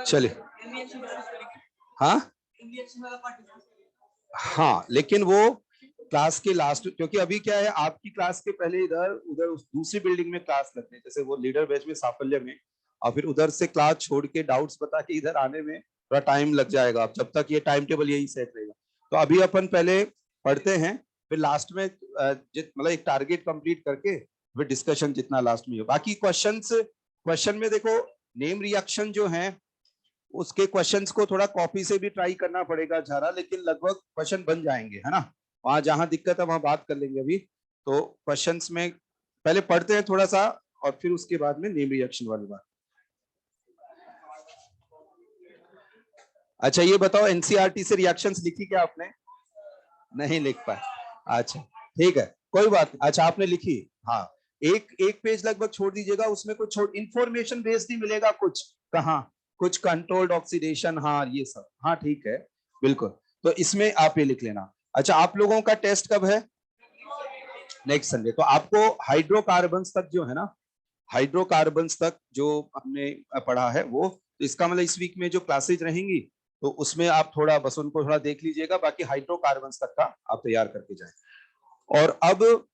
चलिए, हाँ हाँ, लेकिन वो क्लास के लास्ट, क्योंकि अभी क्या है, आपकी क्लास के पहले इधर उधर उस दूसरी बिल्डिंग में क्लास लगते हैं, जैसे वो लीडर बैच में साफल्य में, और फिर उधर से क्लास छोड़ के डाउट्स बता के इधर आने में थोड़ा टाइम लग जाएगा, जब तक ये टाइम टेबल यही सेट रहेगा। तो अभी अपन पहले पढ़ते हैं, फिर लास्ट में मतलब एक टारगेट कंप्लीट करके फिर डिस्कशन जितना लास्ट में हो। बाकी क्वेश्चन में देखो, नेम रिएक्शन जो है उसके क्वेश्चंस को थोड़ा कॉपी से भी ट्राई करना पड़ेगा झारा, लेकिन लगभग क्वेश्चन बन जाएंगे, है ना। वहां जहां दिक्कत है वहां बात कर लेंगे अभी। तो क्वेश्चंस में पहले पढ़ते हैं थोड़ा सा, और फिर उसके बाद में नेम रिएक्शन वाली बात। अच्छा ये बताओ, एनसीईआरटी से रिएक्शंस लिखी क्या आपने? नहीं लिख पाए? अच्छा ठीक है, कोई बात। अच्छा आपने लिखी, हाँ। एक एक पेज लगभग छोड़ दीजिएगा, उसमें कुछ इंफॉर्मेशन बेस्ड ही मिलेगा कुछ, कहाँ कुछ कंट्रोल्ड ऑक्सीडेशन, हाँ ये सब, हाँ ठीक है बिल्कुल। तो इसमें आप ये लिख लेना। अच्छा आप लोगों का टेस्ट कब है? Next Sunday. तो आपको हाइड्रोकार्बन्स तक जो है ना, हाइड्रोकार्बन्स तक जो हमने पढ़ा है वो, तो इसका मतलब इस वीक में जो क्लासेज रहेंगी तो उसमें आप थोड़ा बस उनको थोड़ा देख लीजिएगा, बाकी हाइड्रोकार्बन्स तक का आप तैयार करके जाए। और अब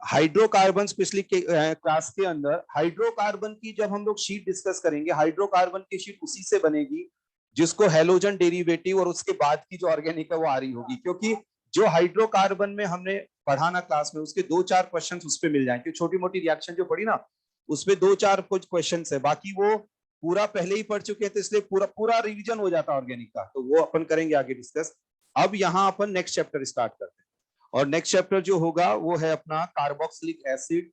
हाइड्रोकार्बन्स पिछली क्लास के अंदर हाइड्रोकार्बन की जब हम लोग शीट डिस्कस करेंगे, हाइड्रोकार्बन की शीट उसी से बनेगी जिसको हेलोजन डेरिवेटिव और उसके बाद की जो ऑर्गेनिक है वो आ रही होगी, क्योंकि जो हाइड्रोकार्बन में हमने पढ़ाना क्लास में उसके 2-4 क्वेश्चन उस पर मिल जाएंगे। छोटी मोटी रिएक्शन जो पढ़ी ना उसमें 2-4 कुछ क्वेश्चन है, बाकी वो पूरा पहले ही पढ़ चुके हैं, तो इसलिए पूरा पूरा रिवीजन हो जाता है ऑर्गेनिक का, तो वो अपन करेंगे आगे डिस्कस। अब यहाँ अपन नेक्स्ट चैप्टर स्टार्ट करते हैं, और नेक्स्ट चैप्टर जो होगा वो है अपना carboxylic acid,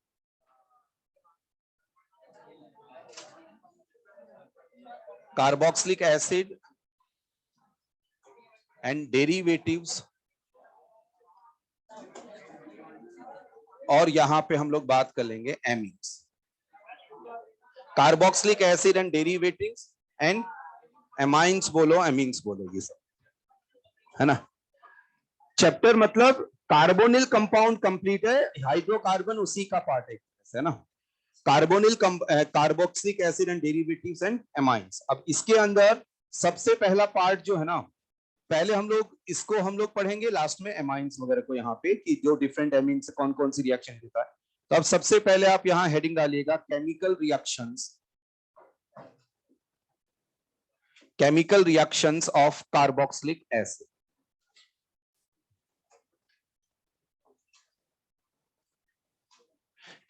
carboxylic acid and derivatives, और यहां पे हम लोग बात कर लेंगे amines. Carboxylic acid and derivatives and amines बोलो, एमीन्स बोलो, ये सब है ना। चैप्टर मतलब कार्बोनिल कंपाउंड कंप्लीट है, हाइड्रोकार्बन उसी का पार्ट है ना। Carbonyl carboxylic acid and derivatives and amines. अब इसके अंदर सबसे पहला पार्ट जो है ना, पहले हम लोग इसको हम लोग पढ़ेंगे, लास्ट में एमाइंस वगैरह को यहाँ पे, कि जो डिफरेंट एमीन से कौन कौन सी रिएक्शन देता है। तो अब सबसे पहले आप यहाँ हेडिंग डालिएगा chemical reactions, chemical reactions of carboxylic acid.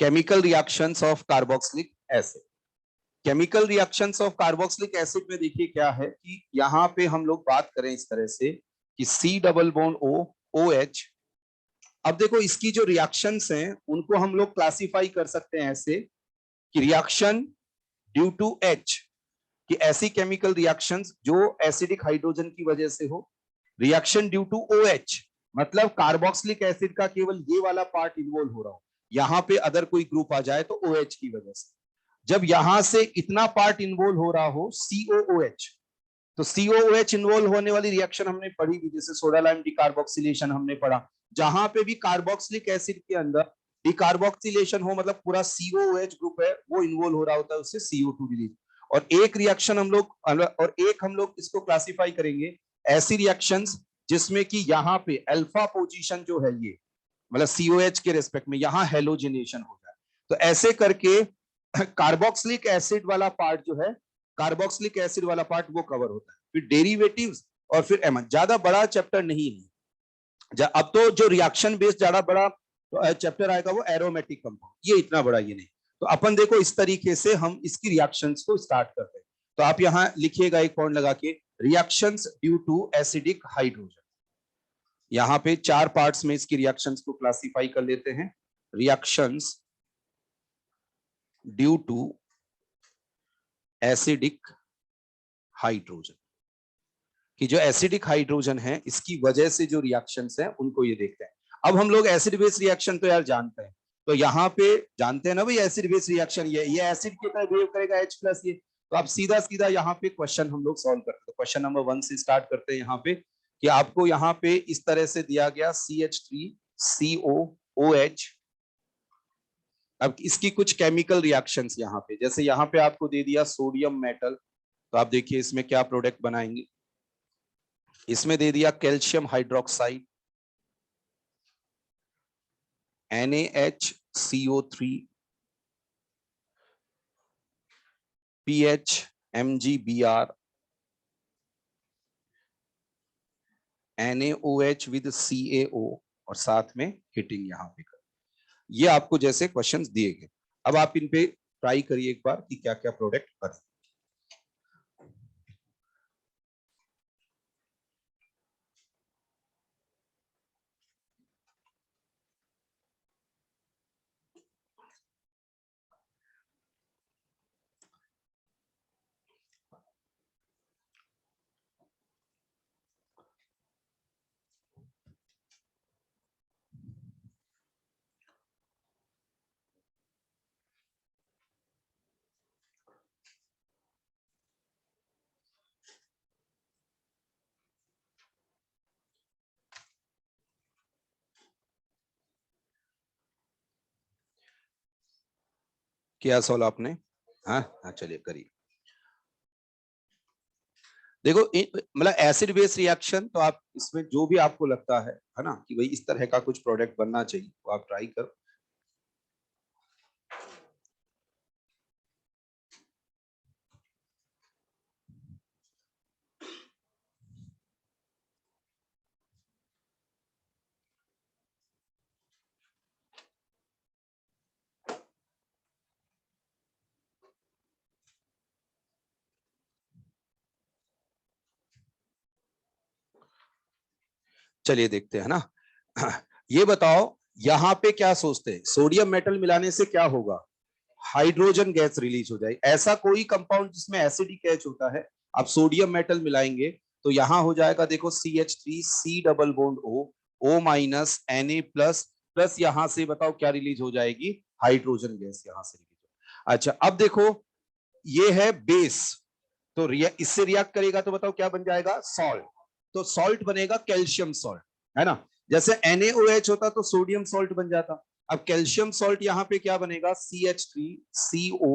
Chemical reactions of carboxylic acid. Chemical reactions of carboxylic acid में देखिए क्या है कि यहाँ पे हम लोग बात करें इस तरह से कि C double bond O OH। अब देखो इसकी जो रिएक्शंस हैं उनको हम लोग क्लासिफाई कर सकते हैं ऐसे कि रिएक्शन ड्यू टू H, कि ऐसी केमिकल रिएक्शंस जो एसिडिक हाइड्रोजन की वजह से हो। रिएक्शन ड्यू टू OH मतलब कार्बोक्सिलिक एसिड का केवल ये वाला पार्ट इन्वॉल्व हो रहा हो, यहाँ पे अदर कोई ग्रुप आ जाए तो OH की वजह से। जब यहां से इतना पार्ट इन्वॉल्व हो रहा हो COOH, तो COOH इन्वॉल्व होने वाली रिएक्शन हमने पढ़ी थी, जैसे सोडा लाइम डिकार्बोक्सिलेशन हमने पढ़ा। जहां पे भी कार्बोक्सिलिक एसिड के अंदर डिकार्बोक्सिलेशन हो, मतलब पूरा COOH ग्रुप है वो इन्वॉल्व हो रहा होता है, उससे CO2 रिलीज। और एक रिएक्शन हम लोग, और एक हम लोग इसको क्लासिफाई करेंगे ऐसी रिएक्शंस जिसमें कि यहाँ पे अल्फा पोजीशन जो है ये, मतलब COH के रेस्पेक्ट में यहाँ हेलोजिनेशन हो जाए। तो ऐसे करके कार्बोक्सिलिक एसिड वाला पार्ट जो है, कार्बोक्सिलिक एसिड वाला पार्ट वो कवर होता है। फिर डेरिवेटिव्स और फिर एमाइन। ज्यादा बड़ा चैप्टर नहीं है। अब तो जो रिएक्शन बेस्ड ज्यादा बड़ा चैप्टर आएगा वो एरोमेटिक कंपाउंड, ये इतना बड़ा ये नहीं। तो अपन देखो इस तरीके से हम इसकी रिएक्शंस को स्टार्ट करते हैं। तो आप यहां लिखिएगा एक पॉइंट लगा के, reactions due to acidic hydrogen. यहां पे 4 पार्ट्स में इसकी रिएक्शंस को क्लासिफाई कर लेते हैं। Reactions due to acidic hydrogen, कि जो एसिडिक हाइड्रोजन है इसकी वजह से जो रिएक्शंस हैं उनको ये देखते हैं। अब हम लोग एसिड बेस रिएक्शन तो यार जानते हैं, तो यहाँ पे जानते हैं ना भाई, एसिड बेस रिएक्शन ये एसिड की तरह बिहेव करेगा H+ ये। तो आप सीधा सीधा यहाँ पे क्वेश्चन हम लोग सॉल्व करते हैं। क्वेश्चन नंबर 1 से स्टार्ट करते हैं। यहाँ पे कि आपको यहाँ पे इस तरह से दिया गया CH3COOH अब इसकी कुछ केमिकल रिएक्शंस यहाँ पे, जैसे यहाँ पे आपको दे दिया सोडियम मेटल, तो आप देखिए इसमें क्या प्रोडक्ट बनाएंगे। इसमें दे दिया calcium hydroxide, NaHCO3, PH MgBr, NaOH with CaO, और साथ में हीटिंग यहाँ पे कर। ये आपको जैसे क्वेश्चंस दिए गए, अब आप इन पे ट्राई करिए एक बार कि क्या क्या प्रोडक्ट बने। क्या सॉल्व आपने? हाँ हाँ, चलिए करिए। देखो मतलब एसिड बेस रिएक्शन, तो आप इसमें जो भी आपको लगता है ना, कि भाई इस तरह का कुछ प्रोडक्ट बनना चाहिए, वो आप ट्राई करो। चलिए देखते हैं ना। ये बताओ यहाँ पे क्या सोचते हैं, सोडियम मेटल मिलाने से क्या होगा? हाइड्रोजन गैस रिलीज हो जाएगी। ऐसा कोई कंपाउंड जिसमें एसिडिक एच होता है, आप सोडियम मेटल मिलाएंगे तो यहां हो जाएगा, देखो CH3 C double bond O minus Na plus plus, यहां से बताओ क्या रिलीज हो जाएगी? हाइड्रोजन गैस यहां से रिलीज हो। अच्छा अब देखो ये है बेस, तो इससे रिएक्ट करेगा तो बताओ क्या बन जाएगा? सॉल्ट। तो सॉल्ट बनेगा कैल्शियम सॉल्ट, है ना। जैसे NaOH होता तो सोडियम सॉल्ट बन जाता। अब कैल्शियम सॉल्ट यहाँ पे क्या बनेगा? CH3CO,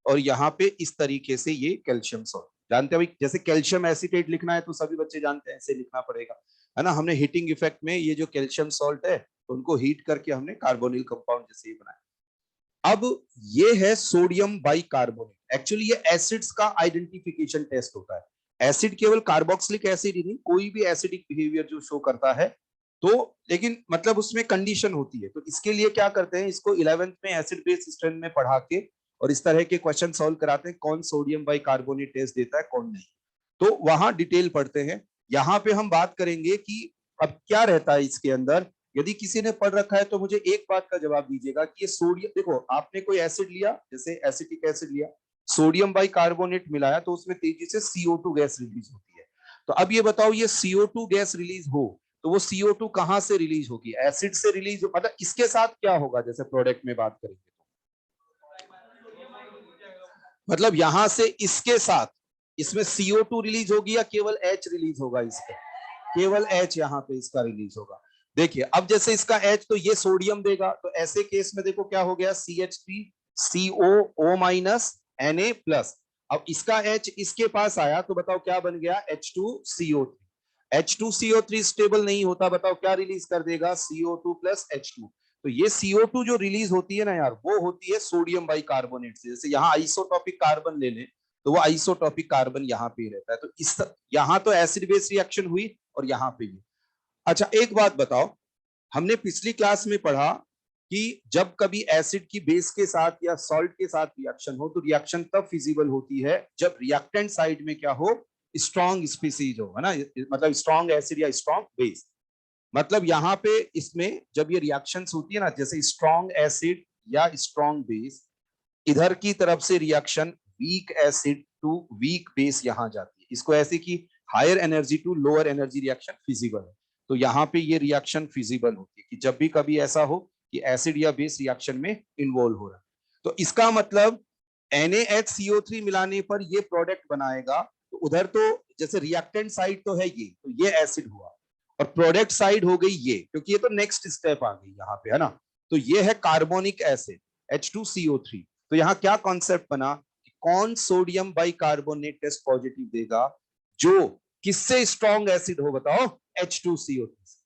और यहाँ पे इस तरीके से ये कैल्शियम सॉल्ट। जानते हैं भाई, जैसे कैल्शियम एसीटेट लिखना है तो सभी बच्चे जानते हैं ऐसे लिखना पड़ेगा, है ना। हमने हीटिंग इफेक्ट में ये जो कैल्शियम सॉल्ट है उनको हीट करके हमने कार्बोनिल कंपाउंड जैसे ये बनाया। अब ये है सोडियम बाइकार्बोनेट। एक्चुअली ये एसिड्स का आइडेंटिफिकेशन टेस्ट होता है। एसिड केवल कार्बोक्सिलिक एसिड ही नहीं, कोई भी एसिडिक बिहेवियर जो शो करता है, तो लेकिन मतलब उसमें कंडीशन होती है। तो इसके लिए क्या करते हैं, इसको 11th में एसिड बेस स्ट्रेंथ में पढ़ा के और इस तरह के क्वेश्चन सॉल्व कराते हैं, कौन सोडियम बाइकार्बोनेट टेस्ट देता है कौन नहीं, तो वहां डिटेल पढ़ते हैं। यहाँ पे हम बात करेंगे कि अब क्या रहता है इसके अंदर। यदि किसी ने पढ़ रखा है तो मुझे एक बात का जवाब दीजिएगा कि ये सोडियम, देखो आपने कोई एसिड लिया, जैसे एसिटिक एसिड लिया, सोडियम बाइकार्बोनेट मिलाया तो उसमें तेजी से CO2 गैस रिलीज होती है। तो अब ये बताओ, ये CO2 गैस रिलीज हो तो वो CO2 कहां से रिलीज होगी? एसिड से रिलीज हो, मतलब इसके साथ क्या होगा, जैसे प्रोडक्ट में बात करेंगे मतलब यहां से इसके साथ इसमें CO2 रिलीज होगी या केवल H रिलीज होगा? इसका केवल H यहाँ पे इसका रिलीज होगा। देखिए अब जैसे इसका H, तो ये सोडियम देगा, तो ऐसे केस में देखो क्या हो गया? CH3CO O minus Na plus. अब इसका H इसके पास आया तो बताओ क्या बन गया? H2CO3। H2CO3 स्टेबल नहीं होता, बताओ क्या रिलीज कर देगा? CO2 plus H2। तो ये CO2 जो रिलीज होती है ना यार, वो होती है सोडियम बाइकार्बोनेट से। जैसे यहाँ आइसोटॉपिक कार्बन ले लें तो वो आइसोटॉपिक कार्बन यहाँ पे रहता है। तो इस यहाँ तो एसिड बेस रिएक्शन हुई और यहाँ पे भी। अच्छा एक बात बताओ, हमने पिछली क्लास में पढ़ा कि जब कभी एसिड की बेस के साथ या सॉल्ट के साथ रिएक्शन हो तो रिएक्शन तब फिजिबल होती है जब रिएक्टेंट साइड में क्या हो? स्ट्रॉन्ग स्पीसीज हो, है ना, मतलब स्ट्रॉन्ग एसिड या स्ट्रॉन्ग बेस। मतलब यहाँ पे इसमें जब ये रिएक्शंस होती है ना, जैसे स्ट्रॉन्ग एसिड या स्ट्रॉन्ग बेस, इधर की तरफ से reaction weak acid to weak base यहाँ जाती है। इसको ऐसे कि higher energy to lower energy reaction feasible है। तो यहाँ पे ये रिएक्शन फिजिबल होती है कि जब भी कभी ऐसा हो कि एसिड या बेस रिएक्शन में इन्वॉल्व हो रहा है, तो इसका मतलब NaHCO3 मिलाने पर ये प्रोडक्ट बनाएगा। तो उधर तो जैसे रिएक्टेंट साइड तो है ये, तो ये एसिड हुआ, और प्रोडक्ट साइड हो गई ये, क्योंकि ये तो नेक्स्ट स्टेप आ गई यहाँ पे, है ना। तो ये है कार्बोनिक एसिड। H2CO3। तो यहाँ क्या कॉन्सेप्ट बना, कौन सोडियम बाइकार्बोनेट टेस्ट पॉजिटिव देगा, जो किससे स्ट्रॉन्ग एसिड हो बताओ, H2CO3 से,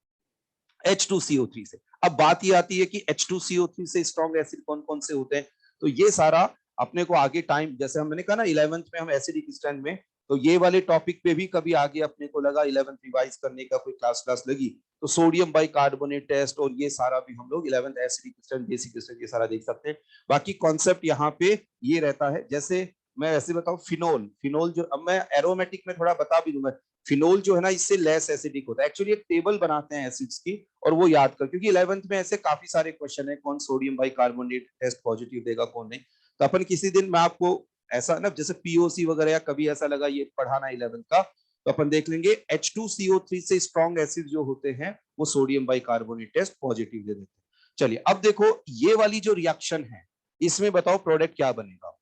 H2CO3 से। अब बात ये आती है कि H2CO3 से स्ट्रॉन्ग एसिड कौन कौन से होते हैं, तो ये सारा अपने को आगे टाइम, जैसे हमने कहा ना 11th में हम एसिडिक स्टैंड में, तो ये वाले टॉपिक पे भी कभी आगे अपने को लगा 11th रिवाइज करने का कोई क्लास लगी तो सोडियम बाइकार्बोनेट टेस्ट और ये सारा भी हम लोग 11th acidic stand basic stand ये सारा देख सकते हैं। बाकी कॉन्सेप्ट यहाँ पे ये रहता है, जैसे मैं ऐसे बताऊं फिनोल जो, अब मैं एरोमेटिक में थोड़ा बता भी दूंगा, फिनोल जो है ना इससे लेस एसिडिक होता है। एक्चुअली एक टेबल बनाते हैं एसिड्स की और वो याद कर, क्योंकि 11th में ऐसे काफी सारे क्वेश्चन है, कौन सोडियम बाइकार्बोनेट टेस्ट पॉजिटिव देगा कौन नहीं। तो अपन किसी दिन मैं आपको ऐसा ना, जैसे पीओसी वगैरह या कभी ऐसा लगा ये पढ़ाना 11th का, तो अपन देख लेंगे H2CO3 से स्ट्रॉन्ग एसिड जो होते हैं वो सोडियम बाइकार्बोनेट टेस्ट पॉजिटिव दे देते हैं। चलिए अब देखो ये वाली जो रिएक्शन है इसमें बताओ प्रोडक्ट क्या बनेगा,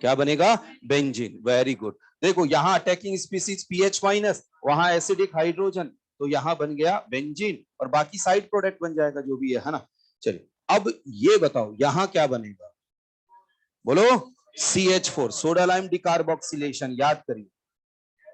क्या बनेगा, बेंजीन। Very good. देखो यहाँ अटैकिंग स्पीसीज पीएच माइनस, वहां एसिडिक हाइड्रोजन, तो यहाँ बन गया बेंजीन और बाकी साइड प्रोडक्ट बन जाएगा जो भी है ना। चलिए अब ये बताओ यहाँ क्या बनेगा, बोलो, CH4 सोडा लाइम डिकार्बोक्सिलेशन, याद करिए,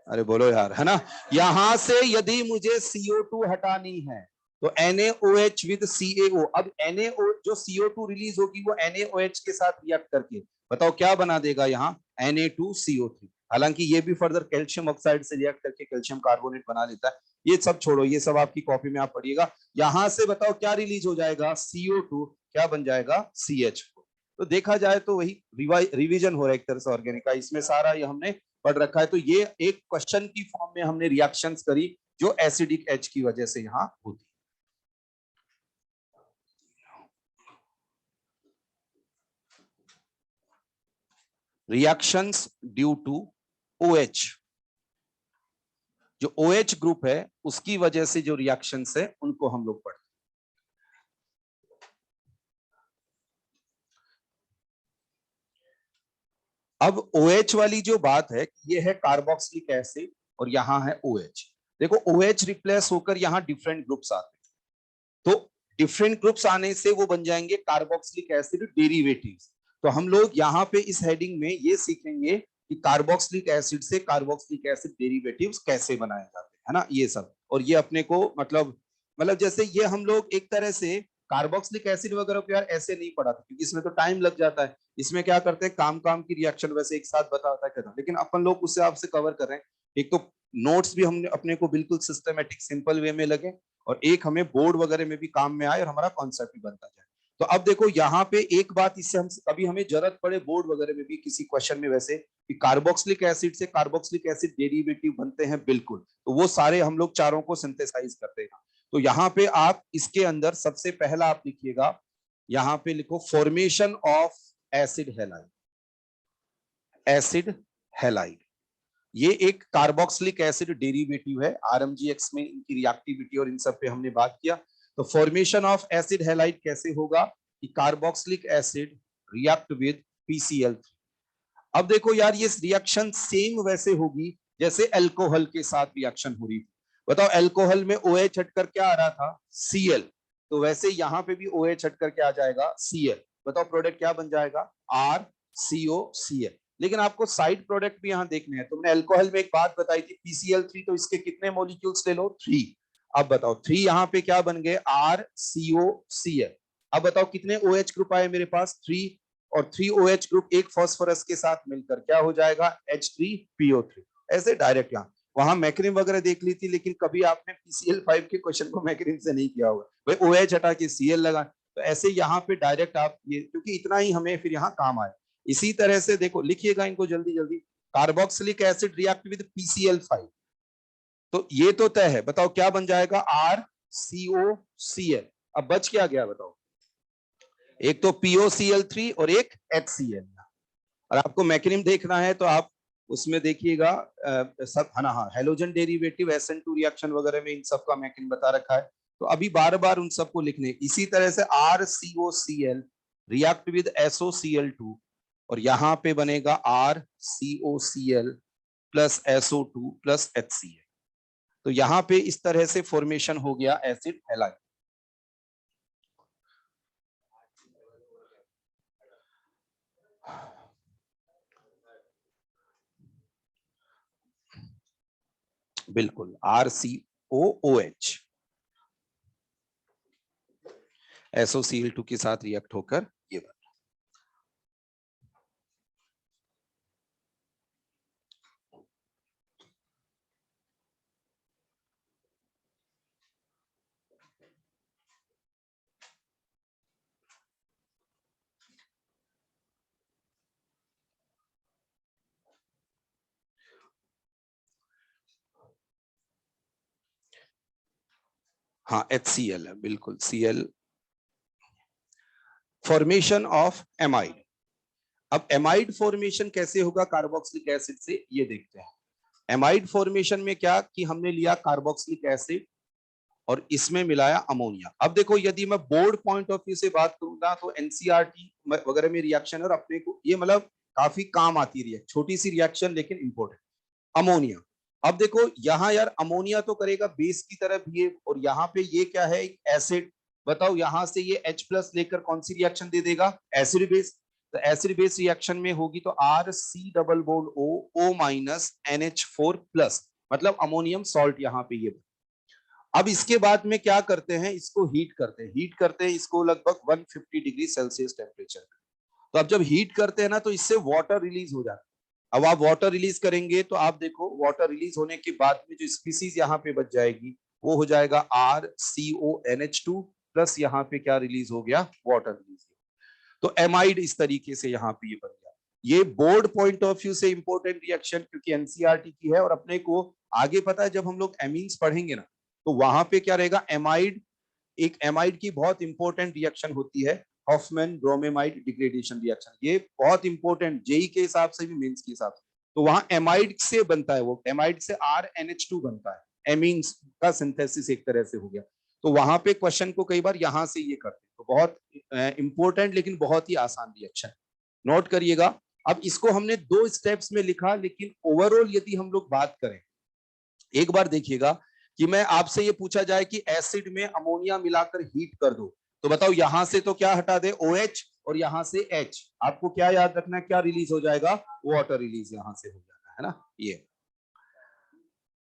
अरे बोलो यार, है ना। यहां से यदि मुझे CO2 हटानी है तो NaOH विद CaO, अब NaO जो CO2 रिलीज होगी वो NaOH के साथ रिएक्ट करके बताओ क्या बना देगा यहाँ, Na2CO3। हालांकि ये भी फर्दर कैल्शियम ऑक्साइड से रिएक्ट करके कैल्शियम कार्बोनेट बना लेता है। ये सब छोड़ो, ये सब आपकी कॉपी में आप पढ़िएगा। यहां से बताओ क्या रिलीज हो जाएगा, CO2 क्या बन जाएगा, CH4। तो देखा जाए तो वही रिवीजन हो रहा है एक तरह से ऑर्गेनिक का, इसमें सारा ये हमने पढ़ रखा है। तो ये एक क्वेश्चन की फॉर्म में हमने रिएक्शंस करी जो एसिडिक एच की वजह से यहां होती। रिएक्शंस ड्यू टू OH, जो OH ग्रुप है उसकी वजह से जो रिएक्शंस है उनको हम लोग पढ़ते। अब OH वाली जो बात है ये है कार्बोक्सिलिक एसिड और यहां है OH। देखो OH रिप्लेस होकर यहां डिफरेंट ग्रुप्स आते हैं, तो डिफरेंट ग्रुप्स आने से वो बन जाएंगे कार्बोक्सिलिक एसिड डेरिवेटिव्स। तो हम लोग यहाँ पे इस हेडिंग में ये सीखेंगे कि कार्बोक्सिलिक एसिड से कार्बोक्सिलिक एसिड डेरिवेटिव्स कैसे बनाए जाते हैं, है ना, ये सब। और ये अपने को मतलब जैसे ये हम लोग एक तरह से कार्बोक्सिलिक एसिड वगैरह को यार ऐसे नहीं पढ़ा था क्योंकि इसमें तो टाइम लग जाता है। इसमें क्या करते हैं, काम काम की रिएक्शन वैसे एक साथ बताता है, लेकिन अपन लोग उससे आपसे कवर कर रहे हैं। एक तो नोट्स भी हमने अपने को बिल्कुल सिस्टमेटिक सिंपल वे में लगे और एक हमें बोर्ड वगैरह में भी काम में आए और हमारा कॉन्सेप्ट भी बनता जाए। तो अब देखो यहाँ पे एक बात, इससे हम कभी हमें जरूरत पड़े बोर्ड वगैरह में भी किसी क्वेश्चन में वैसे कि कार्बोक्सिलिक एसिड से कार्बोक्सिलिक एसिड डेरिवेटिव बनते हैं, बिल्कुल, तो वो सारे हम लोग चारों को सिंथेसाइज करते हैं। तो यहाँ पे आप इसके अंदर सबसे पहला आप लिखिएगा, यहाँ पे लिखो formation of acid halide, acid halide ये एक कार्बोक्सिलिक एसिड डेरिवेटिव है। RMGX में इनकी रिएक्टिविटी और इन सब पे हमने बात किया। तो फॉर्मेशन ऑफ एसिड हैलाइड कैसे होगा कि carboxylic acid react with PCl3। अब देखो यार ये रिएक्शन सेम वैसे होगी जैसे अल्कोहल के साथ रिएक्शन हो रही थी। बताओ अल्कोहल में OH हटकर क्या आ रहा था, Cl, तो वैसे यहां पे भी OH हटकर क्या आ जाएगा, Cl। बताओ प्रोडक्ट क्या बन जाएगा, RCOCl। लेकिन आपको साइड प्रोडक्ट भी यहाँ देखने हैं। तुमने अल्कोहल में एक बात बताई थी PCl3, तो इसके कितने मॉलिक्यूल्स ले लो, 3। अब बताओ 3 यहाँ पे क्या बन गए, RCOCl। अब बताओ कितने OH ग्रुप आए मेरे पास, 3, और 3OH ग्रुप एक फास्फोरस के साथ मिलकर क्या हो जाएगा, H3PO3। ऐसे डायरेक्ट यहाँ, वहां मैक्रिम वगैरह देख ली थी लेकिन कभी आपने PCl5 के क्वेश्चन को मैक्रिम से नहीं किया होगा, भाई OH हटा के Cl लगा। तो ऐसे यहाँ पे डायरेक्ट आप ये, क्योंकि इतना ही हमें फिर यहाँ काम आए। इसी तरह से देखो लिखिएगा इनको जल्दी जल्दी, carboxylic acid react with PCl5, तो ये तो तय है। बताओ क्या बन जाएगा, RCOCl। अब बच क्या गया बताओ, एक तो POCl3 और एक HCl। और आपको मैक्रिम देखना है तो आप उसमें देखिएगा सब, है ना, हाँ, हेलोजन डेरिवेटिव SN2 रिएक्शन वगैरह में इन सब का मैक्रिम बता रखा है। तो अभी बार बार उन सबको लिखने। इसी तरह से RCOCl रिएक्ट विद SOCl2 और यहाँ पे बनेगा RCOCl plus SO2 plus HCl। तो यहाँ पे इस तरह से फॉर्मेशन हो गया एसिड हैलाइड। बिल्कुल RCOOH SOCl2 के साथ रिएक्ट होकर ये बन। हाँ HCl है बिल्कुल Cl फॉर्मेशन ऑफ एमाइड। अब एमाइड फॉर्मेशन कैसे होगा कार्बोक्सिलिक एसिड से ये देखते हैं। एमाइड फॉर्मेशन में क्या कि हमने लिया कार्बोक्सिलिक एसिड और इसमें मिलाया अमोनिया। अब देखो यदि मैं बोर्ड पॉइंट ऑफ व्यू से बात करूंगा तो एनसीईआरटी वगैरह में रिएक्शन और अपने को ये मतलब काफी काम आती है, छोटी सी रिएक्शन लेकिन इंपॉर्टेंट। अमोनिया, अब देखो यहाँ यार अमोनिया तो करेगा बेस की तरह बिहेव और यहाँ पे ये क्या है एसिड। बताओ यहाँ से ये H+ लेकर कौन सी रिएक्शन दे देगा एसिड बेस। तो एसिड बेस रिएक्शन में होगी तो RC double bond O NH4+ मतलब अमोनियम सॉल्ट यहाँ पे ये। अब इसके बाद में क्या करते हैं इसको हीट करते हैं इसको लगभग 150 डिग्री सेल्सियस टेम्परेचर। तो अब जब हीट करते हैं ना तो इससे वाटर रिलीज हो जाता है। अब आप वाटर रिलीज करेंगे तो आप देखो वाटर रिलीज होने के बाद में जो स्पीसीज यहाँ पे बच जाएगी वो हो जाएगा RCONH2 प्लस यहाँ पे क्या रिलीज हो गया वाटर रिलीज। तो एमाइड इस तरीके से यहाँ पे ये बन गया। ये बोर्ड पॉइंट ऑफ व्यू से इंपॉर्टेंट रिएक्शन क्योंकि एनसीईआरटी की है और अपने को आगे पता है जब हम लोग एमीन्स पढ़ेंगे ना तो वहां पे क्या रहेगा एमाइड। एक एमाइड की बहुत इंपॉर्टेंट रिएक्शन होती है हॉफमैन ब्रोमेमाइड डिग्रेडेशन रिएक्शन। ये बहुत इंपॉर्टेंट जेई के हिसाब से भी मेंस के हिसाब से। तो वहां एमाइड से बनता है वो एमाइड से RNH2 बनता है एमीन्स का सिंथेसिस एक तरह से हो गया। तो वहां पे क्वेश्चन को कई बार यहां से ये करते हैं। तो बहुत इंपॉर्टेंट लेकिन बहुत ही आसान रिएक्शन नोट करिएगा। अब इसको हमने 2 स्टेप्स में लिखा लेकिन ओवरऑल यदि हम लोग बात करें एक बार देखिएगा कि मैं आपसे ये पूछा जाए कि एसिड में अमोनिया मिलाकर हीट कर दो तो बताओ यहां से तो क्या हटा दे OH और यहां से H। आपको क्या याद रखना क्या रिलीज हो जाएगा वाटर रिलीज यहां से हो जाना है ना ये।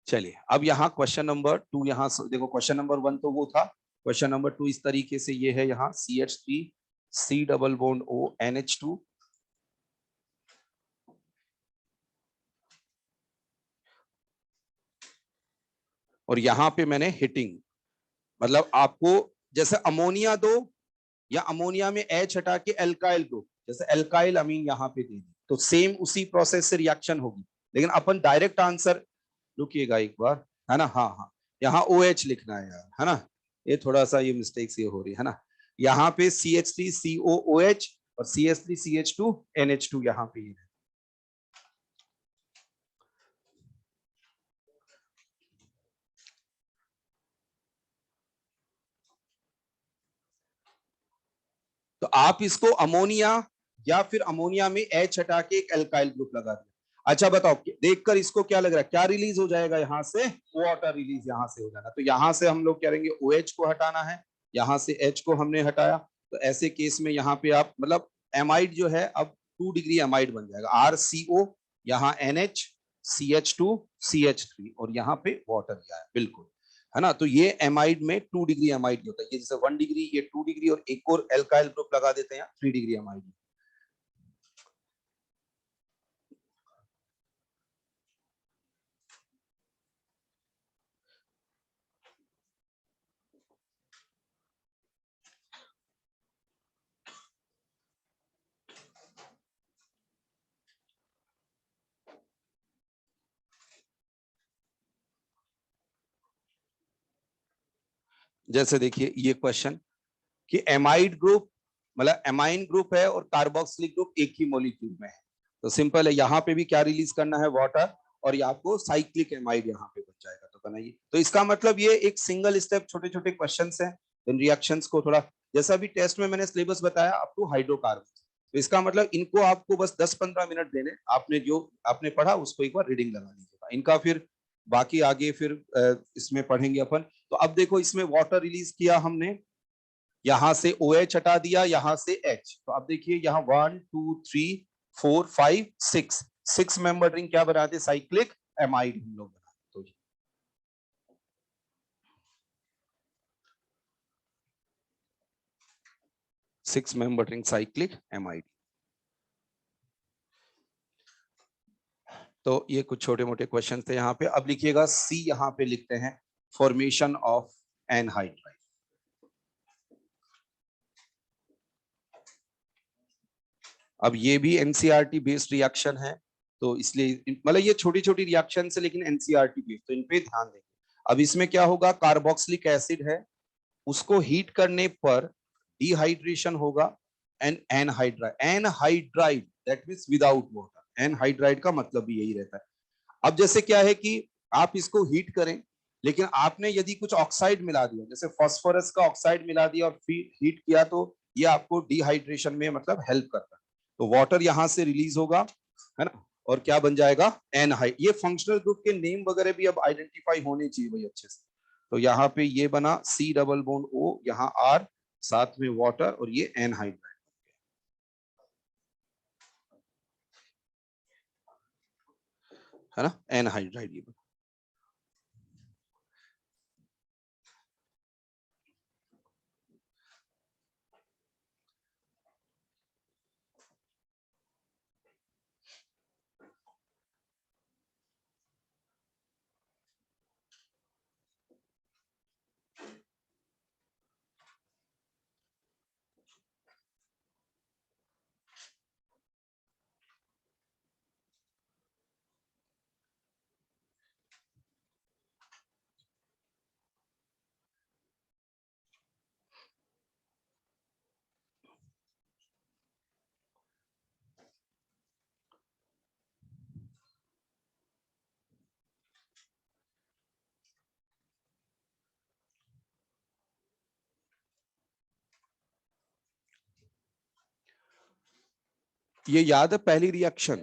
चलिए अब यहाँ क्वेश्चन नंबर 2 यहाँ देखो क्वेश्चन नंबर 1 तो वो था। क्वेश्चन नंबर 2 इस तरीके से ये है यहाँ CH3 C double bond O NH2 और यहाँ पे मैंने हिटिंग मतलब आपको जैसे अमोनिया दो या अमोनिया में H हटा के एल्काइल दो जैसे एल्काइल अमीन यहाँ पे दे दी तो सेम उसी प्रोसेस से रिएक्शन होगी। लेकिन अपन डायरेक्ट आंसर रुकिएगा एक बार है ना। हाँ हाँ यहाँ OH लिखना है यार है ना। ये थोड़ा सा ये मिस्टेक ये हो रही है ना। यहाँ पे CH3COOH और CH3CH2NH2 यहाँ पे है। तो आप इसको अमोनिया या फिर अमोनिया में H हटा के एक एल्काइल ग्रुप लगा दिया। अच्छा बताओ देखकर इसको क्या लग रहा है क्या रिलीज हो जाएगा यहाँ से वाटर रिलीज यहाँ से हो जाना। तो यहाँ से हम लोग करेंगे OH को हटाना है यहाँ से H को हमने हटाया। तो ऐसे केस में यहाँ पे आप मतलब एमाइड जो है अब 2 डिग्री एमाइड बन जाएगा RCO यहाँ NH CH2 CH3 और यहाँ पे वाटर दिया है बिल्कुल है ना। तो ये एमाइड में 2 डिग्री एमाइड होता है। ये जैसे 1 डिग्री ये 2 डिग्री और एक और एल्काइल ग्रुप लगा देते हैं 3 डिग्री एमाइड। जैसे देखिए ये क्वेश्चन कि एमाइड ग्रुप मतलब एमाइन ग्रुप है और कार्बोक्सिलिक ग्रुप एक ही मॉलिक्यूल में है। तो सिंपल है यहाँ पे भी क्या रिलीज करना है वाटर और ये आपको साइक्लिक एमाइड यहाँ पे बन जाएगा। तो बनाइए तो इसका मतलब ये एक सिंगल स्टेप छोटे छोटे क्वेश्चन हैं इन रिएक्शंस को थोड़ा जैसा भी टेस्ट में मैंने सिलेबस बताया अप टू हाइड्रोकार्बन। तो इसका मतलब इनको आपको बस 10-15 मिनट देने आपने जो आपने पढ़ा उसको एक बार रीडिंग लगा लीजिएगा इनका फिर बाकी आगे फिर इसमें पढ़ेंगे अपन। तो अब देखो इसमें वाटर रिलीज किया हमने यहां से OH हटा दिया यहां से H। तो अब देखिए यहाँ 1 2 3 4 5 6 मेंबर रिंग क्या बनाते साइक्लिक एमाइड हम लोग बनाते। तो 6 member ring cyclic amide। तो ये कुछ छोटे मोटे क्वेश्चन थे यहाँ पे। अब लिखिएगा सी, यहाँ पे लिखते हैं फॉर्मेशन ऑफ एनहाइड्राइड। अब ये भी एनसीईआरटी बेस्ड रिएक्शन है, तो इसलिए मतलब ये छोटी छोटी रिएक्शन है लेकिन एनसीईआरटी बेस्ड, तो इन पे ध्यान देंगे। अब इसमें क्या होगा, कार्बोक्सिलिक एसिड है, उसको हीट करने पर डिहाइड्रेशन होगा and anhydride that means without water. Anhydride का मतलब भी यही रहता है। अब जैसे क्या है कि आप इसको हीट करें, लेकिन आपने यदि कुछ ऑक्साइड मिला दिया, जैसे फास्फोरस का ऑक्साइड मिला दिया और फिर हीट किया, तो ये आपको डिहाइड्रेशन में मतलब हेल्प करता है। तो वाटर यहां से रिलीज होगा, है ना, और क्या बन जाएगा, एनहाइड। ये फंक्शनल ग्रुप के नेम वगैरह भी अब आइडेंटिफाई होने चाहिए भाई अच्छे से। तो यहाँ पे ये बना सी डबल बॉन्ड ओ, यहाँ आर, साथ में वाटर, और ये एनहाइड्राइड, है ना, एनहाइड्राइड ये बना। ये याद है पहली रिएक्शन,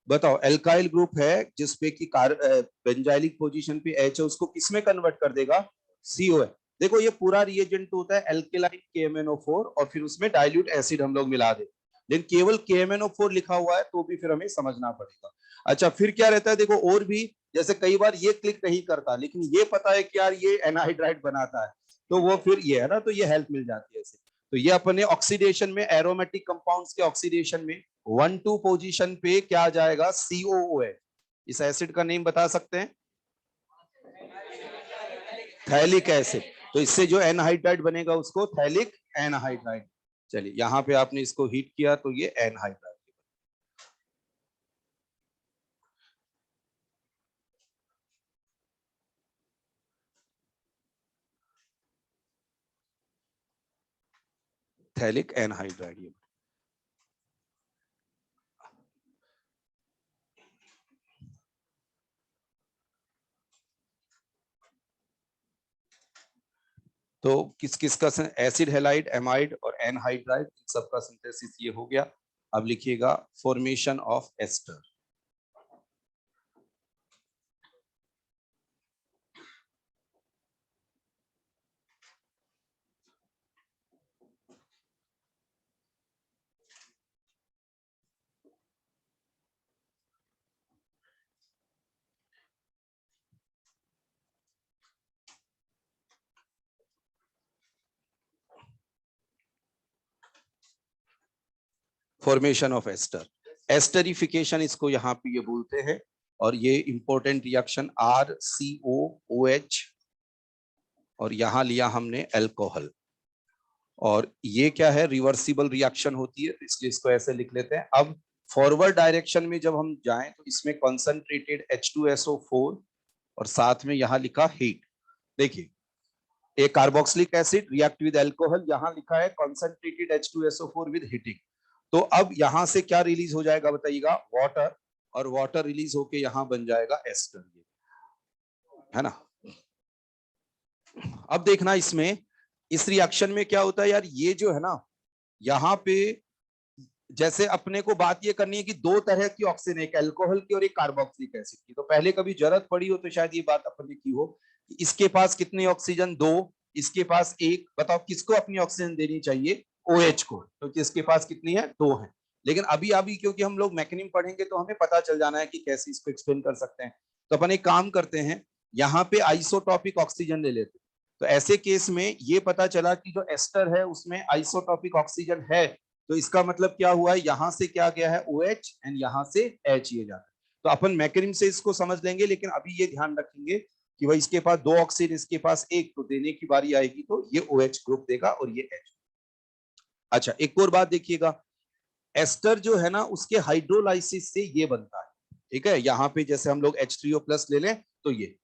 बताओ, एल्काइल ग्रुप है जिसपे की बेंजाइलिक पोजीशन पे एच है, उसको किसमें कन्वर्ट कर देगा, सीओ है। देखो ये पूरा रिएजेंट होता है एल्केलाइन KMnO4 और फिर उसमें डाइल्यूट एसिड हम लोग मिला दे, लेकिन केवल KMnO4 लिखा हुआ है तो भी फिर हमें समझना पड़ेगा। अच्छा फिर क्या रहता है, देखो और भी, जैसे कई बार ये क्लिक नहीं करता लेकिन ये पता है कि यार ये एनहाइड्राइड बनाता है, तो वो फिर ये है ना, तो ये हेल्प मिल जाती है इसे। तो ये अपने ऑक्सीडेशन में, एरोमेटिक कंपाउंड्स के ऑक्सीडेशन में 1-2 पोजीशन पे क्या आ जाएगा, COO है। इस एसिड का नेम बता सकते हैं, थैलिक एसिड। तो इससे जो एनहाइड्राइड बनेगा उसको थैलिक एनहाइड्राइड। चलिए यहाँ पे आपने इसको हीट किया तो ये एनहाइड्राइड। Phthalic anhydride. तो किस किस का एसिड हैलाइड, एमाइड और एनहाइड्राइड, इन सब का सिंथेसिस ये हो गया। अब लिखिएगा formation of ester. Formation of ester, esterification इसको यहाँ पे ये बोलते हैं। और ये इंपॉर्टेंट रिएक्शन RCOOH, और यहाँ लिया हमने अल्कोहल, और ये क्या है, रिवर्सिबल रिएक्शन होती है, इसलिए इसको ऐसे लिख लेते हैं। अब फॉरवर्ड डायरेक्शन में जब हम जाएं तो इसमें कंसंट्रेटेड H2SO4 और साथ में यहाँ लिखा हीट। देखिए a carboxylic acid react with alcohol, यहाँ लिखा है कंसंट्रेटेड H2SO4 विद हीटिंग। तो अब यहां से क्या रिलीज हो जाएगा बताइएगा, वाटर, और वाटर रिलीज होके यहां बन जाएगा एस्टर, है ना। अब देखना इसमें, इस रिएक्शन में क्या होता है यार, ये जो है ना, यहाँ पे जैसे अपने को बात ये करनी है कि दो तरह की ऑक्सीजन, एक अल्कोहल की और एक कार्बोक्सिलिक एसिड की। तो पहले कभी जरूरत पड़ी हो तो शायद ये बात अपने की हो कि इसके पास कितनी ऑक्सीजन, दो, इसके पास एक, बताओ किसको अपनी ऑक्सीजन देनी चाहिए, OH को, क्योंकि तो इसके पास कितनी है, दो है। लेकिन अभी अभी क्योंकि हम लोग मैकेनिम पढ़ेंगे तो हमें पता चल जाना है कि कैसे इसको एक्सप्लेन कर सकते हैं। तो अपन एक काम करते हैं, यहाँ पे आइसोटॉपिक ऑक्सीजन ले लेते हैं। तो ऐसे केस में ये पता चला कि जो एस्टर है उसमें आइसोटॉपिक ऑक्सीजन है, तो इसका मतलब क्या हुआ है, यहां से क्या गया है OH एंड यहां से H ये जा रहा है। तो अपन मैकेनिज्म से इसको समझ लेंगे, लेकिन अभी ये ध्यान रखेंगे कि भाई इसके पास 2 ऑक्सीजन, इसके पास 1, तो देने की बारी आएगी तो ये OH ग्रुप देगा और ये H। अच्छा, एक और बात देखिएगा, एस्टर जो है ना उसके हाइड्रोलाइसिस से ये बनता है, ठीक है। यहाँ पे जैसे हम लोग H3O+ ले लें तो ये,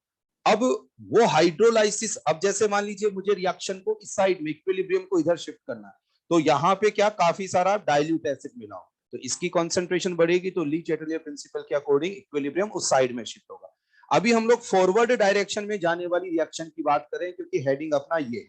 अब वो हाइड्रोलाइसिस, अब जैसे मान लीजिए मुझे रिएक्शन को इस साइड में, इक्विलिब्रियम को इधर शिफ्ट करना है, तो यहाँ पे क्या काफी सारा डाइल्यूट एसिड मिला हो, तो इसकी कॉन्सेंट्रेशन बढ़ेगी, तो ली चैटलियर प्रिंसिपल के अकॉर्डिंग इक्विलिब्रियम उस साइड में शिफ्ट होगा। अभी हम लोग फॉरवर्ड डायरेक्शन में जाने वाली रिएक्शन की बात करें, क्योंकि हेडिंग अपना ये,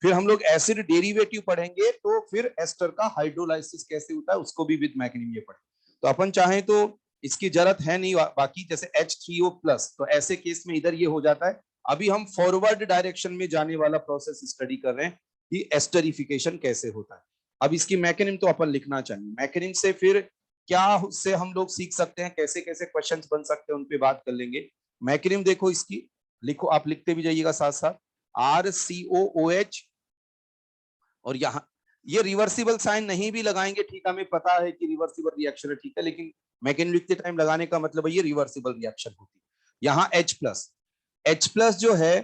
फिर हम लोग एसिड डेरिवेटिव पढ़ेंगे, तो फिर एस्टर का हाइड्रोलाइसिस कैसे होता है उसको भी विद मैकेनिज्म ये पढ़ेंगे। तो अपन चाहें तो इसकी जरूरत है नहीं, बाकी जैसे H3O+, तो ऐसे केस में इधर ये हो जाता है। अभी हम फॉरवर्ड डायरेक्शन में जाने वाला प्रोसेस स्टडी कर रहे हैं कि एस्टरिफिकेशन कैसे होता है। अब इसकी मैकेनिज्म तो अपन लिखना चाहिए, मैकेनिज्म से फिर क्या उससे हम लोग सीख सकते हैं, कैसे कैसे क्वेश्चंस बन सकते हैं, उन पे बात कर लेंगे। मैकेनिज्म देखो इसकी, लिखो, आप लिखते भी जाइएगा साथ साथ, RCOOH, और यहाँ ये रिवर्सिबल साइन नहीं भी लगाएंगे, ठीक है, हमें पता है कि रिवर्सिबल रिएक्शन है, ठीक है, लेकिन मैकेनिज्म लिखते टाइम लगाने का मतलब है ये रिवर्सिबल रिएक्शन होती है। यहाँ H+ जो है,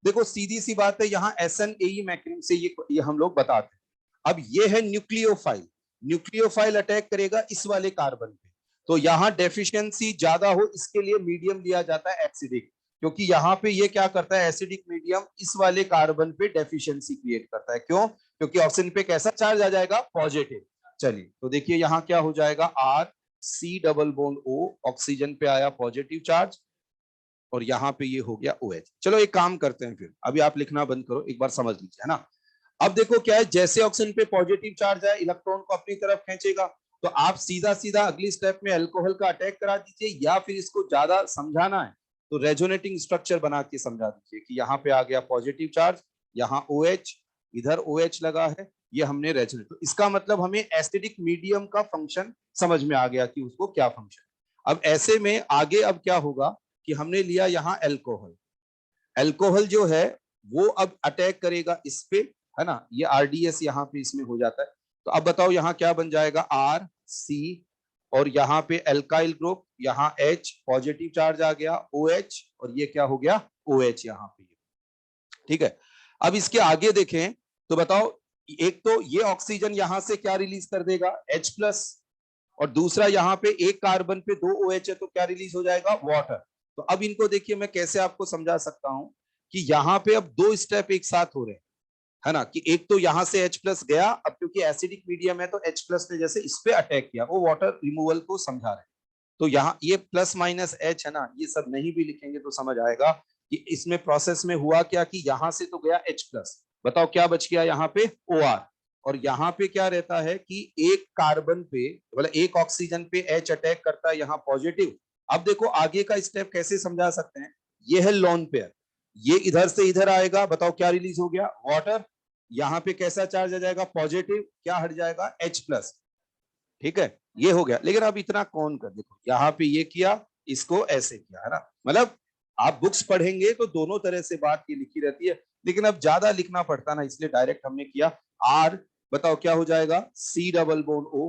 देखो सीधी सी बात है, यहाँ SNAE मैकेनिज्म से ये हम लोग बताते हैं। अब ये है न्यूक्लियोफाइल, न्यूक्लियोफाइल अटैक करेगा इस वाले कार्बन पे, तो यहाँ डेफिशिएंसी ज्यादा हो, इसके लिए मीडियम लिया जाता है एसिडिक, क्योंकि यहाँ पे ये क्या करता है, एसिडिक मीडियम इस वाले कार्बन पे डेफिशिएंसी क्रिएट करता है। क्यों? क्योंकि ऑक्सीजन पे कैसा चार्ज आ जाएगा, पॉजिटिव। चलिए तो देखिए यहाँ क्या हो जाएगा, RC≡O, ऑक्सीजन पे आया पॉजिटिव चार्ज, और यहाँ पे ये हो गया OH। चलो एक काम करते हैं, फिर अभी आप लिखना बंद करो, एक बार समझ लीजिए, है ना। अब देखो क्या है, जैसे ऑक्सीजन पे पॉजिटिव चार्ज है, इलेक्ट्रॉन को अपनी तरफ खींचेगा, तो आप सीधा सीधा अगली स्टेप में अल्कोहल का अटैक करा दीजिए, या फिर इसको ज्यादा समझाना है तो रेजोनेटिंग स्ट्रक्चर बना के समझा दीजिए कि यहाँ पे आ गया पॉजिटिव चार्ज, यहाँ OH, इधर OH लगा है, ये हमने रेजोनेट, तो इसका मतलब हमें एसिडिक मीडियम का फंक्शन समझ में आ गया कि उसको क्या फंक्शन। अब ऐसे में आगे अब क्या होगा कि हमने लिया यहाँ अल्कोहल, अल्कोहल जो है वो अब अटैक करेगा इस पे, है ना, ये RDS यहाँ पे इसमें हो जाता है। तो अब बताओ यहाँ क्या बन जाएगा, RC, और यहाँ पे अल्काइल ग्रुप, यहाँ H पॉजिटिव चार्ज आ गया, OH, और ये क्या हो गया, OH यहाँ पे, ठीक है। अब इसके आगे देखें तो बताओ, एक तो ये ऑक्सीजन यहां से क्या रिलीज कर देगा, H+, और दूसरा यहाँ पे एक कार्बन पे 2 OH है, तो क्या रिलीज हो जाएगा, वाटर। तो अब इनको देखिए मैं कैसे आपको समझा सकता हूं कि यहाँ पे अब 2 स्टेप एक साथ हो रहे हैं, है ना, कि एक तो यहाँ से H+ गया, अब क्योंकि एसिडिक मीडियम है तो H+ ने जैसे इस पे अटैक किया, वो वाटर रिमूवल को समझा रहे हैं। तो यहाँ ये +-H है ना, ये सब नहीं भी लिखेंगे तो समझ आएगा कि इसमें प्रोसेस में हुआ क्या, कि यहाँ से तो गया H+, बताओ क्या बच गया यहाँ पे, OR, और यहाँ पे क्या रहता है कि एक कार्बन पे, मतलब एक ऑक्सीजन पे H अटैक करता है यहाँ पॉजिटिव। अब देखो आगे का स्टेप कैसे समझा सकते हैं, ये है लोन पेयर, ये इधर से इधर आएगा, बताओ क्या रिलीज हो गया, वाटर, यहाँ पे कैसा चार्ज आ जाएगा, पॉजिटिव, क्या हट जाएगा, H+, ठीक है, ये हो गया। लेकिन अब इतना कौन कर, देखो यहाँ पे ये किया, इसको ऐसे किया, है ना, मतलब आप बुक्स पढ़ेंगे तो दोनों तरह से बात ये लिखी रहती है, लेकिन अब ज्यादा लिखना पड़ता ना, इसलिए डायरेक्ट हमने किया। R, बताओ क्या हो जाएगा, C≡O,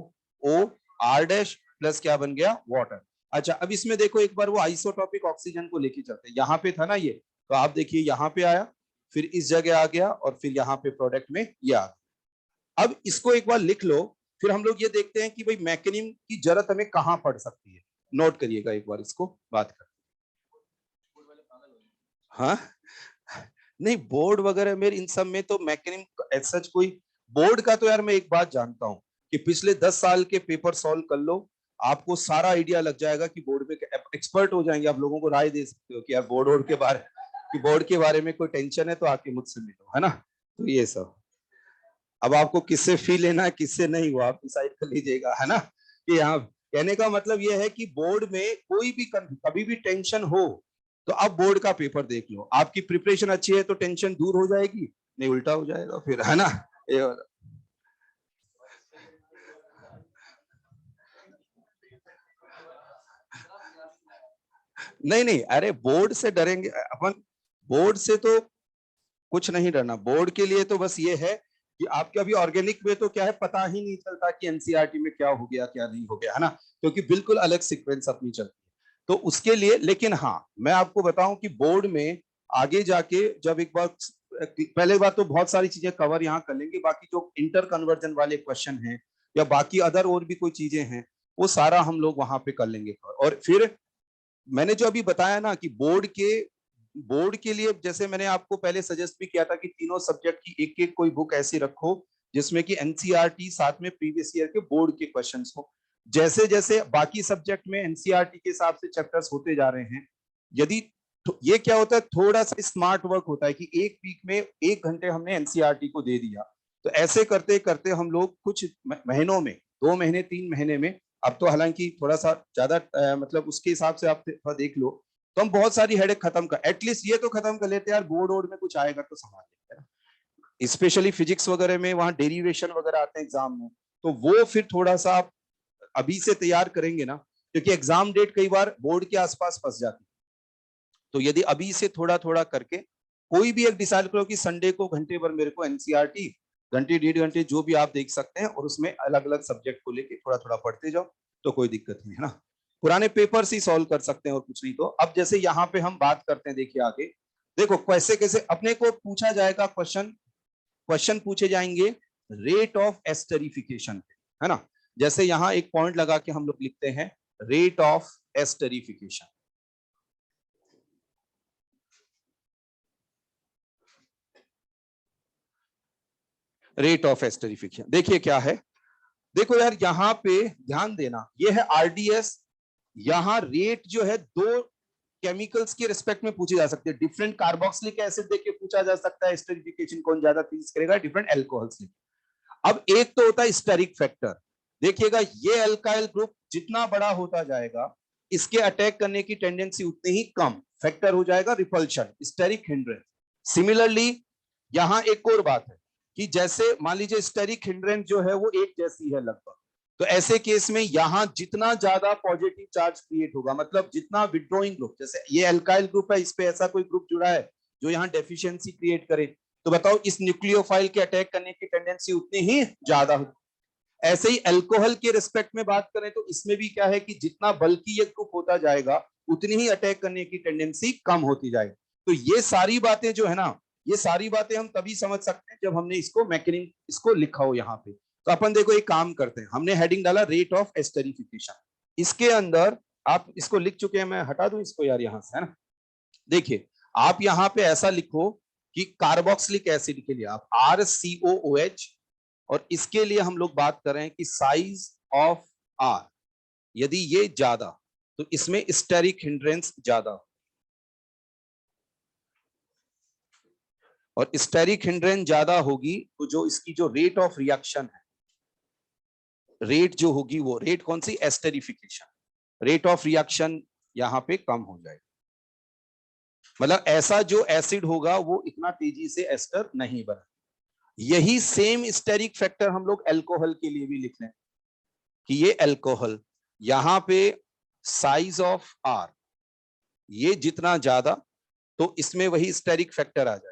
R' प्लस क्या बन गया, वाटर। अच्छा अब इसमें देखो एक बार वो आइसोटॉपिक ऑक्सीजन को लेके चलते हैं, यहाँ पे था ना ये, तो आप देखिए यहाँ पे आया, फिर इस जगह आ गया, और फिर यहाँ पे प्रोडक्ट में ये आ गया। अब इसको एक बार लिख लो, फिर हम लोग ये देखते हैं कि भाई मैकेनिज्म की जरूरत हमें कहां पड़ सकती है। नोट करिएगा एक बार इसको, बात कर, हाँ, नहीं बोर्ड वगैरह मेरे इन सब में तो मैकेनिज्म सच कोई, बोर्ड का तो यार मैं एक बात जानता हूं कि पिछले 10 साल के पेपर सॉल्व कर लो, आपको सारा आइडिया लग जाएगा कि बोर्ड में एक्सपर्ट हो जाएंगे, आप लोगों को राय दे सकते हो कि यार बोर्ड के बारे, कि बोर्ड के बारे में कोई टेंशन है तो आके मुझसे मिलो, है ना। तो ये सब अब आपको किससे फी लेना है किससे नहीं, वो आप डिसाइड कर लीजिएगा, है ना। कि यहाँ कहने का मतलब ये है कि बोर्ड में कोई भी कभी भी टेंशन हो तो आप बोर्ड का पेपर देख लो, आपकी प्रिपरेशन अच्छी है तो टेंशन दूर हो जाएगी, नहीं उल्टा हो जाएगा फिर, है ना। ये वाला। नहीं नहीं, अरे बोर्ड से डरेंगे अपन, बोर्ड से तो कुछ नहीं डरना। बोर्ड के लिए तो बस ये है कि आपके अभी ऑर्गेनिक में तो क्या है, पता ही नहीं चलता कि एनसीईआरटी में क्या हो गया क्या नहीं हो गया, है ना, क्योंकि बिल्कुल अलग सीक्वेंस अपनी चलती है। तो उसके लिए, लेकिन हाँ मैं आपको बताऊं कि बोर्ड में आगे जाके जब एक बार, पहले बार तो बहुत सारी चीजें कवर यहाँ कर लेंगे, बाकी जो इंटर कन्वर्जन वाले क्वेश्चन हैं या बाकी अदर और भी कोई चीजें हैं वो सारा हम लोग वहां पे कर लेंगे। और फिर मैंने जो अभी बताया ना कि बोर्ड के लिए जैसे मैंने आपको पहले सजेस्ट भी किया था कि तीनों सब्जेक्ट की एक एक कोई बुक ऐसी रखो जिसमें कि एनसीईआरटी साथ में प्रीवियस ईयर के बोर्ड के क्वेश्चंस हो। जैसे जैसे बाकी सब्जेक्ट में एनसीईआरटी के हिसाब से चैप्टर्स होते जा रहे हैं, यदि ये क्या होता है, थोड़ा सा स्मार्ट वर्क होता है कि एक वीक में 1 घंटे हमने एनसीईआरटी को दे दिया, तो ऐसे करते करते हम लोग कुछ महीनों में, 2 महीने 3 महीने में, अब तो हालांकि थोड़ा सा ज्यादा मतलब उसके हिसाब से आप देख लो, तो हम बहुत सारी हेडेक खत्म कर, एटलीस्ट ये तो खत्म कर लेते हैं यार, बोर्ड वोर्ड में कुछ आएगा तो संभाल लेते हैं। स्पेशली फिजिक्स वगैरह में वहां डेरिवेशन वगैरह आते हैं एग्जाम में, तो वो फिर थोड़ा सा आप अभी से तैयार करेंगे ना, क्योंकि एग्जाम डेट कई बार बोर्ड के आसपास फंस जाती है। तो यदि अभी से थोड़ा थोड़ा करके कोई भी एक डिसाइड करो कि संडे को घंटे भर मेरे को एनसीईआरटी, घंटे 1.5 घंटे जो भी आप देख सकते हैं, और उसमें अलग अलग सब्जेक्ट को लेके थोड़ा थोड़ा पढ़ते जाओ, तो कोई दिक्कत नहीं है ना। पुराने पेपर्स ही सॉल्व कर सकते हैं और कुछ नहीं। तो अब जैसे यहाँ पे हम बात करते हैं, देखिए आगे देखो कैसे कैसे अपने को पूछा जाएगा क्वेश्चन, क्वेश्चन पूछे जाएंगे रेट ऑफ एस्टरिफिकेशन पे, है ना। जैसे यहाँ एक पॉइंट लगा के हम लोग लिखते हैं rate of esterification. Rate of esterification देखिए क्या है, देखो यार यहाँ पे ध्यान देना, ये है आरडीएस। यहाँ रेट जो है दो केमिकल्स के रिस्पेक्ट में पूछे जा सकते हैं। डिफरेंट कार्बोक्सिलिक एसिड देके पूछा जा सकता है एस्टरिफिकेशन कौन ज्यादा तेज करेगा, डिफरेंट एल्कोहल्स। अब एक तो होता है स्टेरिक फैक्टर, देखिएगा ये अल्काइल ग्रुप जितना बड़ा होता जाएगा इसके अटैक करने की टेंडेंसी उतनी ही कम, फैक्टर हो जाएगा रिपल्शन, स्टेरिक हिंड्रेंस। सिमिलरली यहां एक और बात है कि जैसे मान लीजिए स्टेरिक हिंड्रेंस जो है वो एक जैसी है लगभग, तो ऐसे केस में यहां जितना ज्यादा पॉजिटिव चार्ज क्रिएट होगा, मतलब जितना विड्रॉइंग ग्रुप, जैसे ये अल्काइल ग्रुप है, इस पे ऐसा कोई ग्रुप जुड़ा है जो यहाँ डेफिशिएंसी क्रिएट करे, तो बताओ इस न्यूक्लियोफाइल के अटैक करने की टेंडेंसी उतनी ही ज्यादा होगी। ऐसे ही अल्कोहल के रिस्पेक्ट में बात करें तो इसमें भी क्या है कि जितना बल्कि ये ग्रुप होता जाएगा उतनी ही अटैक करने की टेंडेंसी कम होती जाएगी। तो ये सारी बातें जो है ना, ये सारी बातें हम तभी समझ सकते हैं जब हमने इसको मैकेनिज्म इसको लिखा हो यहाँ पे। तो अपन देखो एक काम करते हैं, हमने हेडिंग डाला रेट ऑफ एस्टरिफिकेशन, इसके अंदर आप इसको लिख चुके हैं, मैं हटा दूं इसको यार यहाँ से, है ना। देखिए आप यहाँ पे ऐसा लिखो कि कार्बोक्सिलिक एसिड के लिए आप RCOOH, और इसके लिए हम लोग बात कर रहे हैं कि साइज ऑफ आर, यदि ये ज्यादा तो इसमें स्टेरिक हिंड्रेंस ज्यादा, और स्टेरिक हिंड्रेंस ज्यादा होगी तो जो इसकी जो रेट ऑफ रिएक्शन है, रेट जो होगी वो रेट कौन सी, एस्टरिफिकेशन, रेट ऑफ रिएक्शन यहां पे कम हो जाएगा। मतलब ऐसा जो एसिड होगा वो इतना तेजी से एस्टर नहीं बना। यही सेम स्टेरिक फैक्टर हम लोग अल्कोहल के लिए भी लिख रहे हैं कि ये अल्कोहल यहां पे साइज ऑफ आर ये जितना ज्यादा तो इसमें वही स्टेरिक फैक्टर आ जाएगा।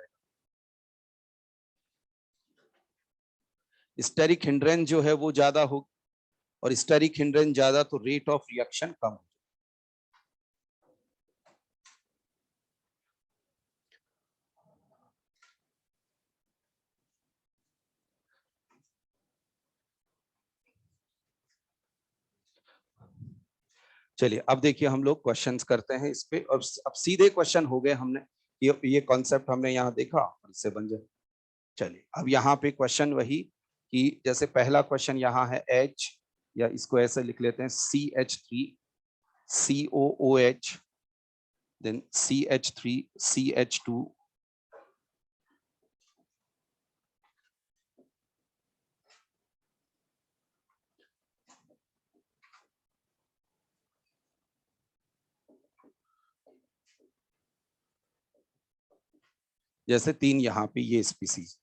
स्टेरिक हिंड्रेंस जो है वो ज्यादा हो, और स्टेरिक हिंड्रेंस ज्यादा तो रेट ऑफ रिएक्शन कम हो। चलिए अब देखिए हम लोग क्वेश्चंस करते हैं इस पे, और अब सीधे क्वेश्चन हो गए, हमने ये कॉन्सेप्ट हमने यहाँ देखा और इससे बन जाए। चलिए अब यहाँ पे क्वेश्चन वही कि जैसे पहला क्वेश्चन यहाँ है H, या इसको ऐसे लिख लेते हैं CH3 COOH, then CH3 CH2, जैसे 3 यहाँ पे ये स्पीसीज।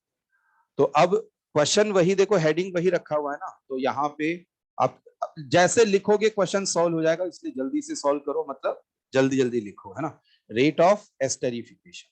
तो अब क्वेश्चन वही देखो, हेडिंग वही रखा हुआ है ना, तो यहाँ पे आप जैसे लिखोगे क्वेश्चन सॉल्व हो जाएगा, इसलिए जल्दी से सॉल्व करो, मतलब जल्दी जल्दी लिखो, है ना। रेट ऑफ एस्टरिफिकेशन,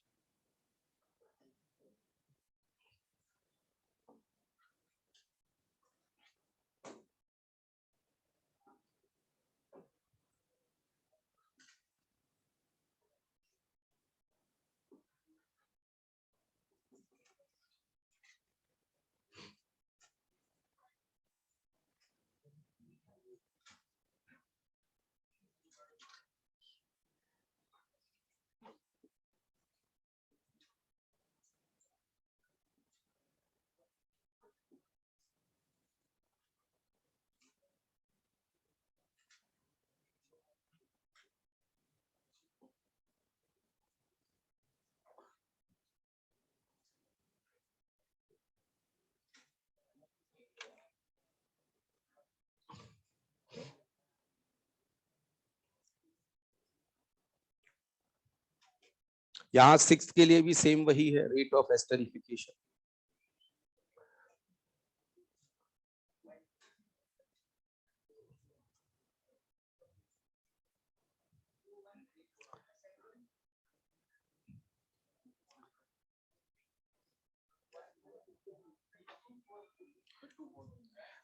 यहाँ 6th के लिए भी सेम वही है, रेट ऑफ एस्टरिफिकेशन।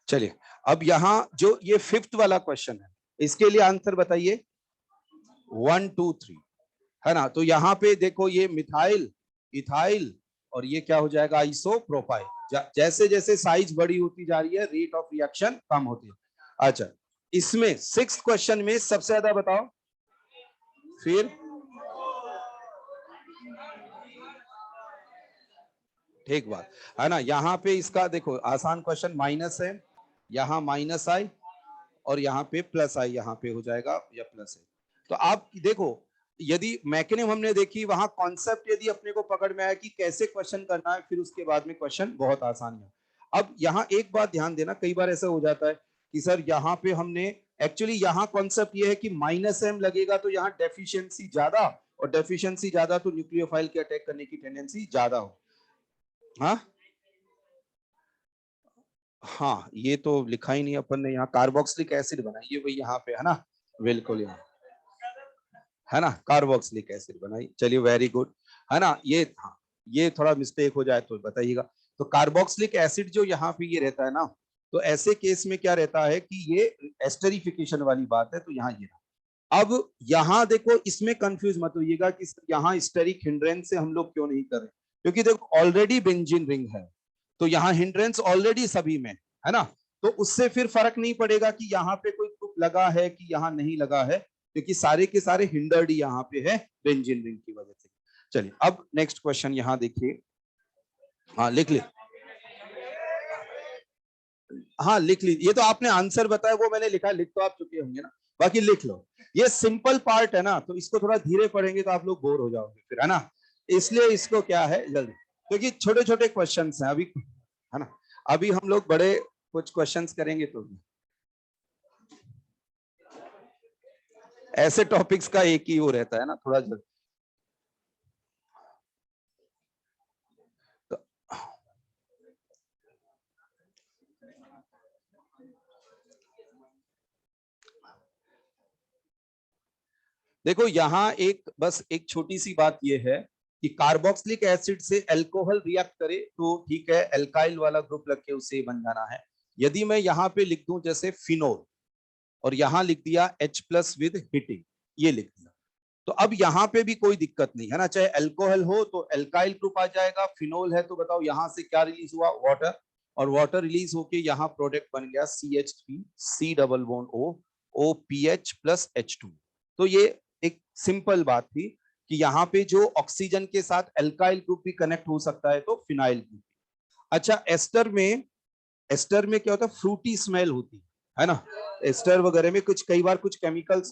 चलिए अब यहाँ जो ये 5th वाला क्वेश्चन है, इसके लिए आंसर बताइए। 1 2 3 है ना। तो यहाँ पे देखो ये मिथाइल, इथाइल और ये क्या हो जाएगा, आइसोप्रोपाइल। जैसे जैसे साइज बड़ी होती जा रही है रेट ऑफ रिएक्शन कम होती है। अच्छा इसमें 6th क्वेश्चन में सबसे ज्यादा बताओ, फिर ठीक बात है ना। यहाँ पे इसका देखो आसान क्वेश्चन, माइनस है, यहाँ माइनस आई और यहाँ पे प्लस आई, यहाँ पे हो जाएगा या प्लस है। तो आप देखो यदि मैकेनिज्म हमने देखी, वहां कॉन्सेप्ट यदि अपने को पकड़ में आया कि कैसे क्वेश्चन करना है, फिर उसके बाद में क्वेश्चन बहुत आसान है। अब यहाँ एक बात ध्यान देना, कई बार ऐसा हो जाता है कि सर यहाँ पे हमने एक्चुअली यहाँ कॉन्सेप्ट ये है कि -m लगेगा तो यहाँ डेफिशिएंसी ज्यादा, और डेफिशिएंसी ज्यादा तो न्यूक्लियोफाइल के अटैक करने की टेंडेंसी ज्यादा हो। हाँ हाँ ये तो लिखा ही नहीं अपन ने, यहाँ कार्बोक्सिलिक एसिड बनाई है भाई यहाँ पे, है ना, बिल्कुल यहाँ है ना, कार्बोक्सिलिक एसिड बनाई। चलिए वेरी गुड, है ना। ये हाँ ये थोड़ा मिस्टेक हो जाए तो बताइएगा। तो कार्बोक्सिलिक एसिड जो यहाँ पे ये रहता है ना, तो ऐसे केस में क्या रहता है कि ये एस्टरिफिकेशन वाली बात है, तो यहाँ ये रहा। अब यहाँ देखो इसमें कंफ्यूज मत होइएगा कि यहाँ स्टेरिक हिंड्रेंस से हम लोग क्यों नहीं कर रहे, क्योंकि देखो ऑलरेडी बेंजीन रिंग है, तो यहाँ हिंड्रेंस ऑलरेडी सभी में है ना, तो उससे फिर फर्क नहीं पड़ेगा कि यहाँ पे कोई ग्रुप लगा है कि यहाँ नहीं लगा है, क्योंकि सारे के सारे हिंडर्ड यहाँ पे है बेंजीन रिंग की वजह से। चलिए अब नेक्स्ट क्वेश्चन यहाँ देखिए, हाँ लिख ली, हाँ लिख ली, ये तो आपने आंसर बताया वो मैंने लिखा, लिख तो आप चुके होंगे ना, बाकी लिख लो। ये सिंपल पार्ट है ना, तो इसको थोड़ा धीरे पढ़ेंगे तो आप लोग बोर हो जाओगे फिर, है ना, इसलिए इसको क्या है जल्दी, क्योंकि छोटे छोटे क्वेश्चन हैं अभी, है ना। अभी हम लोग बड़े कुछ क्वेश्चंस करेंगे तो ऐसे टॉपिक्स का एक ही वो रहता है ना, थोड़ा जल्दी। तो देखो यहाँ एक बस एक छोटी सी बात ये है कि कार्बोक्सिलिक एसिड से अल्कोहल रिएक्ट करे तो ठीक है, एल्काइल वाला ग्रुप लग के उसे बन जाना है। यदि मैं यहाँ पे लिख दूं जैसे फिनोल और यहाँ लिख दिया H+ विद हीटिंग, ये लिख दिया, तो अब यहाँ पे भी कोई दिक्कत नहीं है ना, चाहे अल्कोहल हो तो एल्काइल ग्रुप आ जाएगा, फिनोल है तो बताओ यहाँ से क्या रिलीज हुआ, वाटर, और वाटर रिलीज होके यहाँ प्रोडक्ट बन गया CH3 C double bond O OPH + H2। तो ये एक सिंपल बात थी कि यहाँ पे जो ऑक्सीजन के साथ एल्काइल ग्रुप भी कनेक्ट हो सकता है तो फिनाइल ग्रुप। अच्छा एस्टर में क्या होता है, फ्रूटी स्मेल होती है ना, एस्टर वगैरह में कुछ कई बार कुछ केमिकल्स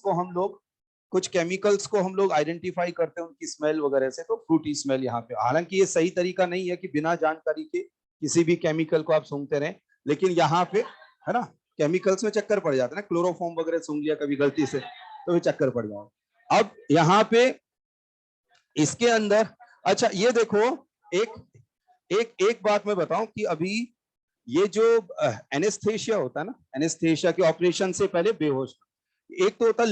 को हम लोग आइडेंटिफाई करते हैं उनकी स्मेल वगैरह से, तो फ्रूटी स्मेल यहाँ पे। हालांकि ये सही तरीका नहीं है कि बिना जानकारी के किसी भी केमिकल को आप सूंघते रहें, लेकिन यहाँ पे है ना केमिकल्स में चक्कर पड़ जाता है ना, क्लोरोफॉर्म वगैरह सूंघ लिया कभी गलती से तो भी चक्कर पड़ जाओ। अब यहाँ पे इसके अंदर, अच्छा ये देखो एक एक एक बात मैं बताऊं कि अभी ये जो एनेस्थेशिया होता है ना, एनेस्थेशिया के ऑपरेशन से पहले बेहोश, एक तो होता है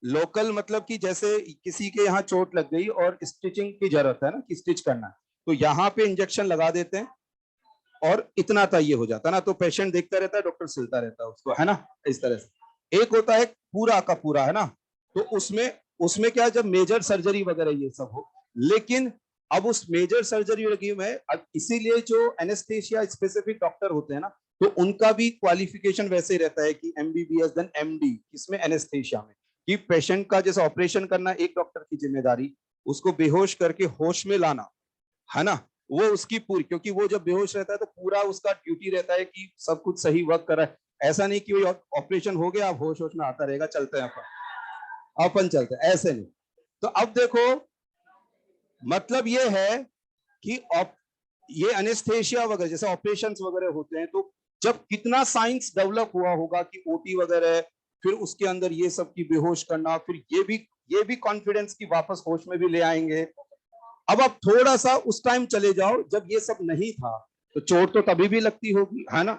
लोकल मतलब कि जैसे किसी के यहाँ चोट लग गई और स्टिचिंग की जरूरत है ना, कि स्टिच करना है, तो यहाँ पे इंजेक्शन लगा देते हैं और इतना था ये हो जाता है ना, तो पेशेंट देखता रहता है, डॉक्टर सिलता रहता है उसको, है ना, इस तरह से। एक होता है पूरा का पूरा, है ना, तो उसमें उसमें क्या है, जब मेजर सर्जरी वगैरह ये सब हो, लेकिन अब उस मेजर सर्जरी लगी में, अब इसीलिए जो एनेस्थेशिया स्पेसिफिक डॉक्टर होते हैं ना, तो उनका भी क्वालिफिकेशन वैसे ही रहता है कि MBBS देन MD इसमें एनेस्थेशिया में, कि पेशेंट का जैसे ऑपरेशन करना एक डॉक्टर की जिम्मेदारी, उसको बेहोश करके होश में लाना, है ना, वो उसकी पूरी, क्योंकि वो जब बेहोश रहता है तो पूरा उसका ड्यूटी रहता है कि सब कुछ सही वर्क कर रहा है। ऐसा नहीं कि ऑपरेशन हो गया आप होश होश में आता रहेगा, चलते हैं अपन चलते हैं, ऐसे नहीं। तो अब देखो मतलब ये है कि ये एनेस्थेशिया वगैरह जैसे ऑपरेशंस वगैरह होते हैं, तो जब कितना साइंस डेवलप हुआ होगा कि ओटी वगैरह, फिर उसके अंदर ये सब की बेहोश करना, फिर ये भी ये भी कॉन्फिडेंस की वापस होश में भी ले आएंगे। अब आप थोड़ा सा उस टाइम चले जाओ जब ये सब नहीं था, तो चोट तो तभी भी लगती होगी, है ना।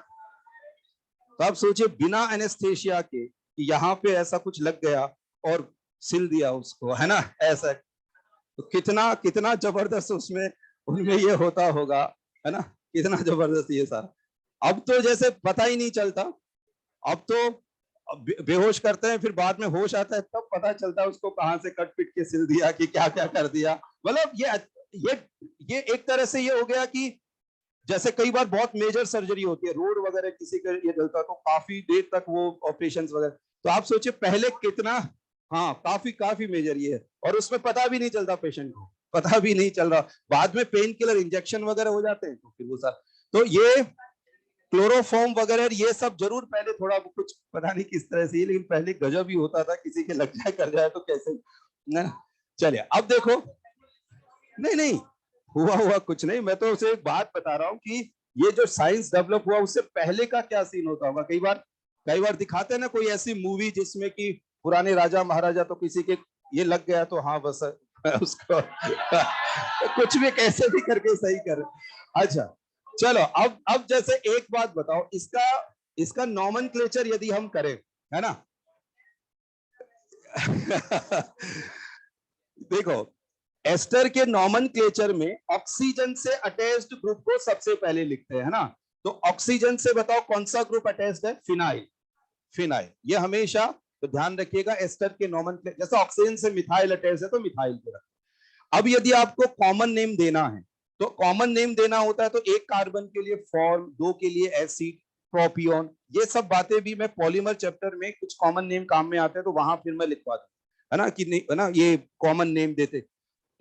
तो आप सोचिए बिना एनेस्थेशिया के कि यहाँ पे ऐसा कुछ लग गया और सिल दिया उसको, है ना, ऐसा तो कितना कितना जबरदस्त उसमें उनमें ये होता होगा, है ना, कितना जबरदस्त ये सारा। अब तो जैसे पता ही नहीं चलता, अब तो बेहोश करते हैं, फिर बाद में होश आता है तब पता चलता है उसको कहां से कट पिट के सिल दिया कि क्या क्या कर दिया। मतलब ये ये एक तरह से ये हो गया कि जैसे कई बार बहुत मेजर सर्जरी होती है, रोड वगैरह किसी का ये जलता तो काफी देर तक वो ऑपरेशन वगैरह, तो आप सोचिए पहले कितना, हाँ काफी काफी मेजर ये है, और उसमें पता भी नहीं चलता पेशेंट को, पता भी नहीं चल रहा, बाद में पेन किलर इंजेक्शन वगैरह हो जाते हैं तो फिर वो सब, तो ये क्लोरोफॉर्म वगैरह ये सब जरूर पहले थोड़ा कुछ पता नहीं किस तरह से, लेकिन पहले गजब ही होता था, किसी के लग जाए कर जाए तो कैसे ना। चलिए अब देखो, नहीं नहीं हुआ हुआ कुछ नहीं, मैं तो उसे एक बात बता रहा हूँ कि ये जो साइंस डेवलप हुआ उससे पहले का क्या सीन होता होगा। कई बार दिखाते हैं ना कोई ऐसी मूवी जिसमें कि पुराने राजा महाराजा तो किसी के ये लग गया तो हाँ बस उसको कुछ भी कैसे भी करके सही कर। अच्छा चलो अब जैसे एक बात बताओ, इसका इसका नॉमेनक्लेचर यदि हम करें, है ना देखो एस्टर के नॉमेनक्लेचर में ऑक्सीजन से अटैच्ड ग्रुप को सबसे पहले लिखते हैं, है ना। तो ऑक्सीजन से बताओ कौन सा ग्रुप अटैच्ड है, फिनाइल। फिनाइल ये हमेशा तो ध्यान रखिएगा एस्टर के नॉमेनक्लेचर, जैसे ऑक्सीजन से मिथाइल अटैच है तो मिथाइल पे रखो। अब यदि आपको कॉमन नेम देना है तो कॉमन नेम देना होता है तो एक कार्बन के लिए फॉर्म, दो के लिए एसिड, प्रोपियोन, ये सब बातें भी मैं पॉलीमर चैप्टर में कुछ कॉमन नेम काम में आते हैं तो वहां फिर मैं लिखवा दूं, है ना, कि नहीं है ना, ये कॉमन नेम देते।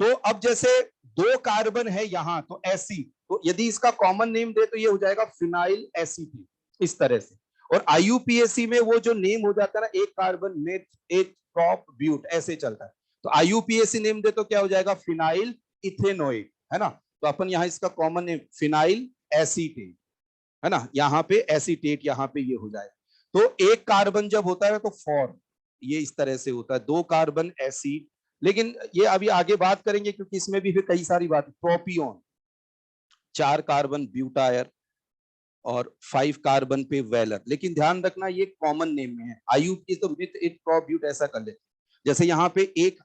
तो अब जैसे दो कार्बन है यहां तो एसी, तो यदि इसका कॉमन नेम दे तो ये हो जाएगा फिनाइल एसीटी, इस तरह से। और आईयूपीएसी में वो जो नेम हो जाता है ना, एक कार्बन मेथ एक प्रॉप ब्यूट ऐसे चलता है, तो आईयूपीएसी नेम दे तो क्या हो जाएगा, फिनाइल इथेनोइक, है ना। तो अपन यहाँ इसका कॉमन नेम फिनाइल एसीटेट, है ना, यहाँ पे एसीटेट यहाँ पे ये हो जाए। तो एक कार्बन जब होता है तो फॉर्म ये इस तरह से होता है, दो कार्बन एसिड, लेकिन ये अभी आगे बात करेंगे क्योंकि इसमें भी फिर कई सारी बात, प्रोपियोन चार कार्बन ब्यूटायर और 5 कार्बन पे वेलर, लेकिन ध्यान रखना ये कॉमन नेम में है, आईयूपी तो मिथ इट प्रोब्यूट ऐसा कर ले। जैसे यहाँ पे एक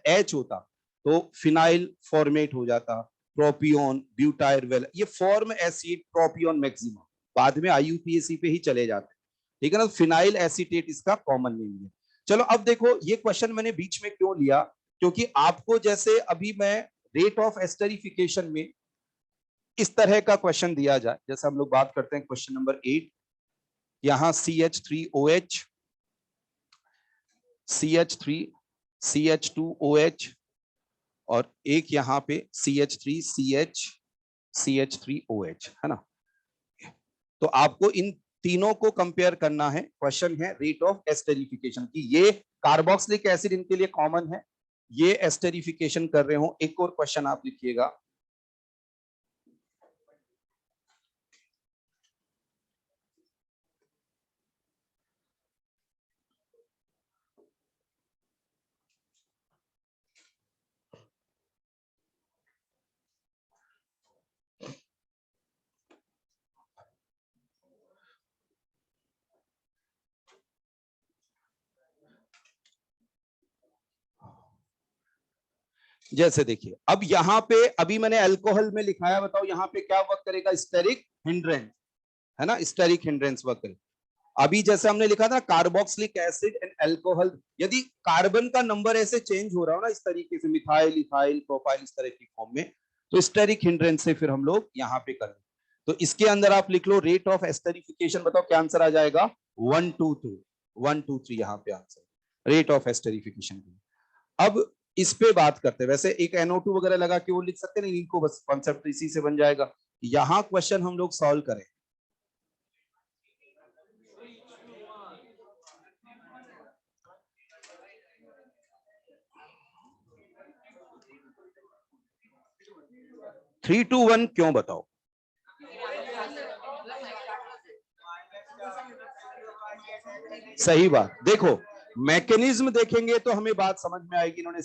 एच होता तो फिनाइल फॉर्मेट हो जाता, प्रोपियोन ब्यूटायर वेलर, ये फॉर्म एसिड प्रोपियोन मैक्सिमम बाद में आईयूपीएसी पे ही चले जाते हैं, ठीक है ना। फिनाइल एसीटेट इसका कॉमन नेम है। चलो अब देखो ये क्वेश्चन मैंने बीच में क्यों लिया, क्योंकि आपको जैसे अभी मैं रेट ऑफ एस्टरिफिकेशन में इस तरह का क्वेश्चन दिया जाए, जैसे हम लोग बात करते हैं क्वेश्चन नंबर 8, यहां CH3OH, CH3 CH2OH और एक यहाँ पे CH3CH CH3OH, है ना। तो आपको इन तीनों को कंपेयर करना है, क्वेश्चन है रेट ऑफ एस्टरिफिकेशन की, ये कार्बोक्सिलिक एसिड इनके लिए कॉमन है, ये एस्टरिफिकेशन कर रहे हो। एक और क्वेश्चन आप लिखिएगा, जैसे देखिए अब यहाँ पे अभी मैंने अल्कोहल में लिखाया, बताओ यहाँ पे क्या वर्क करेगा, स्टेरिक हिंड्रेंस, है ना, स्टेरिक हिंड्रेंस वर्क करेगा। अभी जैसे हमने लिखा था कार्बोक्सिलिक एसिड एंड अल्कोहल, यदि कार्बन का नंबर ऐसे चेंज हो रहा हो ना इस तरीके से, मिथाइल इथाइल प्रोपाइल इस तरह की फॉर्म में, तो स्टेरिक हिंड्रेंस से फिर हम लोग यहाँ पे करें। तो इसके अंदर आप लिख लो रेट ऑफ एस्टरिफिकेशन, बताओ क्या आंसर आ जाएगा, 1 2 3, 1 2 3 यहाँ पे आंसर रेट ऑफ एस्टरिफिकेशन। अब इस पे बात करते हैं, वैसे एक NO2 वगैरह लगा के वो लिख सकते हैं, इनको बस कॉन्सेप्ट इसी से बन जाएगा। यहाँ क्वेश्चन हम लोग सॉल्व करें, थ्री टू वन क्यों बताओ, सही बात। देखो मैकेनिज्म देखेंगे तो हमें बात समझ में आएगी इन्होंने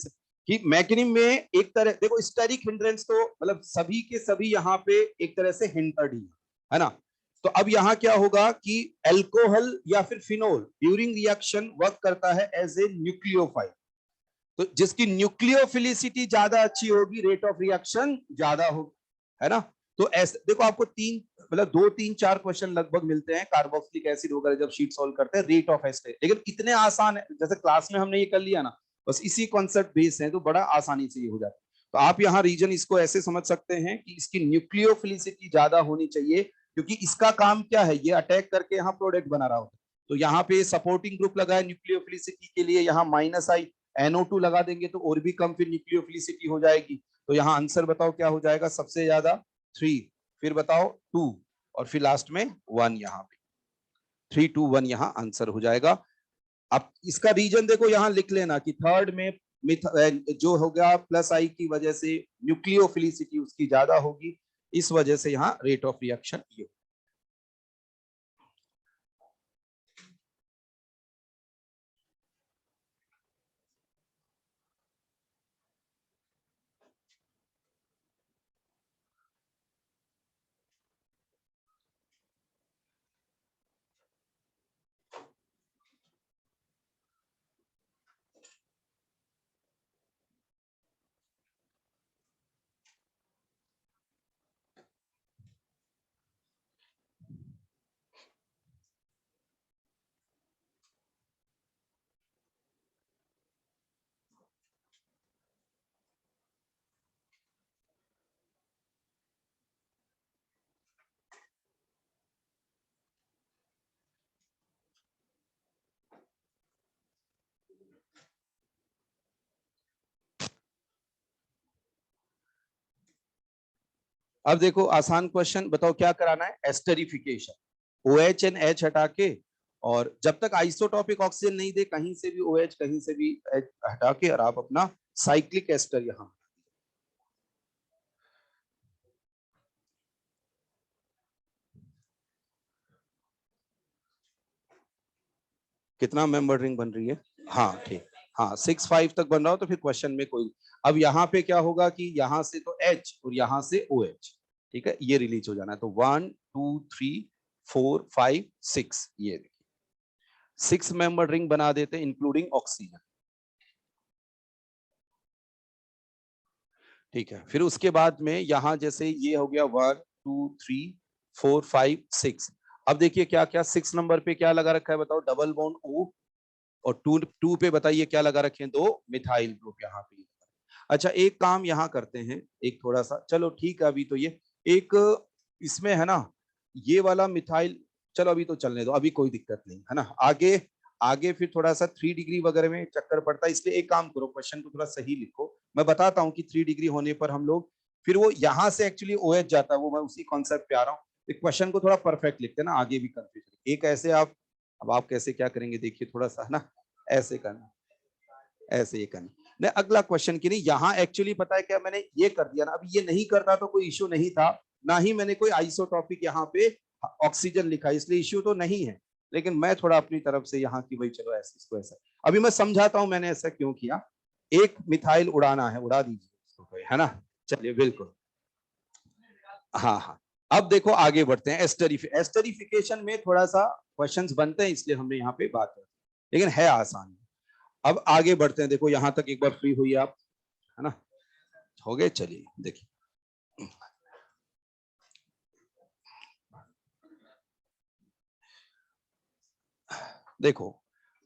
कि मैकेनिज्म में एक तरह देखो स्टेरिक हिंड्रेंस तो मतलब सभी के सभी यहाँ पे एक तरह से हिंटर्ड ही है ना। तो अब यहाँ क्या होगा कि अल्कोहल या फिर फिनोल ड्यूरिंग रिएक्शन वर्क करता है एज ए न्यूक्लियोफाइल। तो जिसकी न्यूक्लियोफिलिसिटी ज्यादा अच्छी होगी रेट ऑफ रिएक्शन ज्यादा होगी, है ना। तो ऐसे देखो आपको तीन मतलब 2 3 4 क्वेश्चन लगभग मिलते हैं कार्बोक्सिलिक एसिड वगैरह जब शीट सॉल्व करते हैं रेट ऑफ एस्टर, लेकिन कितने आसान है, जैसे क्लास में हमने ये कर लिया ना, बस इसी कॉन्सेप्ट बेस है तो बड़ा आसानी से ये हो जाता है। तो आप यहाँ रीजन इसको ऐसे समझ सकते हैं कि इसकी न्यूक्लियोफिलिसिटी ज्यादा होनी चाहिए, क्योंकि इसका काम क्या है, ये अटैक करके यहाँ प्रोडक्ट बना रहा होता है। तो यहाँ पे सपोर्टिंग ग्रुप लगा है न्यूक्लियोफिलिसिटी के लिए, यहाँ -I NO2 लगा देंगे तो और भी कम फिर न्यूक्लियोफिलिसिटी हो जाएगी। तो यहाँ आंसर बताओ क्या हो जाएगा, सबसे ज्यादा 3, फिर बताओ 2 और फिर लास्ट में 1, यहाँ पे 3 2 1 यहाँ आंसर हो जाएगा। अब इसका रीजन देखो यहाँ लिख लेना कि थर्ड में जो हो गया +I की वजह से न्यूक्लियोफिलिसिटी उसकी ज्यादा होगी, इस वजह से यहाँ रेट ऑफ रिएक्शन ये। अब देखो आसान क्वेश्चन, बताओ क्या कराना है, एस्टरिफिकेशन, OH एंड H हटा के, और जब तक आइसोटॉपिक ऑक्सीजन नहीं दे कहीं से भी OH कहीं से भी H हटा के, और आप अपना साइक्लिक एस्टर यहाँ कितना मेंबर रिंग बन रही है, हाँ ठीक, हाँ 6 5 तक बन रहा हो तो फिर क्वेश्चन में कोई। अब यहाँ पे क्या होगा कि यहाँ से तो H और यहाँ से OH, ठीक है, ये रिलीज हो जाना है। तो 1 2 3 4 5 6, ये देखिए 6 मेंबर रिंग बना देते हैं इंक्लूडिंग ऑक्सीजन, ठीक है। फिर उसके बाद में यहाँ जैसे ये हो गया 1 2 3 4 5 6। अब देखिए क्या क्या 6 नंबर पे क्या लगा रखा है बताओ, डबल बॉन्ड O, और 2 पे बताइए क्या लगा रखे हैं, 2 मिथाइल ग्रुप यहाँ पे। अच्छा एक काम यहाँ करते हैं, एक थोड़ा सा, चलो ठीक है अभी तो ये एक इसमें है ना, ये वाला मिथाइल, चलो अभी तो चलने दो, अभी कोई दिक्कत नहीं है ना। आगे आगे फिर थोड़ा सा 3 डिग्री वगैरह में चक्कर पड़ता है, इसलिए एक काम करो क्वेश्चन को थोड़ा सही लिखो। मैं बताता हूँ कि 3 डिग्री होने पर हम लोग फिर वो यहाँ से एक्चुअली OH जाता है, वो मैं उसी कॉन्सेप्ट पे आ रहा हूँ। क्वेश्चन को थोड़ा परफेक्ट लिखते हैं ना, आगे भी कंफ्यूजन एक ऐसे आप, अब आप कैसे क्या करेंगे देखिए, थोड़ा सा ना ऐसे करना, ऐसे ये करना। नहीं अगला क्वेश्चन की नहीं, यहाँ एक्चुअली पता है क्या मैंने ये कर दिया ना, अभी ये नहीं करता तो कोई इश्यू नहीं था, ना ही मैंने कोई आइसोटॉपिक यहाँ पे ऑक्सीजन लिखा, इसलिए इश्यू तो नहीं है। लेकिन मैं थोड़ा अपनी तरफ से यहाँ की भाई चलो ऐसे इसको ऐसा, अभी मैं समझाता हूँ मैंने ऐसा क्यों किया। एक मिथाइल उड़ाना है, उड़ा दीजिए, है ना, चलिए बिल्कुल, हाँ हाँ। अब देखो आगे बढ़ते हैं, एस्टरिफिकेशन में थोड़ा सा क्वेश्चंस बनते हैं इसलिए हमने यहाँ पे बात करते हैं, लेकिन है आसान। अब आगे बढ़ते हैं, देखो यहां तक एक बार फ्री हुई आप, है ना, हो गए, चलिए देखिए देखो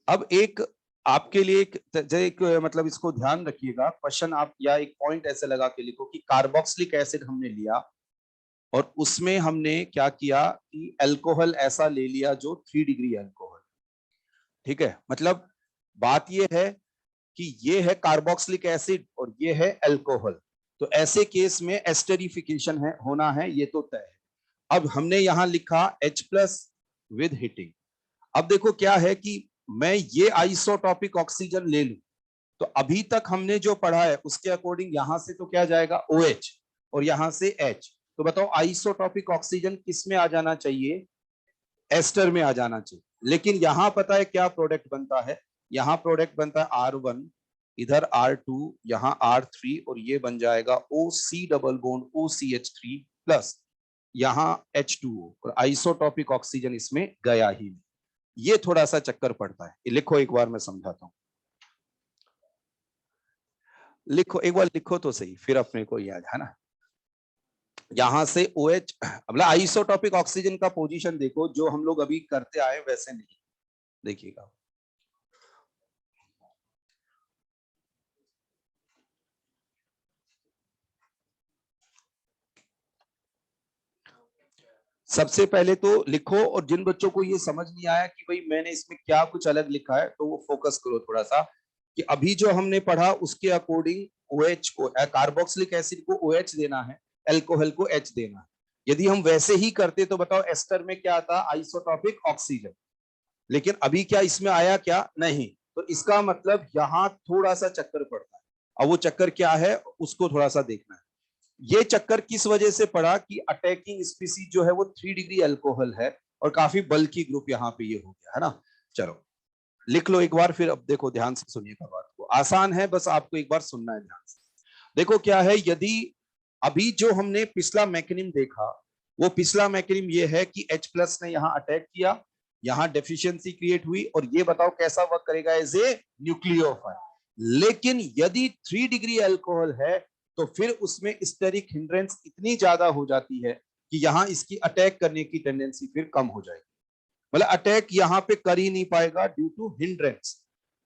अब एक आपके लिए एक मतलब इसको ध्यान रखिएगा क्वेश्चन, आप या एक पॉइंट ऐसे लगा के लिखो कि कार्बोक्सिलिक एसिड हमने लिया और उसमें हमने क्या किया कि अल्कोहल ऐसा ले लिया जो 3 डिग्री अल्कोहल, ठीक है, मतलब बात यह है कि ये है कार्बोक्सिलिक एसिड और ये है अल्कोहल, तो ऐसे केस में एस्टरिफिकेशन है होना है, ये तो तय है। अब हमने यहां लिखा H+ विद हीटिंग। अब देखो क्या है कि मैं ये आइसोटॉपिक ऑक्सीजन ले लूं, तो अभी तक हमने जो पढ़ा है उसके अकॉर्डिंग यहां से तो क्या जाएगा OH और यहां से H, तो बताओ आइसोटॉपिक ऑक्सीजन किस में आ जाना चाहिए, एस्टर में आ जाना चाहिए। लेकिन यहां पता है क्या प्रोडक्ट बनता है, यहाँ प्रोडक्ट बनता है R1, इधर R2, यहाँ R3 और ये बन जाएगा OC double bond OCH3 plus यहाँ H2O और आइसोटॉपिक ऑक्सीजन इसमें गया ही नहीं। ये थोड़ा सा चक्कर पड़ता है, लिखो एक बार मैं समझाता हूं। लिखो एक बार, लिखो तो सही, फिर अपने को याद है ना। यहां से OH मतलब आइसोटॉपिक ऑक्सीजन का पोजीशन देखो, जो हम लोग अभी करते आए वैसे नहीं, देखिएगा। सबसे पहले तो लिखो, और जिन बच्चों को ये समझ नहीं आया कि भाई मैंने इसमें क्या कुछ अलग लिखा है, तो वो फोकस करो थोड़ा सा कि अभी जो हमने पढ़ा उसके अकॉर्डिंग OH को, कार्बोक्सिलिक एसिड को OH देना है, अल्कोहल को H देना है। यदि हम वैसे ही करते तो बताओ एस्टर में क्या आता, आइसोटॉपिक ऑक्सीजन। लेकिन अभी क्या इसमें आया, क्या नहीं, तो इसका मतलब यहाँ थोड़ा सा चक्कर पड़ता है। अब वो चक्कर क्या है उसको थोड़ा सा देखना है। ये चक्कर किस वजह से पड़ा कि अटैकिंग स्पीसीज जो है वो 3 डिग्री अल्कोहल है और काफी बल्कि ग्रुप यहाँ पे ये हो गया है ना। चलो लिख लो एक बार, फिर अब देखो ध्यान से सुनिएगा बात को, आसान है, बस आपको एक बार सुनना है ध्यान से। देखो क्या है, यदि अभी जो हमने पिछला मैकेनिज्म देखा, वो पिछला मैकेनिज्म ये है कि H+ ने यहाँ अटैक किया, यहाँ डेफिशिएंसी क्रिएट हुई, और ये बताओ कैसा वर्क करेगा, एज ए न्यूक्लियोफाइल। लेकिन यदि 3 डिग्री अल्कोहल है तो फिर उसमें स्टेरिक हिंड्रेंस इतनी ज्यादा हो जाती है कि यहाँ इसकी अटैक करने की टेंडेंसी फिर कम हो जाएगी, मतलब अटैक यहाँ पे कर ही नहीं पाएगा ड्यू टू हिंड्रेंस।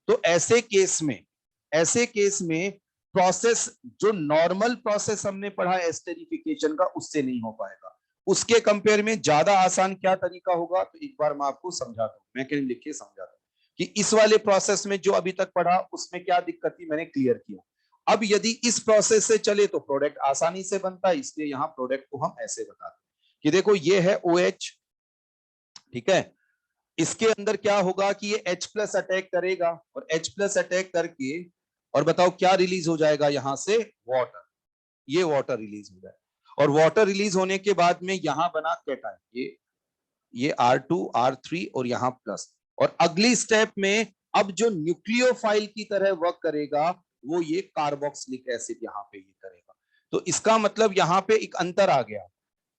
तो ऐसे केस में प्रोसेस, जो नॉर्मल प्रोसेस हमने पढ़ा एस्टेरिफिकेशन का, उससे नहीं हो पाएगा। उसके कंपेयर में ज्यादा आसान क्या तरीका होगा, तो एक बार मैं आपको समझाता हूँ, मैं कहीं लिख के समझाता हूँ कि इस वाले प्रोसेस में जो अभी तक पढ़ा उसमें क्या दिक्कत थी, मैंने क्लियर किया। अब यदि इस प्रोसेस से चले तो प्रोडक्ट आसानी से बनता है, इसलिए यहाँ प्रोडक्ट को हम ऐसे बताते हैं कि देखो ये है OH, ठीक है, इसके अंदर क्या होगा कि ये H+ अटैक करेगा, और H+ अटैक करके, और बताओ क्या रिलीज हो जाएगा यहाँ से, वाटर, ये वाटर रिलीज हो जाएगा। और वाटर रिलीज होने के बाद में यहाँ बना कैटायन, ये R2 R3 और यहाँ प्लस, और अगली स्टेप में अब जो न्यूक्लियोफाइल की तरह वर्क करेगा वो ये कार्बोक्सिलिक एसिड यहाँ पे ये करेगा। तो इसका मतलब यहाँ पे एक अंतर आ गया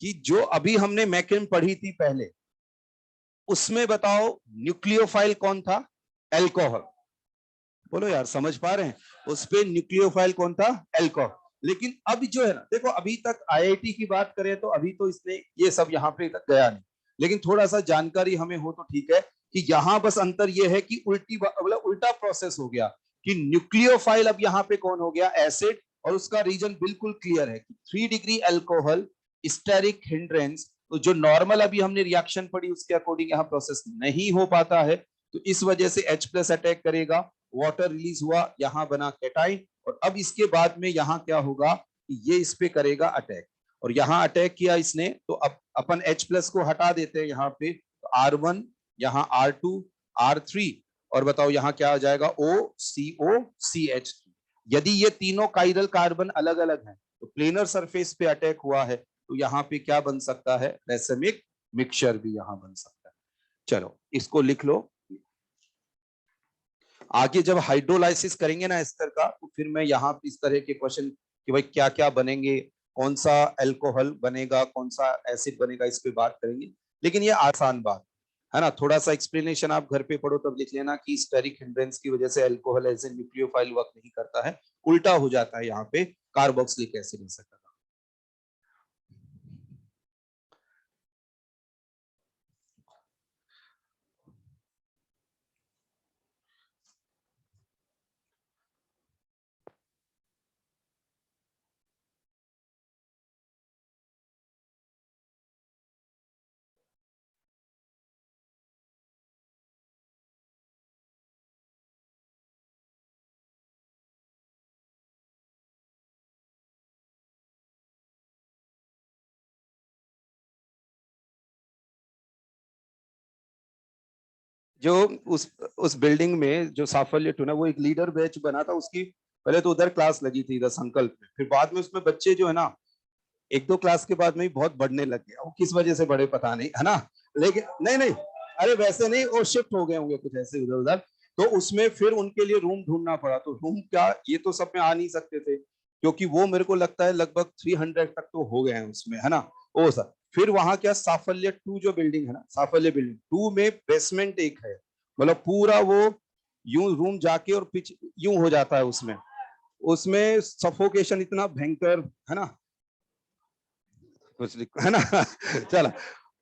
कि जो अभी हमने मैकेनिज्म पढ़ी थी पहले, उसमें बताओ न्यूक्लियोफाइल कौन था, अल्कोहल। बोलो यार समझ पा रहे हैं, उस पे न्यूक्लियोफाइल कौन था, अल्कोहल। लेकिन अब जो है ना, देखो अभी तक IIT की बात करें तो अभी तो इसने ये सब यहाँ पे तक गया नहीं, लेकिन थोड़ा सा जानकारी हमें हो तो ठीक है कि यहाँ बस अंतर ये है कि मतलब उल्टा प्रोसेस हो गया कि न्यूक्लियोफाइल अब यहाँ पे कौन हो गया, एसिड, और उसका रीजन बिल्कुल क्लियर है कि 3 डिग्री अल्कोहल, स्टेरिक हिंड्रेंस। तो जो नॉर्मल अभी हमने रिएक्शन पढ़ी उसके अकॉर्डिंग यहाँ प्रोसेस नहीं हो पाता है, तो इस वजह से H+ अटैक करेगा, वाटर रिलीज हुआ, यहाँ बना कैटाइन, और अब इसके बाद में यहाँ क्या होगा कि ये इस पे करेगा अटैक, और यहाँ अटैक किया इसने, तो अब अपन H+ को हटा देते हैं यहाँ पे, तो R1, यहाँ R2 R3, और बताओ यहाँ क्या आ जाएगा, OCOCH3। यदि ये तीनों काइरल कार्बन अलग अलग हैं तो प्लेनर सरफेस पे अटैक हुआ है, तो यहाँ पे क्या बन सकता है, रेसेमिक मिक्सचर भी यहाँ बन सकता है। चलो इसको लिख लो। आगे जब हाइड्रोलाइसिस करेंगे ना एस्टर का, तो फिर मैं यहाँ इस तरह के क्वेश्चन कि भाई क्या क्या बनेंगे, कौन सा अल्कोहल बनेगा, कौन सा एसिड बनेगा, इस पे बात करेंगे। लेकिन ये आसान बात है ना, थोड़ा सा एक्सप्लेनेशन आप घर पे पढ़ो तब लिख लेना कि स्टेरिक हिंड्रेंस की वजह से alcohol as a nucleophile work नहीं करता है, उल्टा हो जाता है यहाँ पे कार्बोक्सिलिक एसिड ऐसा करता है। जो उस बिल्डिंग में जो साफल्य टूना, वो एक लीडर बैच बना था उसकी, पहले तो उधर क्लास लगी थी इधर संकल्प में, फिर बाद में उसमें बच्चे जो है ना, एक दो क्लास के बाद में ही बहुत बढ़ने लग गया, वो किस वजह से बढ़े पता नहीं है ना, लेकिन नहीं नहीं, अरे वैसे नहीं, वो शिफ्ट हो गए होंगे कुछ ऐसे इधर उधर, तो उसमें फिर उनके लिए रूम ढूंढना पड़ा। तो रूम क्या, ये तो सब में आ नहीं सकते थे, क्योंकि वो मेरे को लगता है लगभग 300 तक तो हो गए हैं उसमें, है ना। ओ सर, फिर वहां क्या, साफल्य 2 जो बिल्डिंग है ना, साफल्य बिल्डिंग 2 में बेसमेंट एक है, मतलब पूरा वो यूं रूम जाके और पिच यूं हो जाता है उसमें, उसमें सफोकेशन इतना भयंकर, है ना, कुछ है ना। चला,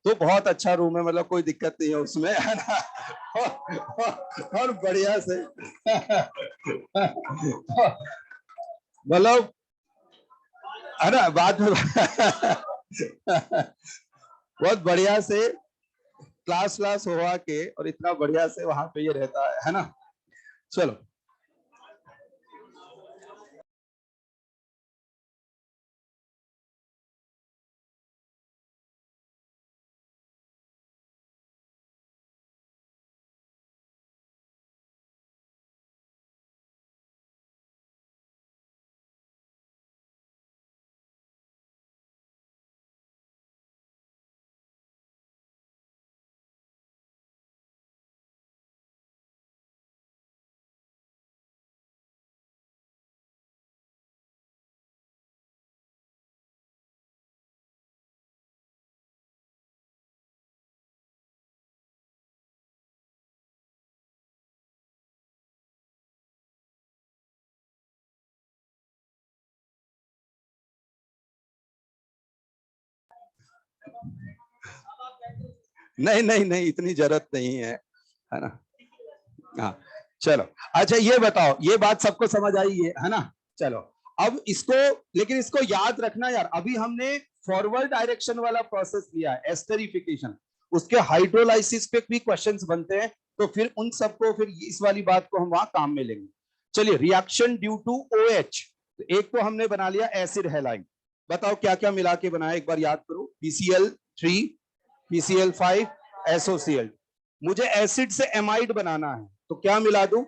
तो बहुत अच्छा रूम है, मतलब कोई दिक्कत नहीं है उसमें, है ना। और बढ़िया से मतलब, है ना, बाद में बहुत बढ़िया से क्लास क्लास हुआ के और इतना बढ़िया से वहां पे ये रहता है ना। चलो, नहीं नहीं नहीं, इतनी जरूरत नहीं है ना। हाँ, चलो, अच्छा ये बताओ, ये बात सबको समझ आई है ना। चलो, अब इसको, लेकिन इसको याद रखना यार, अभी हमने फॉरवर्ड डायरेक्शन वाला प्रोसेस लिया है, एस्टरिफिकेशन, उसके हाइड्रोलाइसिस पे भी क्वेश्चंस बनते हैं, तो फिर उन सबको, फिर इस वाली बात को हम वहां काम में लेंगे। चलिए, रिएक्शन ड्यू टू OH, एक तो हमने बना लिया एसिड हैलाइड, बताओ क्या क्या मिला के बनाया, एक बार याद करो। PCl3, PCl5, SOCl। मुझे एसिड से एमाइड बनाना है, तो क्या मिला दूं,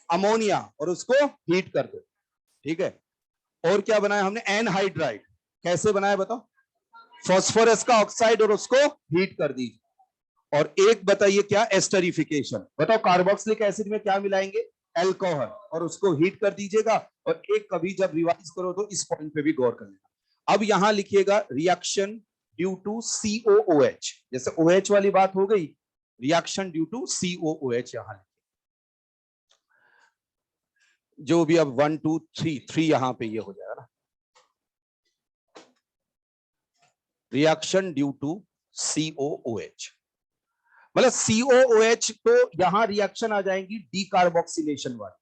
अमोनिया, और उसको हीट कर दो, ठीक है। और क्या बनाया हमने, एनहाइड्राइड, कैसे बनाया बताओ, फास्फोरस का ऑक्साइड और उसको हीट कर दीजिए। और एक बताइए क्या, एस्टरिफिकेशन, बताओ कार्बोक्सिलिक एसिड में क्या मिलाएंगे, एल्कोहल, और उसको हीट कर दीजिएगा। और एक कभी जब रिवाइज करो तो इस पॉइंट पे भी गौर कर लेना। अब यहां लिखिएगा रिएक्शन ड्यू टू COOH, जैसे OH वाली बात हो गई, रिएक्शन ड्यू टू COOH यहां, जो भी अब 1 2 3 3 यहां पे ये हो जाएगा ना, रिएक्शन ड्यू टू COOH, मतलब COOH, तो यहां रिएक्शन आ जाएंगी डीकार्बोक्सिलेशन वाली,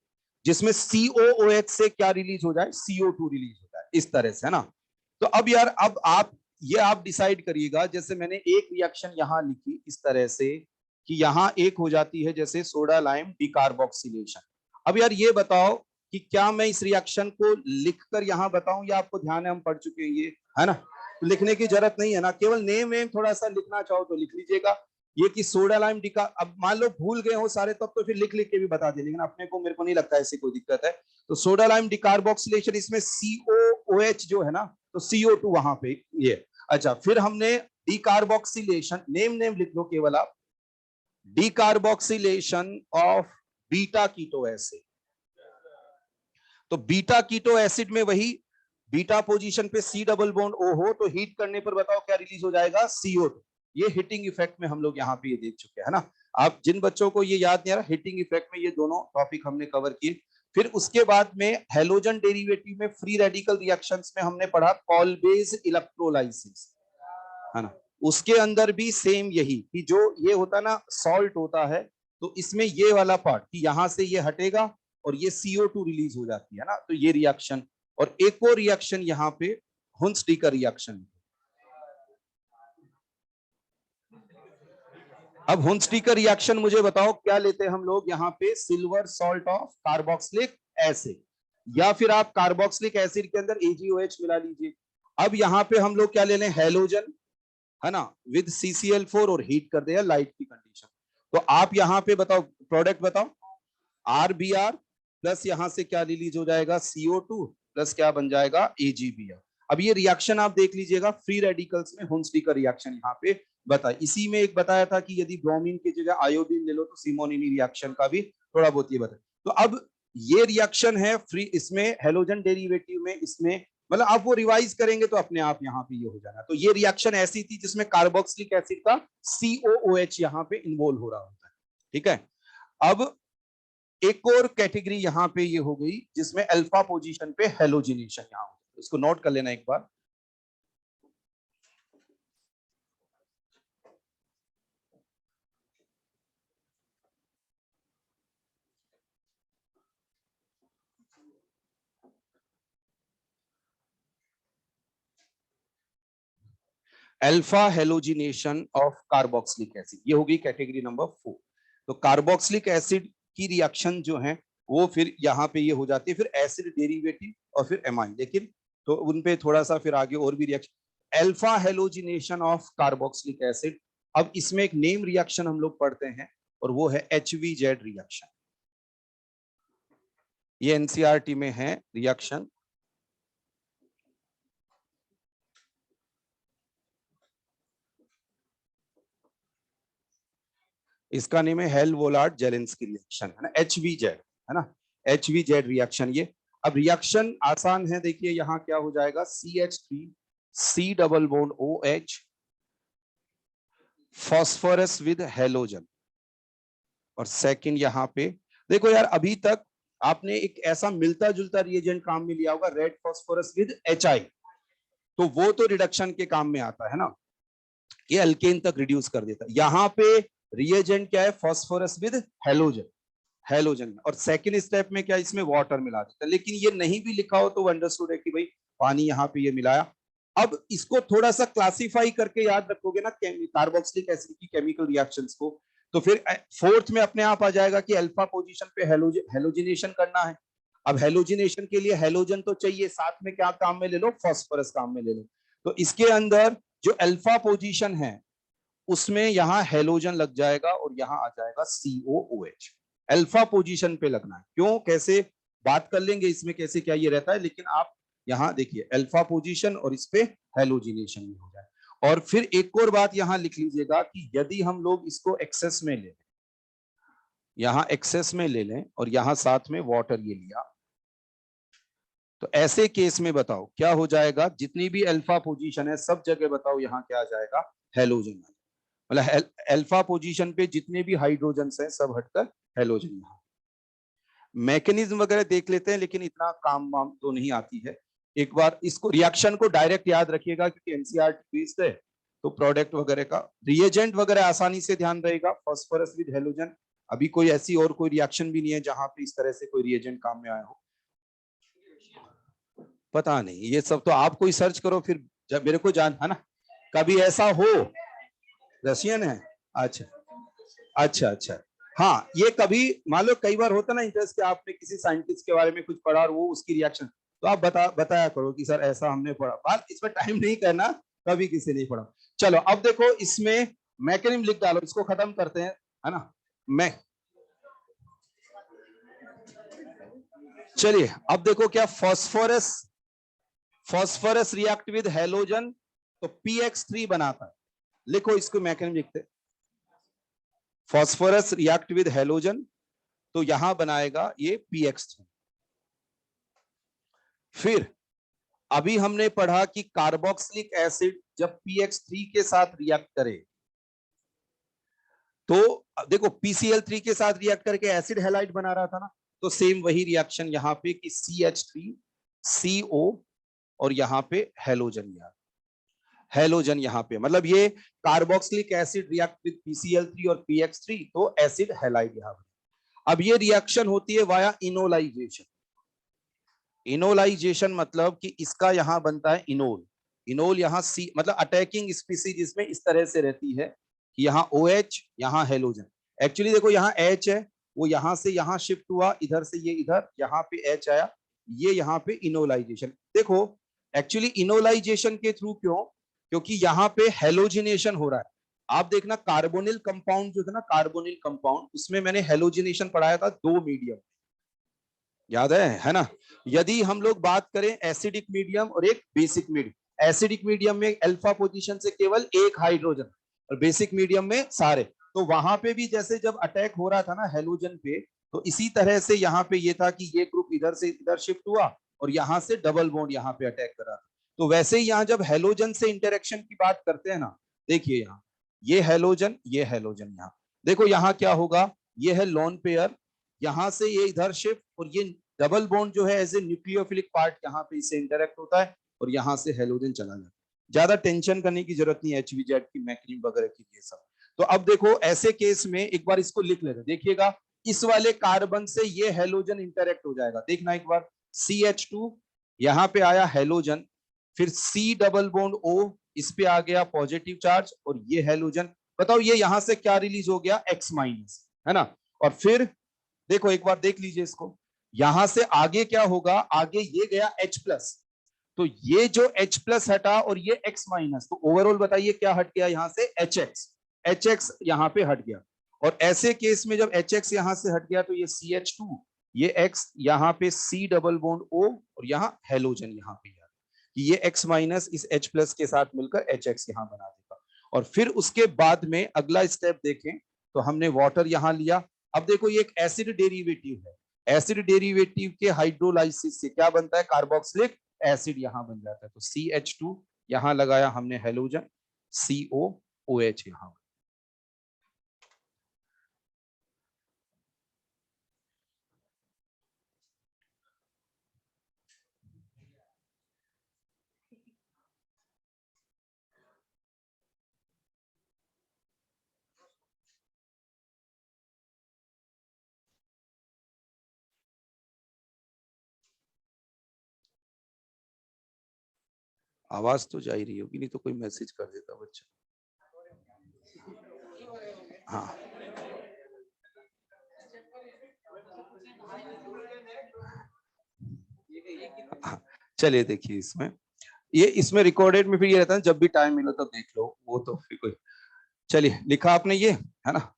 जिसमें COOH से क्या रिलीज हो जाए, CO2 रिलीज हो जाए, इस तरह से, है ना। तो अब यार, अब आप ये आप डिसाइड करिएगा, जैसे मैंने एक रिएक्शन यहां लिखी इस तरह से कि यहां एक हो जाती है जैसे सोडा लाइम डीकार्बोक्सिलेशन। अब यार ये बताओ कि क्या मैं इस रिएक्शन को लिखकर यहां बताऊं, या आपको ध्यान है हम पढ़ चुके हैं ये, है ना, तो लिखने की जरूरत नहीं है ना, केवल नेम वेम थोड़ा सा लिखना चाहो तो लिख लीजिएगा। ये कि सोडा लाइम डिका, अब मान लो भूल गए हो सारे, तब तो फिर लिख लिख के भी बता दे, लेकिन अपने को, मेरे को नहीं लगता ऐसी कोई दिक्कत है। तो सोडा लाइम डिकार्बोक्सिलेशन, इसमें COOH जो है ना, तो CO2 वहां पे ये। अच्छा, फिर हमने डीकार्बोक्सिलेशन, नेम नेम लिख लो केवल आप, decarboxylation of beta keto acid. तो बीटा कीटो एसिड में वही बीटा पोजीशन पे C डबल बॉन्ड O हो, तो हीट करने पर बताओ क्या रिलीज हो जाएगा, CO2। ये हिटिंग इफेक्ट में हम लोग यहाँ पे ये देख चुके हैं ना। आप जिन बच्चों को ये याद नहीं आ रहा, हिटिंग इफेक्ट में ये दोनों टॉपिक हमने कवर किए। फिर उसके बाद में हेलोजन डेरिवेटिव में फ्री रेडिकल रिएक्शंस में हमने पढ़ा कॉल्बेज इलेक्ट्रोलाइसिस, है ना। उसके अंदर भी सेम यही कि जो ये होता ना, सॉल्ट होता है, तो इसमें ये वाला पार्ट कि यहां से ये हटेगा और ये CO2 रिलीज हो जाती है ना, तो ये रिएक्शन। और एक और रिएक्शन यहाँ पे हुंस का रिएक्शन। अब हुंस का रिएक्शन मुझे बताओ क्या लेते हैं हम लोग यहाँ पे, silver salt of carboxylic acid, या फिर आप कार्बोक्सिलिक एसिड के अंदर AgOH मिला लीजिए। अब यहाँ पे हम लोग क्या ले लें, हेलोजन, है ना, विद CCl4, और हीट कर दिया लाइट की कंडीशन। तो आप यहाँ पे बताओ, प्रोडक्ट बताओ, RBr प्लस यहां से क्या रिलीज हो जाएगा, CO2 प्लस क्या बन जाएगा, AgBr। अब ये रिएक्शन आप देख लीजिएगा, फ्री रेडिकल्स में हुंस का रिएक्शन यहाँ पे बता, इसी में एक बताया था कि यदि ब्रोमीन की जगह आयोडीन ले लो तो सिमोनिनी रिएक्शन का भी थोड़ा बहुत ये बताया। तो अब ये रिएक्शन है फ्री, इसमें हेलोजन डेरिवेटिव में, इसमें मतलब आप वो रिवाइज करेंगे तो अपने आप यहाँ पे ये हो जाना। तो ये रिएक्शन ऐसी थी जिसमें कार्बोक्सिलिक एसिड का COOH यहाँ पे इन्वॉल्व हो रहा होता है। ठीक है, अब एक और कैटेगरी यहाँ पे ये हो गई जिसमें अल्फा पोजीशन पे हेलोजिनेशन यहाँ होता है, इसको नोट कर लेना एक बार। Alpha halogenation of carboxylic acid, ये होगी कैटेगरी नंबर 4। तो कार्बोक्सिलिक एसिड की रिएक्शन जो है वो फिर यहाँ पे ये हो जाती है, फिर एसिड डेरिवेटिव और फिर एमाइन, लेकिन तो उन पे थोड़ा सा फिर आगे और भी reaction. Alpha halogenation of carboxylic acid, अब इसमें एक नेम रिएक्शन हम लोग पढ़ते हैं और वो है HVZ रिएक्शन। ये एनसीईआरटी में है रिएक्शन। इसका नेम है हेल-वोलार्ड जेलेंस्की रिएक्शन, है ना, HVZ, है ना, HVZ रिएक्शन। ये अब रिएक्शन आसान है, देखिए यहाँ क्या हो जाएगा, CH3 C double bond OH phosphorus with halogen, और सेकंड यहाँ पे देखो यार, अभी तक आपने एक ऐसा मिलता जुलता रिएजेंट काम में लिया होगा, रेड फॉस्फोरस विद HI, तो वो तो रिडक्शन के काम में आता है ना, ये अल्केन तक रिड्यूस कर देता है। यहाँ पे रिएजेंट क्या है, फॉस्फोरस विद हेलोजन, हेलोजन, और सेकंड स्टेप में क्या, इसमें वाटर मिला देता है। लेकिन ये नहीं भी लिखा हो तो अंडरस्टूड है कि भाई पानी यहाँ पे ये मिलाया। अब इसको थोड़ा सा क्लासिफाई करके याद रखोगे ना कार्बोक्सिलिक एसिड की केमिकल रिएक्शंस को, तो फिर फोर्थ में अपने आप आ जाएगा कि अल्फा पोजीशन पे हेलोजिनेशन करना है। अब हेलोजिनेशन के लिए हेलोजन तो चाहिए, साथ में क्या काम में ले लो, फॉस्फोरस काम में ले लो। तो इसके अंदर जो अल्फा पोजीशन है उसमें यहाँ हेलोजन लग जाएगा और यहाँ आ जाएगा COOH, अल्फा पोजीशन पे लगना है। क्यों, कैसे बात कर लेंगे इसमें कैसे क्या ये रहता है, लेकिन आप यहाँ देखिए अल्फा पोजीशन और इस पे हेलोजिनेशन भी हो जाए। और फिर एक और बात यहाँ लिख लीजिएगा कि यदि हम लोग इसको एक्सेस में ले लें, यहाँ एक्सेस में ले लें और यहाँ साथ में वाटर ये लिया, तो ऐसे केस में बताओ क्या हो जाएगा, जितनी भी अल्फा पोजीशन है सब जगह बताओ यहाँ क्या आ जाएगा, हेलोजन। मतलब अल्फा पोजीशन पे जितने भी हाइड्रोजन हैं सब हटकर हेलोजन। यहाँ मैकेनिज्म वगैरह देख लेते हैं, लेकिन इतना काम वाम तो नहीं आती है। एक बार इसको रिएक्शन को डायरेक्ट याद रखिएगा क्योंकि एनसीईआरटी बेस्ड है, तो प्रोडक्ट वगैरह का रिएजेंट वगैरह आसानी से ध्यान रहेगा, फॉस्फोरस विद हेलोजन। अभी कोई ऐसी और कोई रिएक्शन भी नहीं है जहां पे इस तरह से कोई रिएजेंट काम में आया हो, पता नहीं, ये सब तो आप कोई सर्च करो फिर जब मेरे को जान, है ना, कभी ऐसा हो। रशियन है, अच्छा अच्छा अच्छा, हाँ ये कभी मान लो कई बार होता ना इंटरेस्ट कि आपने किसी साइंटिस्ट के बारे में कुछ पढ़ा और वो उसकी रिएक्शन, तो आप बताया करो कि सर ऐसा हमने पढ़ा, बात इसमें टाइम नहीं करना, कभी किसी नहीं पढ़ा। चलो अब देखो इसमें मैकेनिज्म लिख डालो, इसको खत्म करते हैं, है ना। मैं चलिए अब देखो क्या, phosphorus, phosphorus react with halogen तो PX3 बनाता है, लिखो इसको मैकेनिज्म लिखते, फॉस्फोरस रिएक्ट विद हेलोजन तो यहां बनाएगा ये PX3। फिर अभी हमने पढ़ा कि कार्बोक्सिलिक एसिड जब PX3 के साथ रिएक्ट करे तो देखो PCl3 के साथ रिएक्ट करके एसिड हैलाइड बना रहा था ना, तो सेम वही रिएक्शन यहाँ पे कि CH3 CO और यहाँ पे हेलोजन, यार हेलोजन यहाँ पे, मतलब ये carboxylic acid react with PCl3 और PX3 तो एसिड हैलाइड यहाँ पे। अब ये रिएक्शन होती है वाया इनोलाइजेशन। इनोलाइजेशन मतलब कि इसका यहां बनता है इनोल, इनोल यहाँ सी मतलब अटैकिंग स्पीसीज इसमें इस तरह से रहती है कि यहाँ OH यहाँ हेलोजन, एक्चुअली देखो यहाँ H है, वो यहां से यहाँ शिफ्ट हुआ, इधर से ये इधर, यहाँ पे H आया, ये यहाँ पे इनोलाइजेशन। देखो एक्चुअली इनोलाइजेशन के थ्रू क्यों, क्योंकि यहाँ पे हेलोजिनेशन हो रहा है। आप देखना कार्बोनिल कंपाउंड जो था ना, कार्बोनिल कंपाउंड, उसमें मैंने हेलोजिनेशन पढ़ाया था 2 मीडियम, याद है ना। यदि हम लोग बात करें एसिडिक मीडियम और एक बेसिक मीडियम, एसिडिक मीडियम में अल्फा पोजीशन से केवल एक हाइड्रोजन, और बेसिक मीडियम में सारे। तो वहां पे भी जैसे जब अटैक हो रहा था ना हेलोजन पे, तो इसी तरह से यहाँ पे ये था कि ये ग्रुप इधर से इधर शिफ्ट हुआ और यहाँ से डबल बॉन्ड यहाँ पे अटैक करा। तो वैसे ही यहाँ जब हेलोजन से इंटरेक्शन की बात करते हैं ना, देखिए यहाँ ये हेलोजन यहाँ देखो यहाँ क्या होगा, ये है लोन पेयर, यहाँ से ये इधर शिफ्ट और ये डबल बॉन्ड जो है एज ए न्यूक्लियोफिलिक पार्ट यहाँ पे इससे इंटरेक्ट होता है और यहाँ से हेलोजन चला जाता है। ज्यादा टेंशन करने की जरूरत नहीं है HVZ की, मैक्रीम वगैरह की, ये सब। तो अब देखो ऐसे केस में एक बार इसको लिख लेते, देखिएगा इस वाले कार्बन से ये हेलोजन इंटरेक्ट हो जाएगा, देखना एक बार, CH2 यहाँ पे आया हेलोजन, फिर C डबल बॉन्ड O, इस पे आ गया पॉजिटिव चार्ज और ये हेलोजन, बताओ ये यहां से क्या रिलीज हो गया, X माइनस, है ना। और फिर देखो एक बार देख लीजिए इसको, यहां से आगे क्या होगा, आगे ये गया H प्लस, तो ये जो H प्लस हटा और ये X माइनस, तो ओवरऑल बताइए क्या हट गया यहां से, HX यहां पे हट गया। और ऐसे केस में जब HX यहां से हट गया तो ये CH2, ये X यहाँ पे C डबल बॉन्ड O और यहाँ हेलोजन यहाँ पे यार, कि ये X माइनस इस H प्लस के साथ मिलकर HX यहाँ बना देगा। और फिर उसके बाद में अगला स्टेप देखें तो हमने वाटर यहाँ लिया, अब देखो ये एक एसिड डेरिवेटिव है, एसिड डेरिवेटिव के हाइड्रोलाइसिस से क्या बनता है, कार्बोक्सिलिक एसिड यहाँ बन जाता है। तो CH2 यहाँ लगाया हमने हेलोजन, COOH यहाँ। आवाज तो जा ही रही होगी, नहीं तो कोई मैसेज कर देता बच्चा। हाँ चलिए देखिए इसमें, ये इसमें रिकॉर्डेड में फिर ये रहता है जब भी टाइम मिले तो देख लो, वो तो फिर कोई। चलिए लिखा आपने ये, है ना।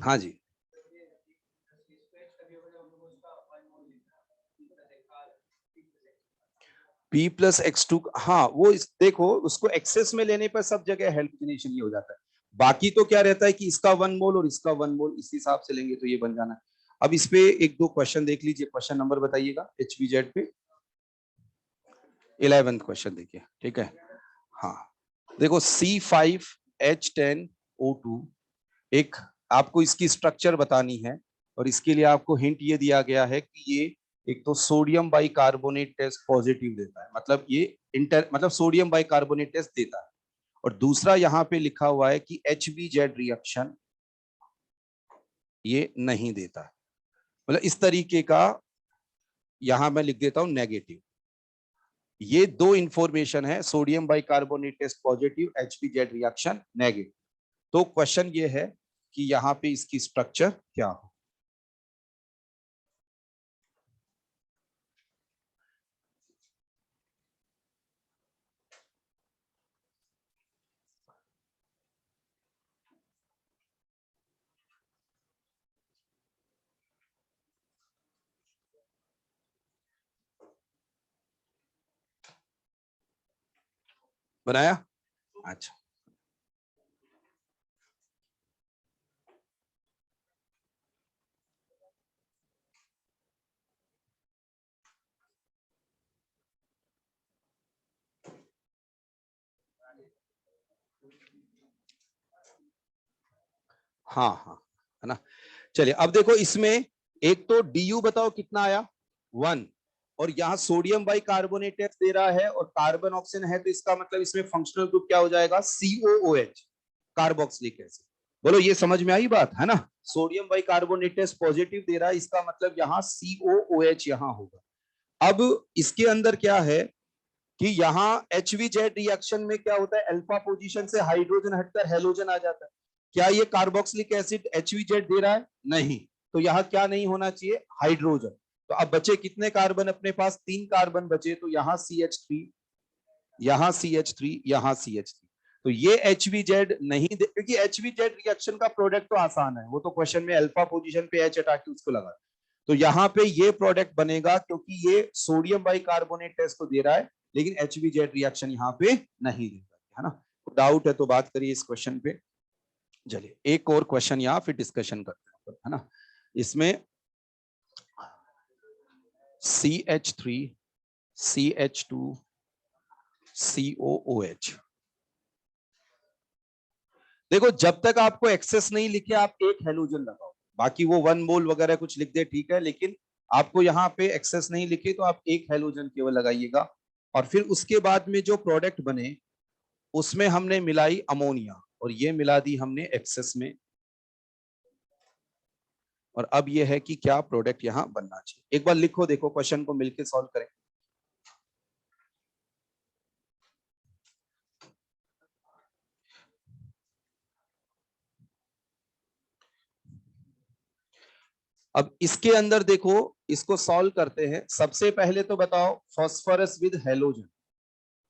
हाँ जी, P+X2, हाँ वो देखो उसको एक्सेस में लेने पर सब जगह हेल्पिनेशन ये हो जाता है, बाकी तो क्या रहता है कि इसका 1 मोल और इसका 1 मोल इस हिसाब से लेंगे तो ये बन जाना है। अब इस पे एक दो क्वेश्चन देख लीजिए, क्वेश्चन नंबर बताइएगा HVZ पे 11th क्वेश्चन देखिए, ठीक है। हाँ देखो C5H10O2, एक आपको इसकी स्ट्रक्चर बतानी है और इसके लिए आपको हिंट ये दिया गया है कि ये एक तो सोडियम बाइकार्बोनेट टेस्ट पॉजिटिव देता है, मतलब ये मतलब सोडियम बाइकार्बोनेट टेस्ट देता है, और दूसरा यहाँ पे लिखा हुआ है कि HVZ रिएक्शन ये नहीं देता है, मतलब इस तरीके का यहां मैं लिख देता हूं नेगेटिव। ये दो इंफॉर्मेशन है, sodium bicarbonate test positive, HVZ reaction negative. तो क्वेश्चन ये है कि यहाँ पे इसकी स्ट्रक्चर क्या हो। बनाया, अच्छा हाँ हाँ, है ना। चलिए अब देखो इसमें एक तो DU बताओ कितना आया, 1, और यहाँ सोडियम बाइकार्बोनेट दे रहा है और कार्बन ऑक्सीजन है, तो इसका मतलब इसमें फंक्शनल ग्रुप क्या हो जाएगा, COOH, कार्बोक्सिलिक एसिड। बोलो ये समझ में आई बात, है ना। सोडियम बाइकार्बोनेट पॉजिटिव दे रहा है, इसका मतलब यहाँ COOH यहाँ होगा। अब इसके अंदर क्या है कि यहाँ HVZ रिएक्शन में क्या होता है, अल्फा पोजीशन से हाइड्रोजन हटकर हेलोजन आ जाता है। क्या ये कार्बोक्सिलिक एसिड HVZ दे रहा है, नहीं, तो यहाँ क्या नहीं होना चाहिए, हाइड्रोजन। तो अब बचे कितने कार्बन अपने पास, 3 कार्बन बचे, तो यहाँ CH3, यहाँ CH3, यहाँ CH3। तो ये HVZ नहीं क्योंकि HVZ रिएक्शन का प्रोडक्ट तो आसान है, वो तो क्वेश्चन में अल्फा पोजीशन पे H हटा के उसको लगा। तो यहाँ पे ये प्रोडक्ट बनेगा क्योंकि ये सोडियम बाइकार्बोनेट टेस्ट तो दे रहा है, लेकिन HVZ रिएक्शन यहाँ पे नहीं देगा, है ना। डाउट है तो बात करिए इस क्वेश्चन पे। चलिए एक और क्वेश्चन यहाँ फिर डिस्कशन करते हैं, है ना। इसमें CH3 CH2 COOH, देखो जब तक आपको एक्सेस नहीं लिखे आप एक हेलोजन लगाओ, बाकी वो 1 मोल वगैरह कुछ लिख दे ठीक है, लेकिन आपको यहाँ पे एक्सेस नहीं लिखे तो आप एक हेलोजन केवल लगाइएगा। और फिर उसके बाद में जो प्रोडक्ट बने उसमें हमने मिलाई अमोनिया और ये मिला दी हमने एक्सेस में। और अब ये है कि क्या प्रोडक्ट यहाँ बनना चाहिए, एक बार लिखो, देखो क्वेश्चन को मिलकर सॉल्व करें। अब इसके अंदर देखो, इसको सॉल्व करते हैं। सबसे पहले तो बताओ फास्फोरस विद हेलोजन,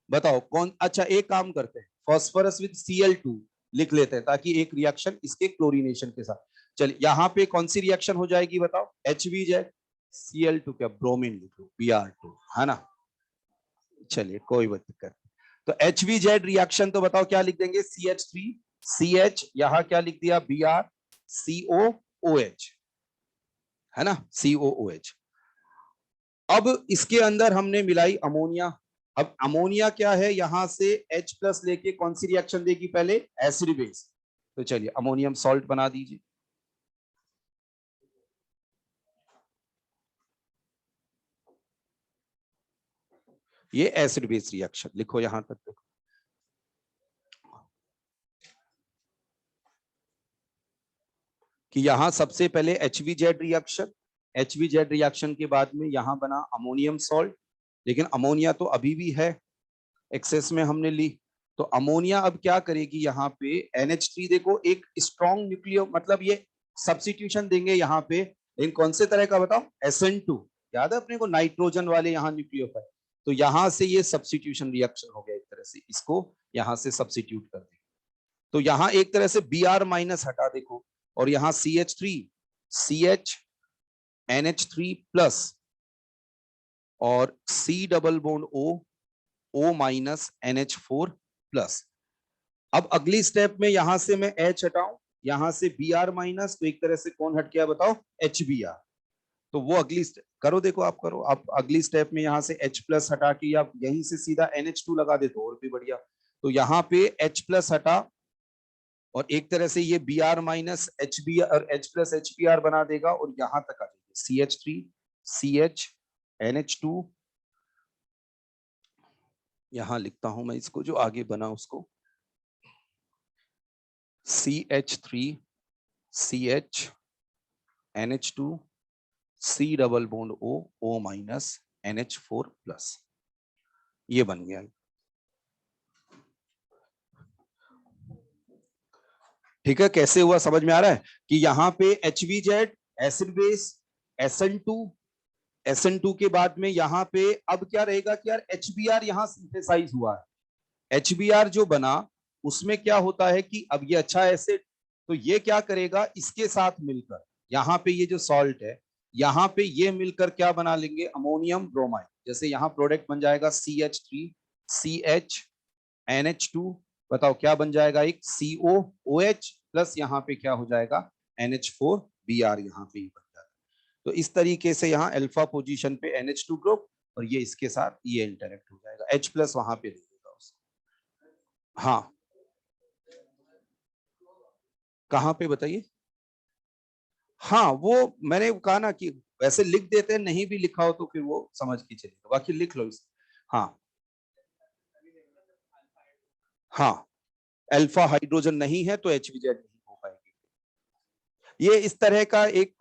बताओ कौन। अच्छा एक काम करते हैं, फास्फोरस विद Cl2 लिख लेते हैं ताकि एक रिएक्शन इसके क्लोरीनेशन के साथ। चलिए यहाँ पे कौन सी रिएक्शन हो जाएगी बताओ, HVZ Cl2 क्या ब्रोमीन लिख लो Br2, है ना। चलिए कोई दिक्कत। तो HVZ रिएक्शन तो बताओ क्या लिख देंगे, CH3 CH, यहां क्या लिख दिया Br COOH, है ना, COOH। अब इसके अंदर हमने मिलाई अमोनिया। अब अमोनिया क्या है, यहां से H प्लस लेके कौन सी रिएक्शन देगी पहले, एसिड बेस। तो चलिए अमोनियम सॉल्ट बना दीजिए। ये एसिड बेस रिएक्शन लिखो यहां तक देखो। कि यहां सबसे पहले HVZ रिएक्शन, HVZ रिएक्शन के बाद में यहां बना अमोनियम सॉल्ट, लेकिन अमोनिया तो अभी भी है, एक्सेस में हमने ली। तो अमोनिया अब क्या करेगी, यहाँ पे NH3 देखो एक स्ट्रॉन्ग न्यूक्लियो, मतलब ये सब्स्टिट्यूशन देंगे यहाँ पे, लेकिन कौन से तरह का बताओ, SN2, याद है अपने को नाइट्रोजन वाले यहाँ न्यूक्लियोफाइल। तो यहां से ये सब्स्टिट्यूशन रिएक्शन हो गया एक तरह से, इसको यहां से सब्स्टिट्यूट कर देंगे। तो यहां एक तरह से Br माइनस हटा देखो, और यहाँ CH3 CH NH3 प्लस और C double bond O minus NH4 plus. अब अगली स्टेप में यहां से मैं H हटाऊं, यहां से Br माइनस, तो एक तरह से कौन हट गया बताओ, HBr। तो वो अगली करो, देखो आप करो, आप अगली स्टेप में यहां से H प्लस हटा के आप यहीं से सीधा NH2 लगा दे तो और भी बढ़िया। तो यहाँ पे H प्लस हटा और एक तरह से ये Br माइनस HBr और H प्लस HBr बना देगा, और यहां तक आ जाएगा CH3 CH NH2। यहां लिखता हूं मैं इसको, जो आगे बना उसको, CH3 CH NH2 C double bond O minus NH4 plus, ये बन गया। ठीक है, कैसे हुआ समझ में आ रहा है कि यहाँ पे HVZ एसिड बेस, SN2 के बाद में यहाँ पे अब क्या रहेगा कि यार HBr यहाँ सिंथेसाइज हुआ है। HBr जो बना उसमें क्या होता है कि अब ये अच्छा एसिड, तो ये क्या करेगा, इसके साथ मिलकर यहाँ पे ये जो सॉल्ट है, यहाँ पे ये मिलकर क्या बना लेंगे, अमोनियम ब्रोमाइड। जैसे यहाँ प्रोडक्ट बन जाएगा CH3 CH NH2, बताओ क्या बन जाएगा, एक COOH प्लस यहाँ पे क्या हो जाएगा NH4 Br, यहाँ पे बन जाएगा। तो इस तरीके से यहाँ अल्फा पोजीशन पे NH2 ग्रुप, और ये इसके साथ ये इंटरेक्ट हो जाएगा, H प्लस वहां पे देगा उसको। हाँ कहाँ पे बताइए। हाँ वो मैंने कहा ना कि वैसे लिख देते हैं, नहीं भी लिखा हो तो फिर वो समझ के चलेगा, बाकी लिख लो इस। हाँ हाँ, अल्फा हाइड्रोजन नहीं है तो HVZ नहीं हो पाएगी। ये इस तरह का एक,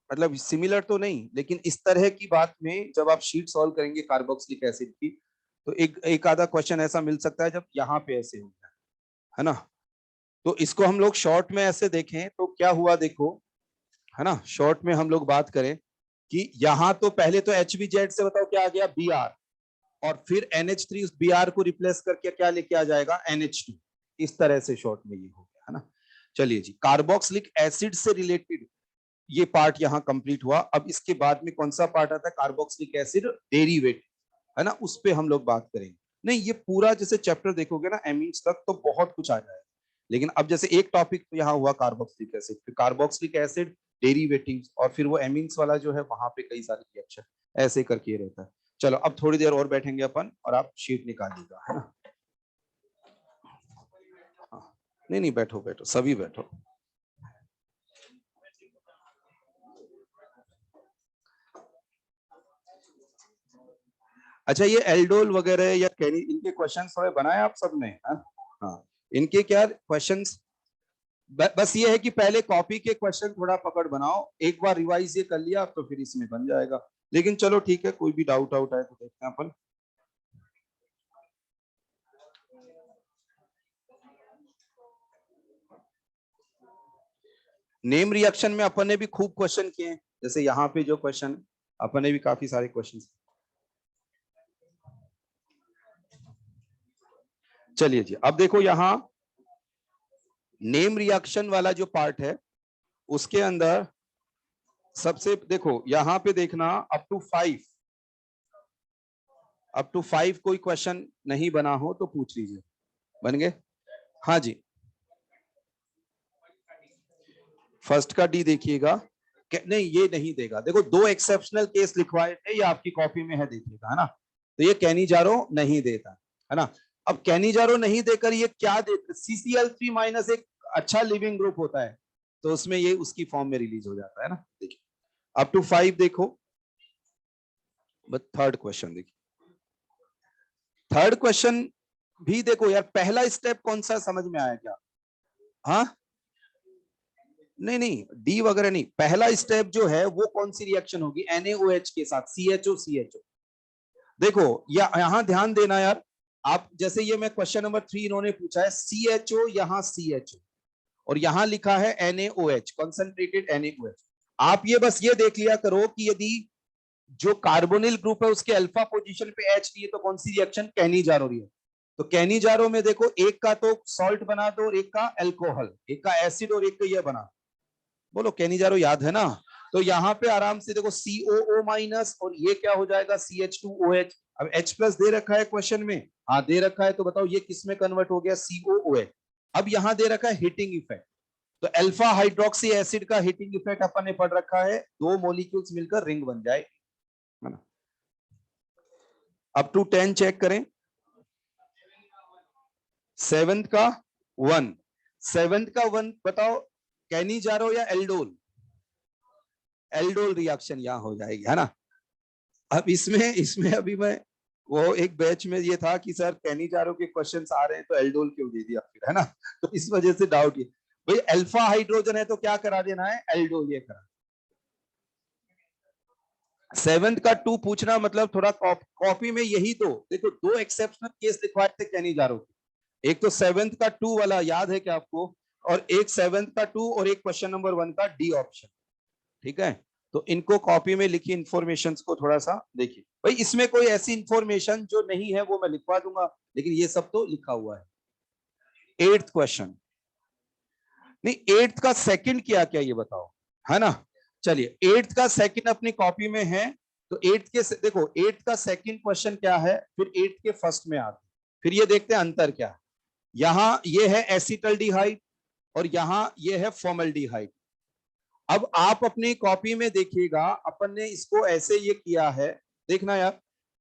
मतलब सिमिलर तो नहीं, लेकिन इस तरह की बात में जब आप शीट सॉल्व करेंगे कार्बोक्सिलिक एसिड की, तो एक आधा क्वेश्चन ऐसा मिल सकता है जब यहाँ पे ऐसे हो जाए, है ना। तो इसको हम लोग शॉर्ट में ऐसे देखें तो क्या हुआ देखो, है ना, शॉर्ट में हम लोग बात करें कि यहाँ तो पहले तो HVZ से बताओ क्या आ गया Br, और फिर NH3 उस Br को रिप्लेस करके क्या लेके आ जाएगा NH2, इस तरह से शॉर्ट में ये हो गया, है ना। चलिए जी, कार्बोक्सिलिक एसिड से रिलेटेड ये पार्ट यहाँ कंप्लीट हुआ। अब इसके बाद में कौन सा पार्ट आता है, कार्बोक्सिलिक एसिड डेरिवेटिव, है ना, उस पे हम लोग बात करेंगे। नहीं, ये पूरा जैसे चैप्टर देखोगे ना एमीन्स तक तो बहुत कुछ आ जाएगा, लेकिन अब जैसे एक टॉपिक तो यहाँ हुआ कार्बोक्सिलिक एसिड, फिर कार्बोक्सिलिक एसिड डेरिवेटिव्स, और फिर वो एमीन्स वाला जो है वहां पे कई सारे रिएक्शन ऐसे करके रहता है। चलो अब थोड़ी देर और बैठेंगे अपन और आप शीट निकालिएगा, है ना। हाँ, नहीं नहीं, बैठो बैठो, सभी बैठो। अच्छा, ये एल्डोल वगैरह या कैनी, इनके क्वेश्चंस थोड़े बनाए आप सबने? हाँ हाँ, इनके क्या क्वेश्चंस, बस ये है कि पहले कॉपी के क्वेश्चन थोड़ा पकड़ बनाओ, एक बार रिवाइज ये कर लिया तो फिर इसमें बन जाएगा। लेकिन चलो ठीक है, कोई भी डाउट आउट आए तो देखते हैं अपन। नेम रिएक्शन में अपन ने भी खूब क्वेश्चन किए हैं, जैसे यहाँ पे जो क्वेश्चन, अपन ने भी काफी सारे क्वेश्चन। चलिए जी, अब देखो यहाँ नेम रिएक्शन वाला जो पार्ट है उसके अंदर सबसे, देखो यहाँ पे देखना अप टू 5 कोई क्वेश्चन नहीं बना हो तो पूछ लीजिए। बन गए? हाँ जी, फर्स्ट का डी देखिएगा। नहीं, ये नहीं देगा, देखो दो एक्सेप्शनल केस लिखवाए थे, ये आपकी कॉपी में है, देखिएगा, है ना। तो ये कैनिजारो नहीं देता, है ना। अब कैनिजारो नहीं देकर ये क्या देता, CCl3 माइनस एक अच्छा लिविंग ग्रुप होता है, तो उसमें ये उसकी फॉर्म में रिलीज हो जाता है ना। देखिए अप टू 5 देखो, बस थर्ड क्वेश्चन देखिए, थर्ड क्वेश्चन भी देखो यार, पहला स्टेप कौन सा समझ में आया क्या? हाँ, नहीं नहीं, डी वगैरह नहीं, पहला स्टेप जो है वो कौन सी रिएक्शन होगी, NaOH के साथ CHO। देखो यहां ध्यान देना यार, आप जैसे ये मैं क्वेश्चन नंबर 3 इन्होंने पूछा है, CHO यहाँ CHO और यहाँ लिखा है NaOH, कंसंट्रेटेड NaOH। आप ये बस ये देख लिया करो कि यदि जो कार्बोनिल ग्रुप है उसके अल्फा पोजीशन पे H नहीं है तो कौन सी रिएक्शन, कैनिजारो रिएक्शन। तो कैनिजारो में देखो एक का तो सॉल्ट बना दो और एक का अल्कोहल, एक का एसिड और एक का ये बना, बोलो कैनिजारो याद है ना। तो यहाँ पे आराम से देखो COO माइनस और ये क्या हो जाएगा CH2OH। अब H प्लस दे रखा है क्वेश्चन में, हाँ दे रखा है, तो बताओ ये किस में कन्वर्ट हो गया, COOH। अब यहाँ दे रखा है हीटिंग इफेक्ट, तो अल्फा हाइड्रोक्सी एसिड का हीटिंग इफेक्ट अपन ने पढ़ रखा है, दो मॉलिक्यूल्स मिलकर रिंग बन जाए, है ना। अप टू 10 चेक करें, 7th का 1, 7th का 1 बताओ, कैनिजारो या एल्डोल, एल्डोल रिएक्शन यहां हो जाएगी, है ना। अब इसमें इसमें अभी मैं, वो एक बैच में ये था कि सर कैनिजारो के क्वेश्चंस आ रहे हैं तो एल्डोल क्यों दे दिया फिर, है ना। तो इस वजह से डाउट, ये भाई अल्फा हाइड्रोजन है तो क्या करा देना है, एल्डोल ये करा। 7th का 2 पूछना मतलब थोड़ा कॉपी में यही तो देखो, दो एक्सेप्शनल केस लिखवाए थे कैनिजारो के, एक तो 7th का 2 वाला याद है क्या आपको, और एक 7th का 2 और एक क्वेश्चन नंबर 1 का डी ऑप्शन, ठीक है। तो इनको कॉपी में लिखी इंफॉर्मेशन को थोड़ा सा देखिए, भाई इसमें कोई ऐसी इंफॉर्मेशन जो नहीं है वो मैं लिखवा दूंगा, लेकिन ये सब तो लिखा हुआ है। 8th क्वेश्चन, नहीं 8th का सेकंड क्या क्या ये बताओ, है ना। चलिए 8th का सेकंड अपनी कॉपी में है, तो 8th के देखो 8th का सेकंड क्वेश्चन क्या है, फिर 8th के फर्स्ट में आते, फिर ये देखते हैं अंतर क्या है। यहां ये है एसिटल्डिहाइड और यहां ये है फॉर्मल्डिहाइड। अब आप अपनी कॉपी में देखिएगा, अपन ने इसको ऐसे ये किया है, देखना यार,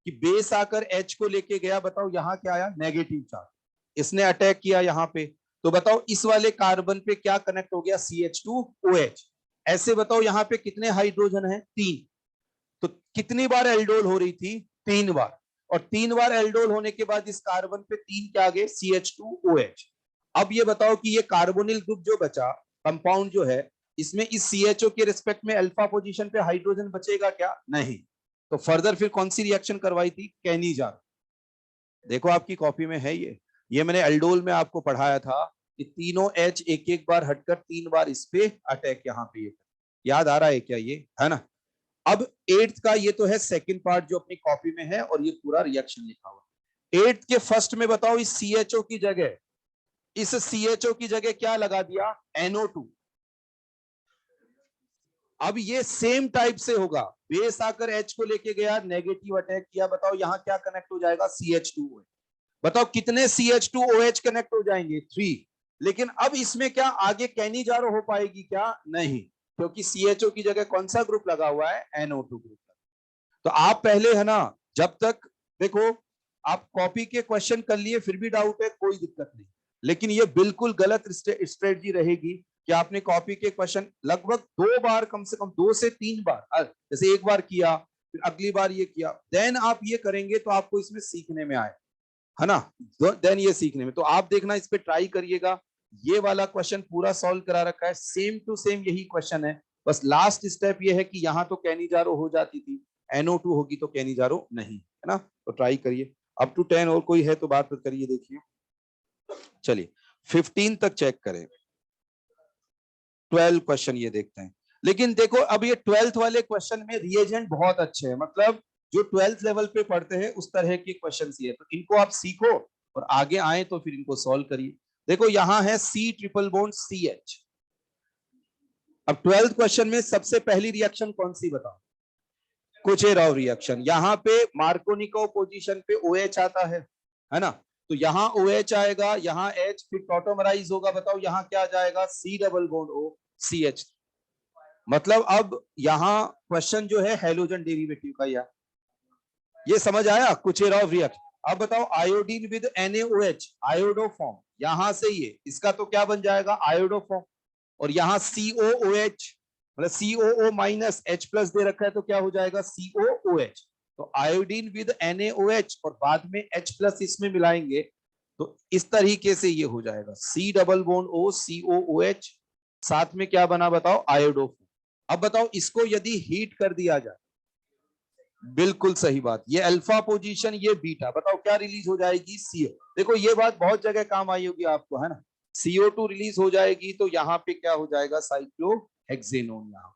कि बेस आकर H को लेके गया, बताओ यहाँ क्या आया, नेगेटिव चार्ज, इसने अटैक किया यहाँ पे, तो बताओ इस वाले कार्बन पे क्या कनेक्ट हो गया, CH2OH। ऐसे बताओ यहाँ पे कितने हाइड्रोजन है, 3, तो कितनी बार एल्डोल हो रही थी, 3 बार, और 3 बार एल्डोल होने के बाद इस कार्बन पे 3 क्या आ गए, CH2OH। अब ये बताओ कि ये कार्बोनिल ग्रुप जो बचा, कंपाउंड जो है, इसमें इस CHO के रिस्पेक्ट में अल्फा पोजीशन पे हाइड्रोजन बचेगा क्या, नहीं। तो फर्दर फिर कौन सी रिएक्शन करवाई थी, कैनिजारो। देखो आपकी कॉपी में है ये मैंने एल्डोल में आपको पढ़ाया था कि तीनों H एक एक बार हटकर 3 बार इस पे अटैक, यहाँ पे याद आ रहा है क्या ये, है ना। अब 8th का ये तो है सेकंड पार्ट जो अपनी कॉपी में है और ये पूरा रिएक्शन लिखा हुआ है। 8th के फर्स्ट में बताओ इस CHO की जगह इस CHO की जगह क्या लगा दिया, NO2। अब ये सेम टाइप से होगा, बेस आकर H को लेके गया, नेगेटिव अटैक किया, बताओ यहां क्या कनेक्ट हो जाएगा, CH2OH। बताओ कितने CH2OH कनेक्ट हो जाएंगे, 3। लेकिन अब इसमें क्या आगे कैनिजारो हो पाएगी क्या, नहीं, क्योंकि CHO की जगह कौन सा ग्रुप लगा हुआ है, NO2 ग्रुप। तो आप पहले है ना, जब तक देखो आप कॉपी के क्वेश्चन कर लिए फिर भी डाउट है, कोई दिक्कत नहीं, लेकिन ये बिल्कुल गलत स्ट्रेटजी रहेगी कि आपने कॉपी के क्वेश्चन लगभग 2 बार, कम से कम 2 से 3 बार, जैसे एक बार किया फिर अगली बार ये किया, देन आप ये करेंगे तो आपको इसमें सीखने में आए, है ना, देन ये सीखने में। तो आप देखना, इस पे ट्राई करिएगा। ये वाला क्वेश्चन पूरा सॉल्व करा रखा है, सेम टू सेम यही क्वेश्चन है, बस लास्ट स्टेप ये है कि यहाँ तो कैनिजारो हो जाती थी, NO2 होगी तो कैनिजारो नहीं, है ना। तो ट्राई करिए। अप टू 10 और कोई है तो बात करिए, देखिए। चलिए 15 तक चेक करें। 12 क्वेश्चन ये देखते हैं। लेकिन देखो अब ये 12th वाले क्वेश्चन में रिएजेंट बहुत अच्छे हैं, मतलब जो 12th लेवल पे पढ़ते हैं उस तरह के क्वेश्चन ही है, तो इनको आप सीखो और आगे आए तो फिर इनको सॉल्व करिए। देखो यहाँ है C ट्रिपल बॉन्ड CH। अब 12th क्वेश्चन में सबसे पहली रिएक्शन कौन सी बताओ, कुचेरॉव रिएक्शन। यहाँ पे मार्कोनिकोव पोजीशन पे OH आता है ना, तो यहाँ OH आएगा, यहाँ H, फिर टॉटोमराइज होगा, बताओ यहाँ क्या आ जाएगा, C double bond O CH। मतलब अब यहाँ क्वेश्चन जो है हैलोजन डेरिवेटिव का, या ये समझ आया, कुचेरॉव रिएक्शन। अब बताओ iodine with NaOH, iodo form, यहां से ये इसका तो क्या बन जाएगा, आयोडो फॉर्म, और यहाँ COOH, मतलब COO माइनस H प्लस दे रखा है तो क्या हो जाएगा, COOH। तो आयोडीन विद NaOH और बाद में H प्लस इसमें मिलाएंगे तो इस तरीके से ये हो जाएगा C double bond O COOH, साथ में क्या बना बताओ, आयोडो। अब बताओ इसको यदि हीट कर दिया जाए, बिल्कुल सही बात, ये अल्फा पोजीशन, ये बीटा, बताओ क्या रिलीज हो जाएगी, CO। देखो ये बात बहुत जगह काम आई होगी आपको, है ना, CO2 रिलीज हो जाएगी तो यहाँ पे क्या हो जाएगा, साइक्लोहेक्सेनोन। यहाँ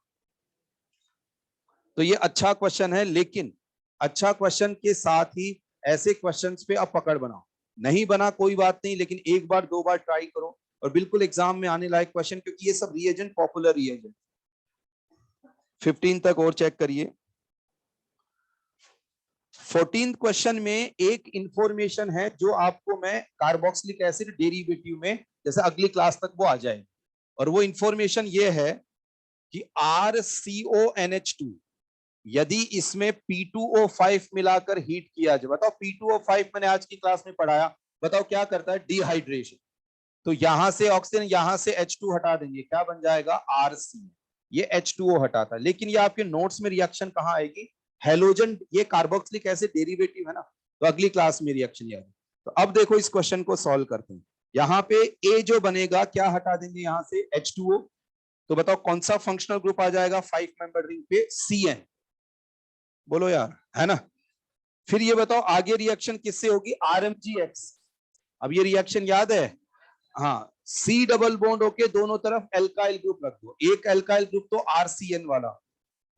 तो ये अच्छा क्वेश्चन है, लेकिन अच्छा क्वेश्चन के साथ ही ऐसे क्वेश्चंस पे आप पकड़ बनाओ। नहीं बना कोई बात नहीं, लेकिन एक बार 2 बार ट्राई करो और बिल्कुल एग्जाम में आने लायक क्वेश्चन, क्योंकि ये सब रिएजेंट पॉपुलर रिएजेंट। 15 तक और चेक करिए। 14th क्वेश्चन में एक इंफॉर्मेशन है जो आपको मैं कार्बोक्सिलिक एसिड डेरिवेटिव में जैसे अगली क्लास तक वो आ जाए, और वो इंफॉर्मेशन ये है कि RCONH2 यदि इसमें P2O5 मिलाकर हीट किया जाए, बताओ P2O5 मैंने आज की क्लास में पढ़ाया, बताओ क्या करता है, डिहाइड्रेशन। तो यहां से ऑक्सीजन, यहां से H2 हटा देंगे, क्या बन जाएगा, RC, ये H2O हटाता है। लेकिन ये आपके नोट्स में रिएक्शन कहां आएगी, हेलोजन, ये कार्बोक्सिलिक एसिड डेरिवेटिव है ना, तो अगली क्लास में रिएक्शन आएगी। तो अब देखो इस क्वेश्चन को सॉल्व करते हैं। यहाँ पे A जो बनेगा क्या हटा देंगे, यहां से H2O, तो बताओ कौन सा फंक्शनल ग्रुप आ जाएगा 5 मेंबर रिंग पे, CN, बोलो यार, है ना। फिर ये बताओ आगे रिएक्शन किससे होगी, RMGX। अब ये रिएक्शन याद है, हाँ, C डबल बॉन्ड होके दोनों तरफ एल्काइल ग्रुप रख दो, एक एल्काइल ग्रुप तो RCN वाला,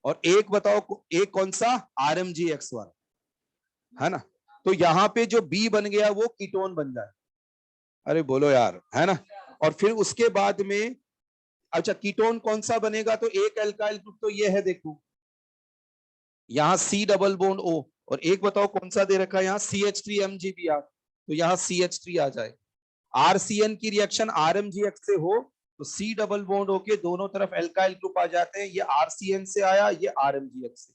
और एक बताओ एक कौन सा, RMGX वाला, है ना। तो यहाँ पे जो B बन गया वो कीटोन बन जाए, अरे बोलो यार, है ना। और फिर उसके बाद में अच्छा कीटोन कौन सा बनेगा, तो एक एल्काइल ग्रुप तो ये है, देखो यहाँ C डबल बॉन्ड O, और एक बताओ कौन सा दे रखा है यहाँ, CH3MgBr, तो यहाँ CH3 आ जाए। RCN की रिएक्शन RMGX से हो तो C डबल बॉन्ड होके दोनों तरफ एल्काइल ग्रुप आ जाते हैं, ये RCN से आया, ये RMGX से।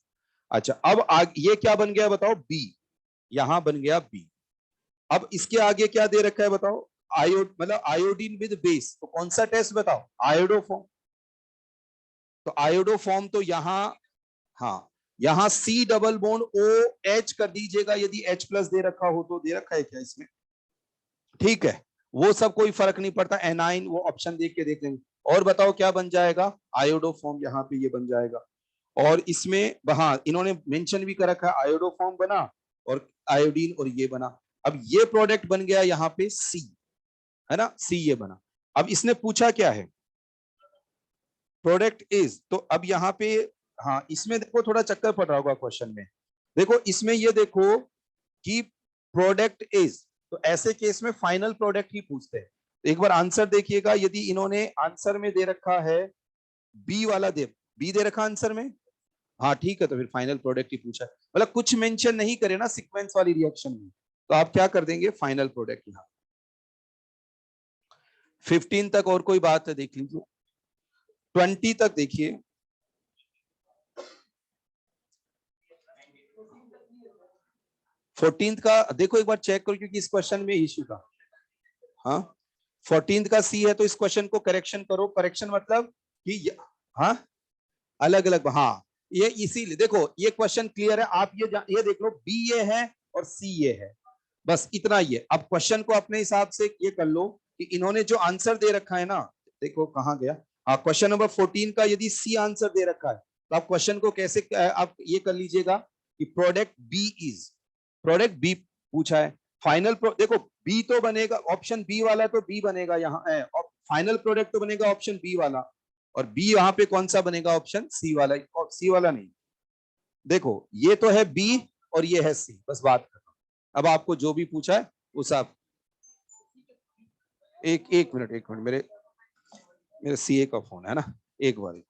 अच्छा अब ये क्या बन गया बताओ, B, यहां बन गया B। अब इसके आगे क्या दे रखा है बताओ, मतलब आयोडीन विद बेस, तो कौन सा टेस्ट बताओ, आयोडो फॉर्म। तो आयोडो फॉर्म तो यहाँ, हाँ, यहाँ C डबल बॉन्ड OH कर दीजिएगा, यदि H प्लस दे रखा हो तो, दे रखा है क्या इसमें, ठीक है, वो सब कोई फर्क नहीं पड़ता, एनाइन वो ऑप्शन देख के देख लेंगे। और बताओ क्या बन जाएगा, आयोडो फॉर्म, यहाँ पे ये बन जाएगा। और इसमें वहां इन्होंने मेंशन भी कर रखा है, आयोडो फॉर्म बना और आयोडीन, और ये बना। अब ये प्रोडक्ट बन गया यहाँ पे C, है ना, C ये बना। अब इसने पूछा क्या है, प्रोडक्ट इज, तो अब यहाँ पे हाँ, इसमें देखो थोड़ा चक्कर पड़ रहा होगा क्वेश्चन में, देखो इसमें ये देखो कि प्रोडक्ट इज, तो ऐसे केस में फाइनल प्रोडक्ट ही पूछते हैं। एक बार आंसर देखिएगा, यदि इन्होंने आंसर में दे रखा है बी वाला, बी दे रखा आंसर में, हाँ ठीक है, तो फिर फाइनल प्रोडक्ट ही पूछा है, मतलब कुछ मेंशन नहीं करे ना सीक्वेंस वाली रिएक्शन में, तो आप क्या कर देंगे, फाइनल प्रोडक्ट यहाँ। 15 तक और कोई बात है देख लीजिए, 20 तक देखिए। 14 का देखो एक बार चेक करो, क्योंकि इस क्वेश्चन में इश्यू था। हाँ 14 का सी है, तो इस क्वेश्चन को करेक्शन करो। करेक्शन मतलब कि हाँ अलग अलग, हाँ ये इसीलिए देखो ये क्वेश्चन क्लियर है, आप ये देख लो, बी ये है और सी ये है, बस इतना ही है। अब क्वेश्चन को अपने हिसाब से ये कर लो कि इन्होंने जो आंसर दे रखा है ना, देखो कहां गया, हाँ क्वेश्चन नंबर 14 का यदि सी आंसर दे रखा है, तो आप क्वेश्चन को कैसे आप ये कर लीजिएगा कि product B is, product B पूछा है, फाइनल देखो बी तो बनेगा, ऑप्शन बी वाला तो बी बनेगा यहाँ, फाइनल प्रोडक्ट तो बनेगा ऑप्शन बी वाला, और बी यहाँ पे कौन सा बनेगा, ऑप्शन सी वाला, और सी वाला नहीं। देखो ये तो है बी और ये है सी, बस बात खत्म। अब आपको जो भी पूछा है उस आप, एक मिनट मेरे मेरे सीए का फोन है ना, एक बार।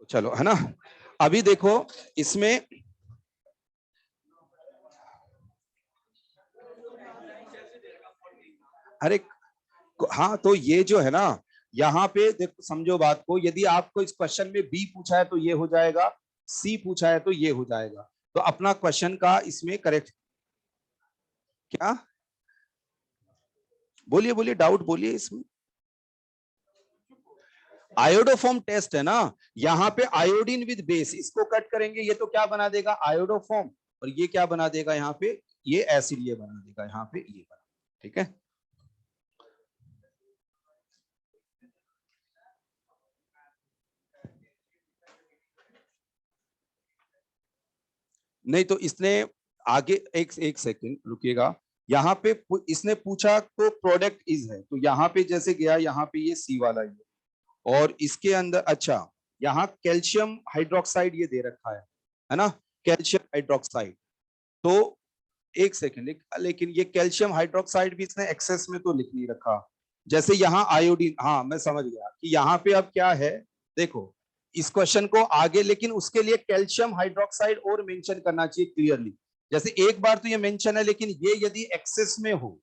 चलो है ना, अभी देखो इसमें अरे हाँ, तो ये जो है ना, यहाँ पे देखो समझो बात को, यदि आपको इस क्वेश्चन में बी पूछा है तो ये हो जाएगा, सी पूछा है तो ये हो जाएगा, तो अपना क्वेश्चन का इसमें करेक्ट क्या, बोलिए बोलिए, डाउट बोलिए इसमें। आयोडोफॉर्म टेस्ट है ना, यहाँ पे आयोडीन विद बेस, इसको कट करेंगे, ये तो क्या बना देगा, आयोडोफॉर्म, और ये क्या बना देगा यहाँ पे, ये एसिड ये बना देगा यहाँ पे, ये बना, ठीक है। नहीं तो इसने आगे एक सेकंड रुकिएगा, यहाँ पे इसने पूछा तो प्रोडक्ट इज है, तो यहाँ पे जैसे गया, यहाँ पे ये सी वाला ही है, और इसके अंदर अच्छा यहाँ कैल्शियम हाइड्रोक्साइड ये दे रखा है ना, कैल्शियम हाइड्रोक्साइड, तो एक सेकंड, लेकिन ये कैल्शियम हाइड्रोक्साइड भी इसने एक्सेस में तो लिख नहीं रखा, जैसे यहाँ आयोडीन, हाँ मैं समझ गया कि यहाँ पे अब क्या है, देखो इस क्वेश्चन को आगे, लेकिन उसके लिए कैल्शियम हाइड्रोक्साइड और मेंशन करना चाहिए क्लियरली, जैसे एक बार तो ये मेंशन है, लेकिन ये यदि एक्सेस में हो,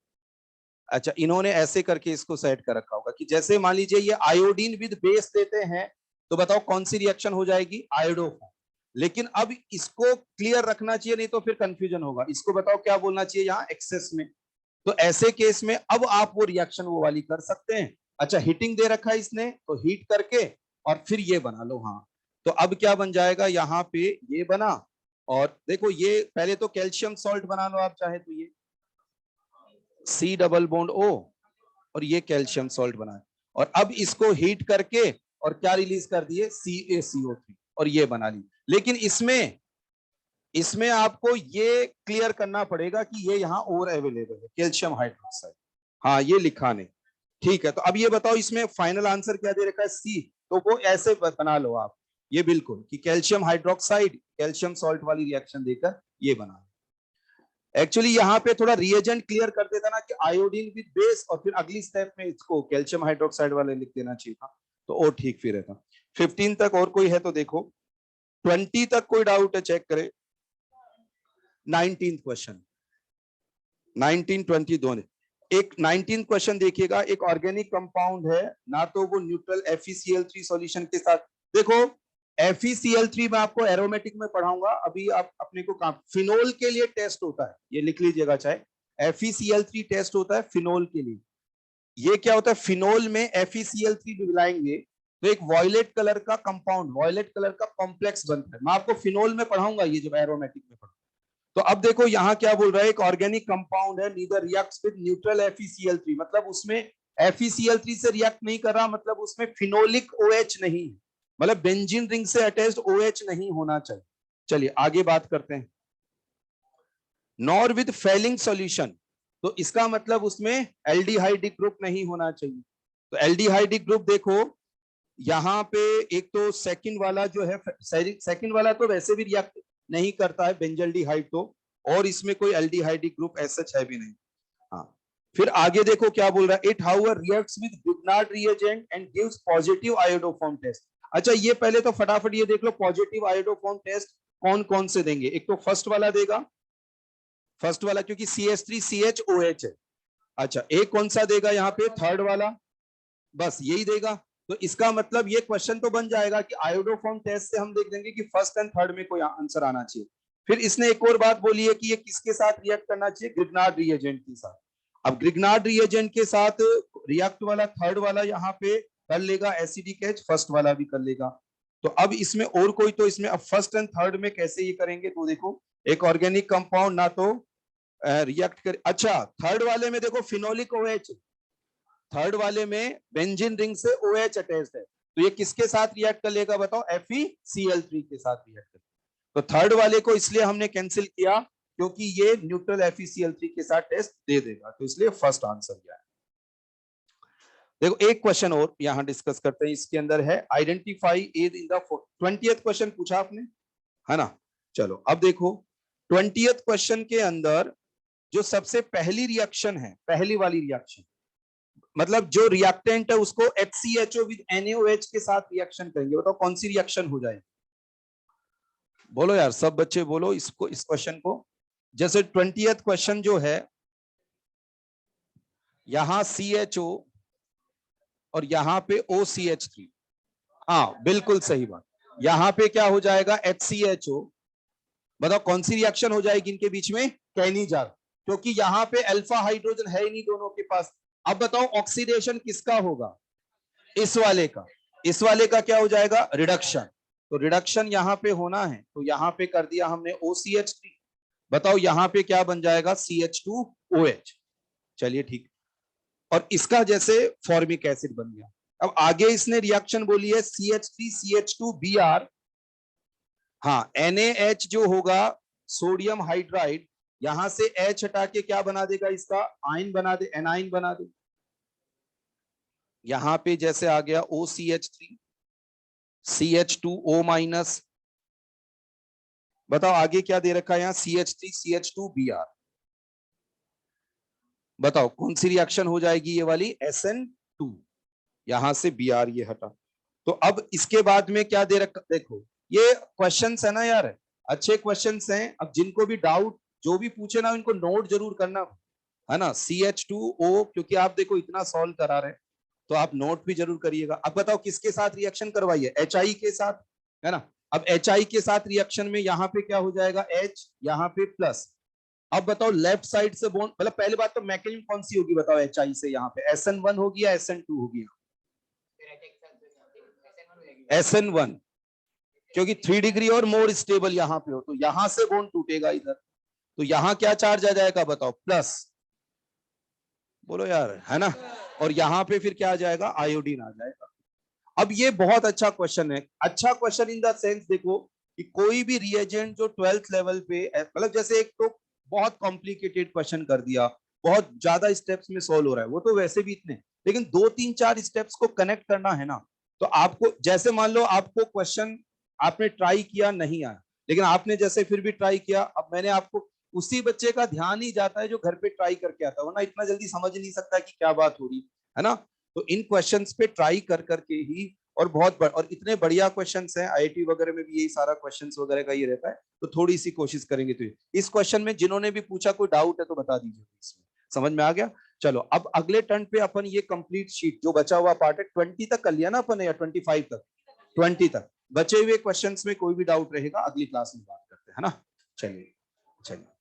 अच्छा इन्होंने ऐसे करके इसको सेट कर रखा होगा कि जैसे मान लीजिए ये आयोडीन विद बेस देते हैं, तो बताओ कौन सी रिएक्शन हो जाएगी, आयोडोफॉर्म, लेकिन अब इसको क्लियर रखना चाहिए, नहीं तो फिर कंफ्यूजन होगा, इसको बताओ क्या बोलना चाहिए यहाँ, एक्सेस में, तो ऐसे केस में अब आप वो रिएक्शन वो वाली कर सकते हैं। अच्छा हीटिंग दे रखा है इसने, तो हीट करके और फिर ये बना लो, हाँ तो अब क्या बन जाएगा, यहाँ पे ये बना, और देखो ये पहले तो कैल्शियम सॉल्ट बना लो आप चाहे तो, ये सी डबल बॉन्ड ओ, और ये कैल्शियम सॉल्ट बना है, और अब इसको हीट करके और क्या रिलीज कर दिए, CaCO3, और ये बना ली, लेकिन इसमें इसमें आपको ये क्लियर करना पड़ेगा कि ये यहाँ और अवेलेबल है, कैल्शियम हाइड्रोक्साइड, हाँ ये लिखा नहीं, ठीक है। तो अब ये बताओ इसमें फाइनल आंसर क्या दे रखा है, सी, तो वो ऐसे बना लो आप, ये बिल्कुल कि कैल्शियम हाइड्रोक्साइड कैल्शियम सॉल्ट वाली रिएक्शन देकर ये बना, एक्चुअली यहाँ पे थोड़ा रिएजेंट क्लियर कर देता ना कि आयोडीन विद बेस, और फिर अगली स्टेप में इसको कैल्शियम हाइड्रोक्साइड वाले लिख देना चाहिए था, तो और ठीक फिर रहता। 15 तक और कोई है तो देखो, 20 तक कोई डाउट है चेक करें, 19 क्वेश्चन, 19 20 दोनों, एक 19 क्वेश्चन देखिएगा, एक ऑर्गेनिक कंपाउंड है ना, तो वो न्यूट्रल FeCl3 सॉल्यूशन के साथ, देखो FeCl3 मैं आपको एरोमेटिक में पढ़ाऊंगा, अभी आप अपने को काम, फिनोल के लिए टेस्ट होता है, ये लिख लीजिएगा, चाहे FeCl3 टेस्ट होता है फिनोल के लिए। ये क्या होता है, फिनोल में FeCl3 मिलाएंगे तो एक वॉयलेट कलर का कंपाउंड, वॉयलेट कलर का कॉम्प्लेक्स बनता है। मैं आपको फिनोल में पढ़ाऊंगा ये जब एरोमेटिक में पढ़ूंगा। तो अब देखो यहाँ क्या बोल रहा है, एक ऑर्गेनिक कंपाउंड है, neither reacts with neutral FeCl3, मतलब उसमें FeCl3 से रिएक्ट नहीं कर रहा, मतलब उसमें फिनोलिक OH नहीं है, मतलब बेंजीन रिंग से अटैच्ड OH नहीं होना चाहिए। चलिए आगे बात करते हैं। नॉर विद फेलिंग सॉल्यूशन, तो इसका मतलब उसमें एल्डिहाइडिक ग्रुप नहीं होना चाहिए। तो एल्डिहाइडिक ग्रुप देखो यहाँ पे, एक तो सेकंड वाला जो है, सेकंड वाला तो वैसे भी रिएक्ट नहीं करता है बेंजल्डिहाइड, तो और इसमें कोई एल्डिहाइडिक ग्रुप ऐसा है भी नहीं। हाँ, फिर आगे देखो क्या बोल रहा है, it however reacts with Grignard reagent and gives positive iodoform test. अच्छा ये पहले तो फटाफट ये देख लो, पॉजिटिव आयोडोफॉर्म टेस्ट कौन कौन से देंगे। एक तो फर्स्ट वाला देगा, फर्स्ट वाला क्योंकि CH3CHOH है। अच्छा एक कौन सा देगा यहाँ पे, थर्ड वाला, बस यही देगा। तो इसका मतलब ये क्वेश्चन तो बन जाएगा कि आयोडोफॉर्म टेस्ट से हम देख देंगे कि फर्स्ट एंड थर्ड में कोई आंसर आना चाहिए। फिर इसने एक और बात बोली है कि ये किसके साथ रिएक्ट करना चाहिए, ग्रिग्नार्ड रिएजेंट के साथ। अब ग्रिग्नार्ड रिएजेंट के साथ रिएक्ट वाला थर्ड वाला यहाँ पे कर लेगा एसिडिक एच, फर्स्ट वाला भी कर लेगा। तो अब इसमें और कोई, तो इसमें अब फर्स्ट एंड थर्ड में कैसे ये करेंगे, तो देखो एक ऑर्गेनिक कंपाउंड ना तो रिएक्ट कर, अच्छा थर्ड वाले में देखो फिनोलिक OH, थर्ड वाले में बेंजीन रिंग से OH अटैच्ड है, तो ये किसके साथ रिएक्ट कर लेगा बताओ, FeCl3 के साथ रिएक्ट कर। तो थर्ड वाले को इसलिए हमने कैंसिल किया क्योंकि ये न्यूट्रल FeCl3 के साथ टेस्ट दे देगा, तो इसलिए फर्स्ट आंसर क्या है। देखो एक क्वेश्चन और यहां डिस्कस करते हैं, इसके अंदर है identify as in the 20th question पूछा आपने, है ना। चलो अब देखो 20th क्वेश्चन के अंदर जो सबसे पहली रिएक्शन है, पहली वाली रिएक्शन, मतलब जो रिएक्टेंट है उसको HCHO विद NaOH के साथ रिएक्शन करेंगे, बताओ कौन सी रिएक्शन हो जाएगी। बोलो यार सब बच्चे बोलो इसको, इस क्वेश्चन को। जैसे 20th क्वेश्चन जो है, यहां CHO और यहां पे OCH3, हाँ बिल्कुल सही बात, यहां पे क्या हो जाएगा HCHO, बताओ कौन सी रिएक्शन हो जाएगी इनके बीच में, कैनिजार, क्योंकि यहाँ पे अल्फा हाइड्रोजन है ही नहीं दोनों के पास। अब बताओ ऑक्सीडेशन किसका होगा, इस वाले का, इस वाले का क्या हो जाएगा, रिडक्शन। तो रिडक्शन यहाँ पे होना है, तो यहाँ पे कर दिया हमने OCH3, बताओ यहाँ पे क्या बन जाएगा, CH2OH। चलिए ठीक, और इसका जैसे फॉर्मिक एसिड बन गया। अब आगे इसने रिएक्शन बोली है CH3CH2Br, हाँ NaH जो होगा सोडियम हाइड्राइड, यहां से H हटा के क्या बना देगा, इसका आयन बना दे, एनाइन बना दे। यहां पे जैसे आ गया OCH3 CH2O-, बताओ आगे क्या दे रखा है यहाँ, CH3CH2Br, बताओ कौन सी रिएक्शन हो जाएगी ये वाली, SN2, यहां से Br ये हटा। तो अब इसके बाद में क्या दे रखा, देखो ये क्वेश्चंस है ना यार, अच्छे क्वेश्चंस हैं। अब जिनको भी डाउट जो भी पूछे ना, इनको नोट जरूर करना, है ना। CH2O, क्योंकि आप देखो इतना सॉल्व करा रहे, तो आप नोट भी जरूर करिएगा। अब बताओ किसके साथ रिएक्शन करवाइए, HI के साथ, है ना। अब HI के साथ रिएक्शन में यहाँ पे क्या हो जाएगा, H यहाँ पे प्लस। अब बताओ लेफ्ट साइड से बॉन्ड, मतलब पहली बात तो मैकेनिज्म कौन सी होगी बताओ, HI से यहाँ पे SN1 होगी या SN2 होगी, SN1, क्योंकि 3 डिग्री और मोर स्टेबल यहाँ पे हो, तो यहां से बॉन्ड टूटेगा इधर, तो यहां क्या चार्ज आ जाएगा बताओ, प्लस, बोलो यार, है ना। और यहाँ पे फिर क्या आ जाएगा, आयोडीन आ जाएगा। अब ये बहुत अच्छा क्वेश्चन है, अच्छा क्वेश्चन इन द सेंस देखो कि कोई भी रिएजेंट जो 12th लेवल पे, मतलब जैसे एक तो बहुत कॉम्प्लिकेटेड क्वेश्चन कर दिया, बहुत ज्यादा स्टेप्स में सॉल्व हो रहा है, वो तो वैसे भी इतने, लेकिन 2 3 4 स्टेप्स को कनेक्ट करना है ना। तो आपको जैसे मान लो आपको क्वेश्चन आपने ट्राई किया नहीं आया, लेकिन आपने जैसे फिर भी ट्राई किया, अब मैंने आपको, उसी बच्चे का ध्यान ही जाता है जो घर पे ट्राई करके आता है, वरना इतना जल्दी समझ नहीं सकता कि क्या बात हो रही है ना। तो इन क्वेश्चंस पे ट्राई कर करके ही, और और इतने बढ़िया क्वेश्चंस हैं, IIT वगैरह में भी यही सारा क्वेश्चंस वगैरह का ये रहता है, तो थोड़ी सी कोशिश करेंगे। तो इस क्वेश्चन में जिन्होंने भी पूछा कोई डाउट है तो बता दीजिए, इसमें समझ में आ गया। चलो अब अगले टर्न पे अपन ये कंप्लीट शीट जो बचा हुआ पार्ट है, 20 तक कर लिया ना अपन, या 25 तक, 20 तक, बचे हुए क्वेश्चंस में कोई भी डाउट रहेगा अगली क्लास में बात करते हैं, है ना। चलिए चलिए।